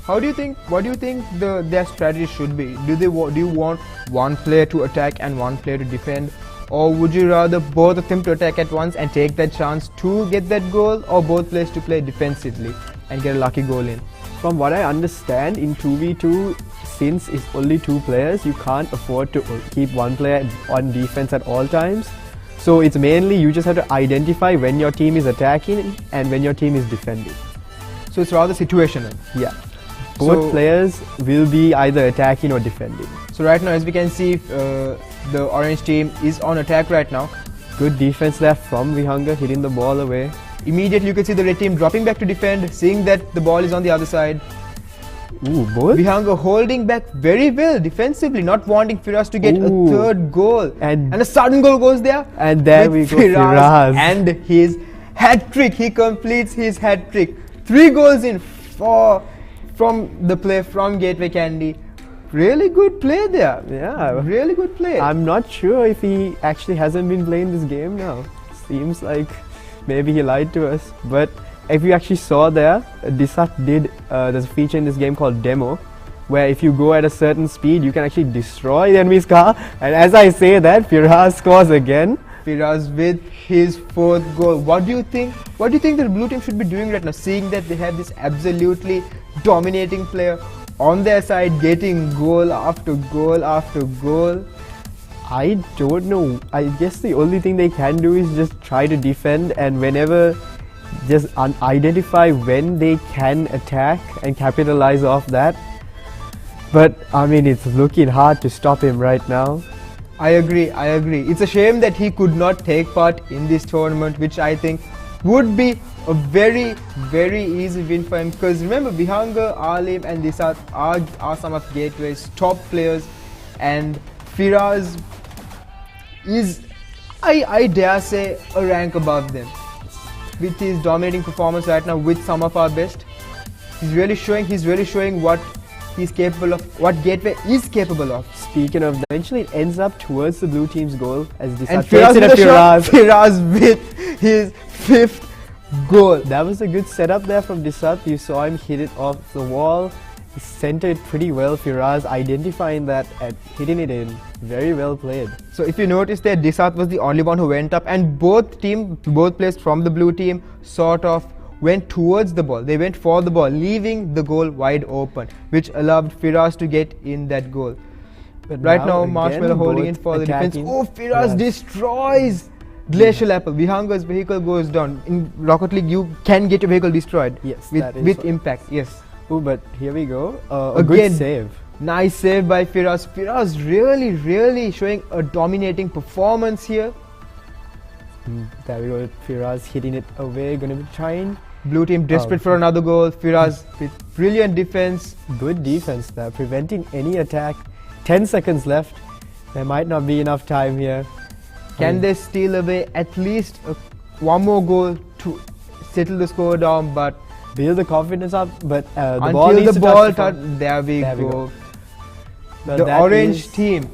What do you think their strategy should be? Do you want one player to attack and one player to defend? Or would you rather both of them to attack at once and take that chance to get that goal, or both players to play defensively and get a lucky goal in? From what I understand, in 2v2, since it's only 2 players, you can't afford to keep one player on defense at all times. So it's mainly you just have to identify when your team is attacking and when your team is defending. So it's rather situational. Yeah. Both players will be either attacking or defending. So right now, as we can see, the orange team is on attack right now. Good defense there from Vihanga, hitting the ball away. Immediately you can see the red team dropping back to defend, seeing that the ball is on the other side. Ooh, both? Vihanga holding back very well defensively, not wanting Firaz to get a third goal. And a sudden goal goes there. And there we go, Firaz. And his hat-trick, he completes his hat-trick. 3 goals in from the play from Gateway Candy. Really good play there. Yeah. Really good play. I'm not sure if he actually hasn't been playing this game now. Seems like maybe he lied to us. But if you actually saw there, Disat did, there's a feature in this game called Demo, where if you go at a certain speed, you can actually destroy the enemy's car. And as I say that, Firaz scores again. Firaz with his 4th goal. What do you think the blue team should be doing right now, seeing that they have this absolutely dominating player on their side, getting goal after goal after goal? I don't know. I guess the only thing they can do is just try to defend, and whenever just identify when they can attack and capitalize off that. But I mean, it's looking hard to stop him right now. I agree. It's a shame that he could not take part in this tournament, which I think would be a very, very easy win for him. Because remember, Vihanga, Alim and Disat are some of Gateway's top players, and Firaz is, I dare say, a rank above them. With his dominating performance right now, with some of our best, he's really showing what he's capable of, what Gateway is capable of. Speaking of that, eventually it ends up towards the blue team's goal as Disat takes it at Firaz with his 5th goal. That was a good setup there from Disat. You saw him hit it off the wall. He centered pretty well. Firaz identifying that and hitting it in. Very well played. So if you notice there, Disat was the only one who went up, and both players from the blue team sort of went towards the ball. They went for the ball, leaving the goal wide open, which allowed Firaz to get in that goal. But right now Marshmallow holding in for the defense. Oh, Firaz destroys Glacial Apple. Vihanga's vehicle goes down. In Rocket League, you can get your vehicle destroyed. Yes, with impact. Yes. Oh, but here we go. A good save. Nice save by Firaz. Firaz really showing a dominating performance here. There we go. Firaz hitting it away. Gonna be trying. Blue team desperate for another goal. Firaz with brilliant defense. Good defense there, preventing any attack. 10 seconds left. There might not be enough time here. Can they steal away at least one more goal to settle the score down? But build the confidence up. But the until ball needs the to ball touch there we go. But the orange team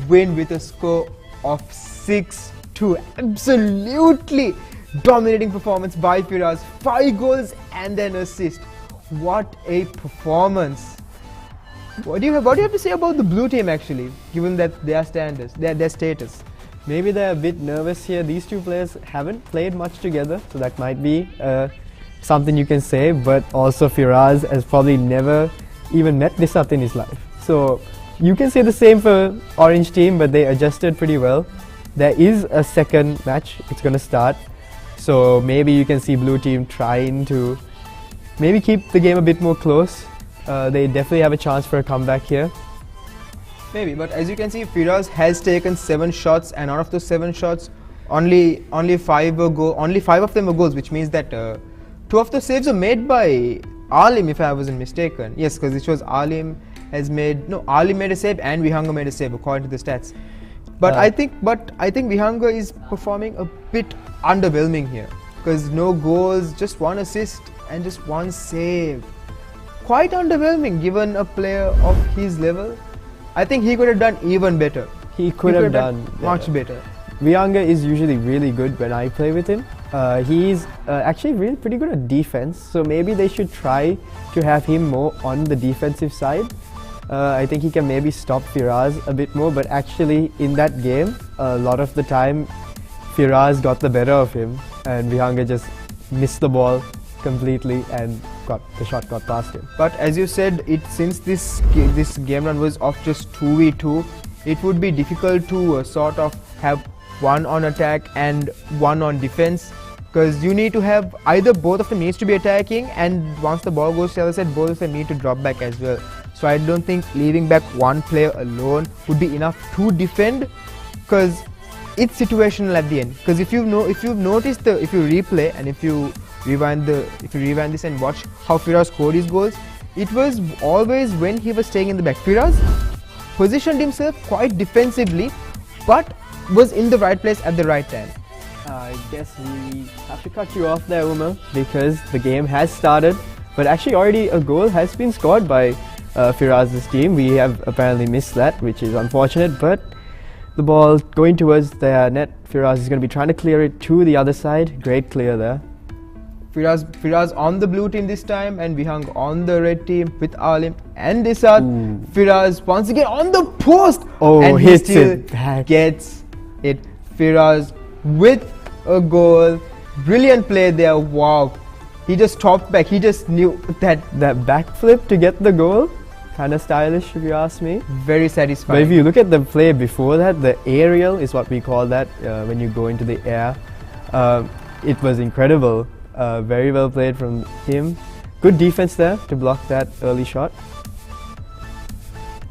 win with a score of 6-2. Absolutely dominating performance by Firaz. 5 goals and an assist. What a performance! What do you have to say about the blue team actually, given that their status? Maybe they're a bit nervous here. These two players haven't played much together, so that might be something you can say. But also Firaz has probably never even met Disat in his life. So you can say the same for Orange team, but they adjusted pretty well. There is a second match. It's going to start. So maybe you can see blue team trying to maybe keep the game a bit more close. They definitely have a chance for a comeback here. Maybe, but as you can see, Firaz has taken 7 shots, and out of those 7 shots, only 5 of them were goals, which means that 2 of the saves were made by Alim, if I wasn't mistaken. Yes, because it shows Alim made a save and Vihanga made a save according to the stats. But I think Vihanga is performing a bit underwhelming here, because no goals, just 1 assist and just 1 save. Quite underwhelming given a player of his level. I think he could have done even better. He could have done much better. Vihanga is usually really good when I play with him. He's actually really pretty good at defense, so maybe they should try to have him more on the defensive side. I think he can maybe stop Firaz a bit more, but actually in that game, a lot of the time Firaz got the better of him and Vihanga just missed the ball completely and the shot got past him. But as you said, since this game run was of just 2v2, it would be difficult to sort of have 1 on attack and 1 on defense, because you need to have either both of them needs to be attacking, and once the ball goes to the other side, both of them need to drop back as well. So I don't think leaving back 1 player alone would be enough to defend, because it's situational at the end. Because if you replay and if you rewind this and watch how Firaz scored his goals, it was always when he was staying in the back. Firaz positioned himself quite defensively, but was in the right place at the right time. I guess we have to cut you off there, Umar, because the game has started, but actually already a goal has been scored by Firaz's team. We have apparently missed that, which is unfortunate, but the ball going towards their net. Firaz is going to be trying to clear it to the other side. Great clear there. Firaz on the blue team this time, and Vihang on the red team with Alim and Disat. Firaz once again on the post, and he still gets it. Firaz with a goal. Brilliant play there. Wow. He just topped back. He just knew that backflip to get the goal. Kind of stylish, if you ask me. Very satisfying. But if you look at the play before that, the aerial is what we call that when you go into the air. It was incredible. Very well played from him. Good defense there to block that early shot.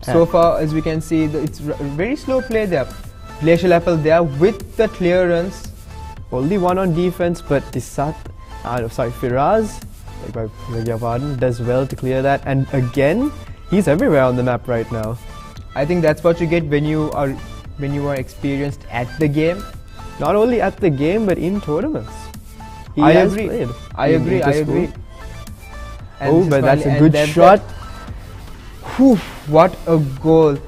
So far, as we can see, it's very slow play there. Glacial Apple there with the clearance. Only 1 on defense, but Firaz, I beg your pardon, does well to clear that. And again, he's everywhere on the map right now. I think that's what you get when you are experienced at the game. Not only at the game, but in tournaments. I agree. Oh, but that's a good shot. What a goal.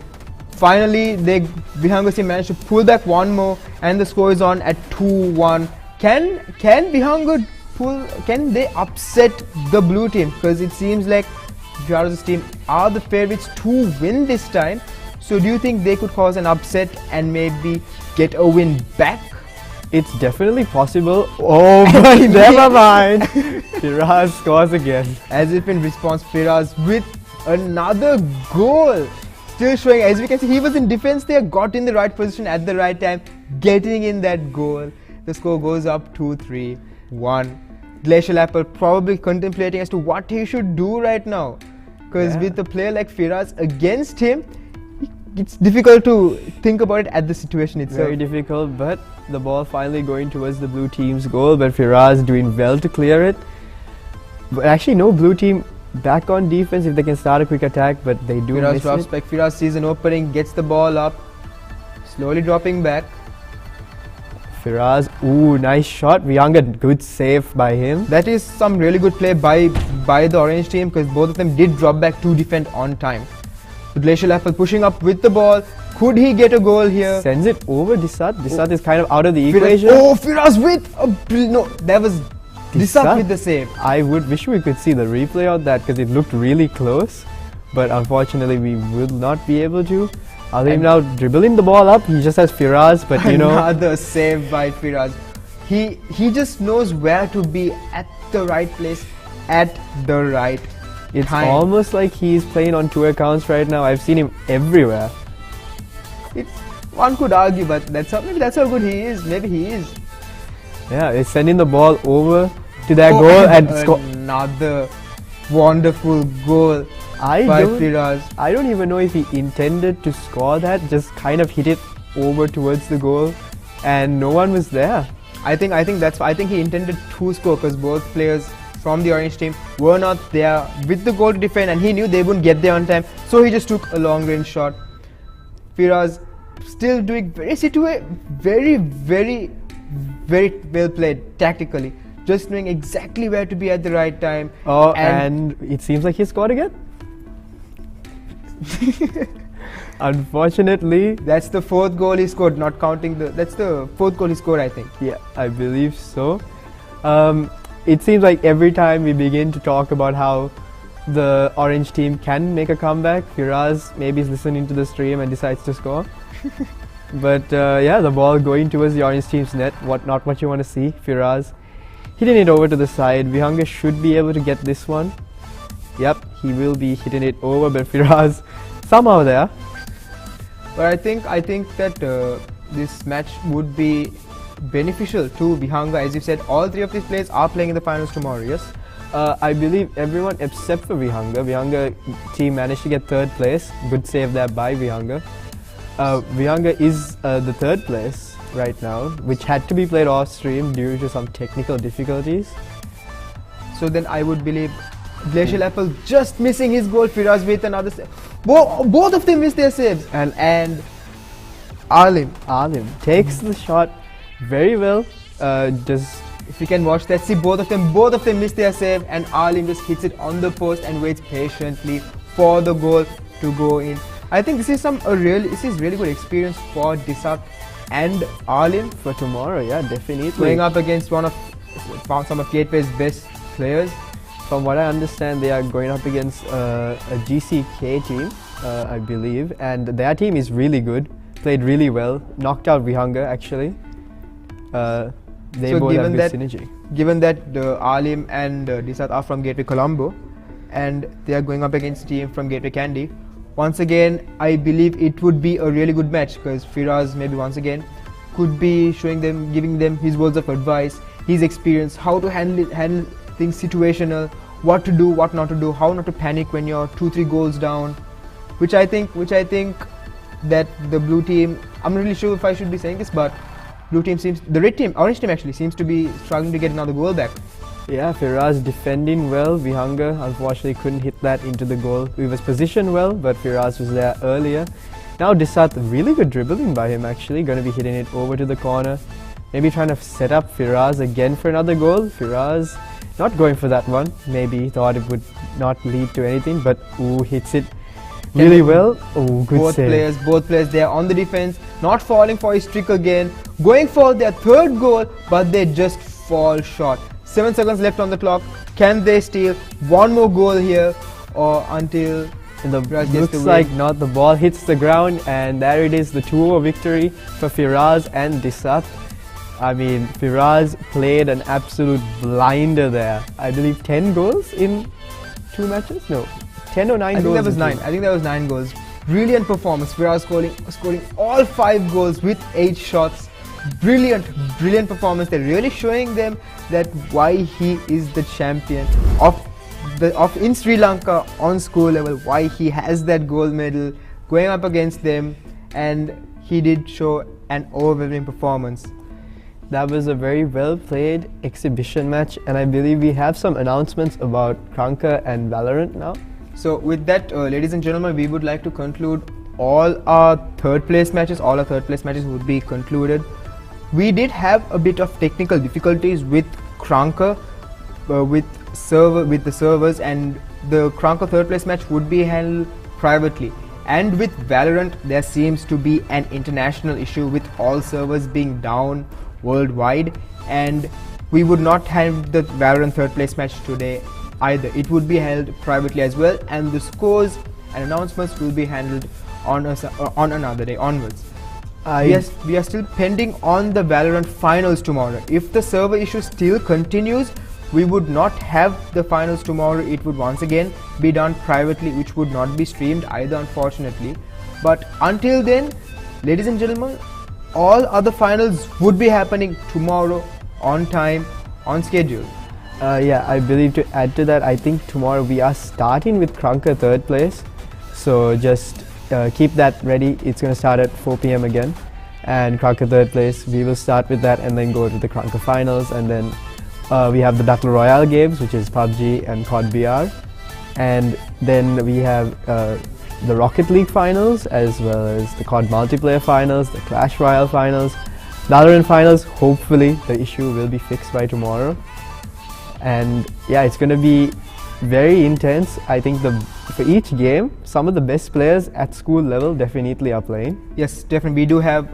Finally, Vihanga team managed to pull back 1 more, and the score is on at 2-1. Can Vihanga can they upset the blue team? Because it seems like Firaz's team are the favorites to win this time. So do you think they could cause an upset and maybe get a win back? It's definitely possible. Oh, but never mind. Firaz scores again. As if in response, Firaz with another goal. Still showing, as we can see, he was in defense there, got in the right position at the right time, getting in that goal. The score goes up 2-3-1. Glacial Apple probably contemplating as to what he should do right now. Because with a player like Firaz against him, it's difficult to think about it at the situation itself. Very difficult, but the ball finally going towards the blue team's goal, but Firaz doing well to clear it. But actually, no blue team back on defense if they can start a quick attack, but they do Firaz miss drops it. back. Firaz sees an opening, gets the ball up, slowly dropping back. Firaz, ooh, nice shot. Vihanga, good save by him. That is some really good play by the orange team, because both of them did drop back to defend on time. Glacial Apple pushing up with the ball. Could he get a goal here? Sends it over Disat. Disat is kind of out of the equation. Firaz with that was Disat with the save. I would wish we could see the replay of that, because it looked really close, but unfortunately we will not be able to. Alim now dribbling the ball up. He just has Firaz, but you know. Another save by Firaz. He just knows where to be at the right place at the right It's time. almost like he's playing on two accounts right now. I've seen him everywhere. One could argue, but maybe that's how good he is. Maybe he is. Yeah, he's sending the ball over to their goal and score. Another wonderful goal I by Firaz. don't even know if he intended to score that. Just kind of hit it over towards the goal, and no one was there. I think he intended to score because both players from the orange team were not there with the goal to defend, and he knew they wouldn't get there on time, so he just took a long range shot. Firaz still doing very well played tactically, just knowing exactly where to be at the right time. Oh, and it seems like he scored again. Unfortunately, that's the fourth goal he scored, not counting that's the fourth goal he scored, I think. Yeah, I believe so. It seems like every time we begin to talk about how the orange team can make a comeback, Firaz maybe is listening to the stream and decides to score. But yeah, the ball going towards the orange team's net, not what you want to see. Firaz hitting it over to the side. Vihanga should be able to get this one. Yep, he will be hitting it over, but Firaz somehow there. But I think that this match would be beneficial to Vihanga. As you said, all three of these players are playing in the finals tomorrow, yes? I believe everyone except for Vihanga. Vihanga team managed to get third place. Good save there by Vihanga. Vihanga is the third place right now, which had to be played off stream due to some technical difficulties. So then I would believe Glacial Apple just missing his goal. Firaz with another save. Both of them missed their saves. And Alim takes the shot very well. Just if you can watch that, see both of them missed their save, and Alim just hits it on the post and waits patiently for the goal to go in. I think this is really good experience for Disat and Alim for tomorrow. Yeah, definitely going up against some of Gateway's best players. From what I understand, they are going up against a GCK team, I believe, and their team is really good. Played really well, knocked out Vihanga actually. They both have good synergy. Given that Alim and Disat are from Gateway Colombo, and they are going up against a team from Gateway Kandy, once again I believe it would be a really good match, because Firaz maybe once again could be giving them his words of advice, his experience, how to handle things situational, what to do, what not to do, how not to panic when you're 2-3 goals down, which I think that the blue team, I'm not really sure if I should be saying this, but orange team actually seems to be struggling to get another goal back. Yeah, Firaz defending well. Vihanga unfortunately couldn't hit that into the goal. He was positioned well, but Firaz was there earlier. Now Disat, really good dribbling by him actually, going to be hitting it over to the corner. Maybe trying to set up Firaz again for another goal. Firaz not going for that one. Maybe thought it would not lead to anything, but hits it really well. Oh, good save. Both players there on the defense, not falling for his trick again, going for their third goal, but they just fall short. 7 seconds left on the clock. Can they steal one more goal here, or until looks like not? The ball hits the ground, and there it is, the 2-0 victory for Firaz and Disat. I mean, Firaz played an absolute blinder there. I believe 10 goals in 2 matches? No, 10 or 9 goals. I think that was 9 goals. Brilliant performance. Firaz scoring all 5 goals with 8 shots. Brilliant performance. They're really showing them that why he is the champion of in Sri Lanka on school level, why he has that gold medal, going up against them, and he did show an overwhelming performance. That was a very well played exhibition match, and I believe we have some announcements about Kranka and Valorant now. So with that, ladies and gentlemen, we would like to conclude all our third place matches. All our third place matches would be concluded. We did have a bit of technical difficulties with Kranka, with the servers, and the Kranka third place match would be handled privately. And with Valorant, there seems to be an international issue with all servers being down worldwide, and we would not have the Valorant third place match today either. It would be held privately as well, and the scores and announcements will be handled on on another day onwards. I We are still pending on the Valorant finals tomorrow. If the server issue still continues, we would not have the finals tomorrow. It would once again be done privately, which would not be streamed either, unfortunately. But until then, ladies and gentlemen, all other finals would be happening tomorrow on time, on schedule. yeah, I believe to add to that, I think tomorrow we are starting with Krunker third place. So just keep that ready. It's going to start at 4 p.m. again. And Krunker third place, we will start with that and then go to the Krunker finals. And then we have the Battle Royale games, which is PUBG and COD VR. And then we have the Rocket League finals, as well as the COD multiplayer finals, the Clash Royale finals, Valorant finals. Hopefully the issue will be fixed by tomorrow. And yeah, it's going to be very intense. I think for each game, some of the best players at school level definitely are playing. Yes, definitely.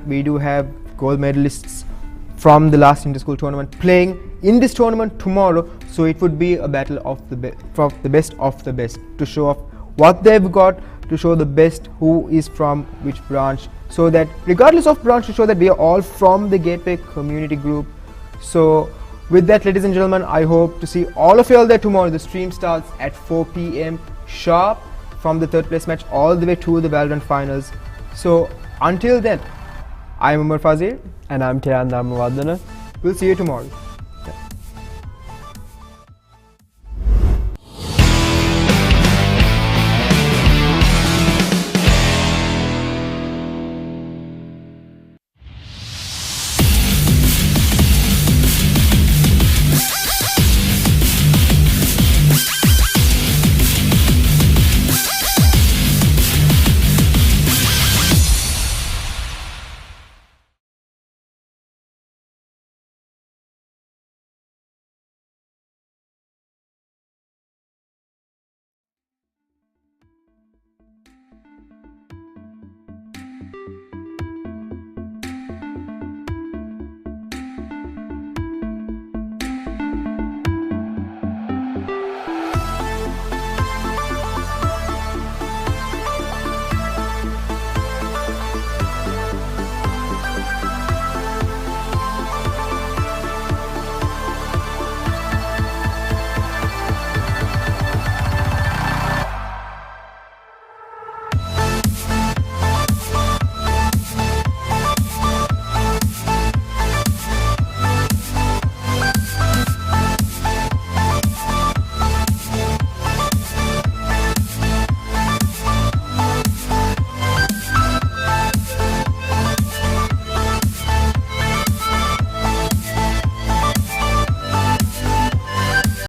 We do have gold medalists from the last inter-school tournament playing in this tournament tomorrow. So it would be a battle of the best of the best to show off what they've got, to show the best who is from which branch, so that regardless of branch, to show that we are all from the Gateway community group. So with that, ladies and gentlemen, I hope to see all of you all there tomorrow. The stream starts at 4 p.m. sharp from the third place match all the way to the Valorant finals. So until then, I'm Umar Fazir and I'm Tiran Dhamavardhana. We'll see you tomorrow.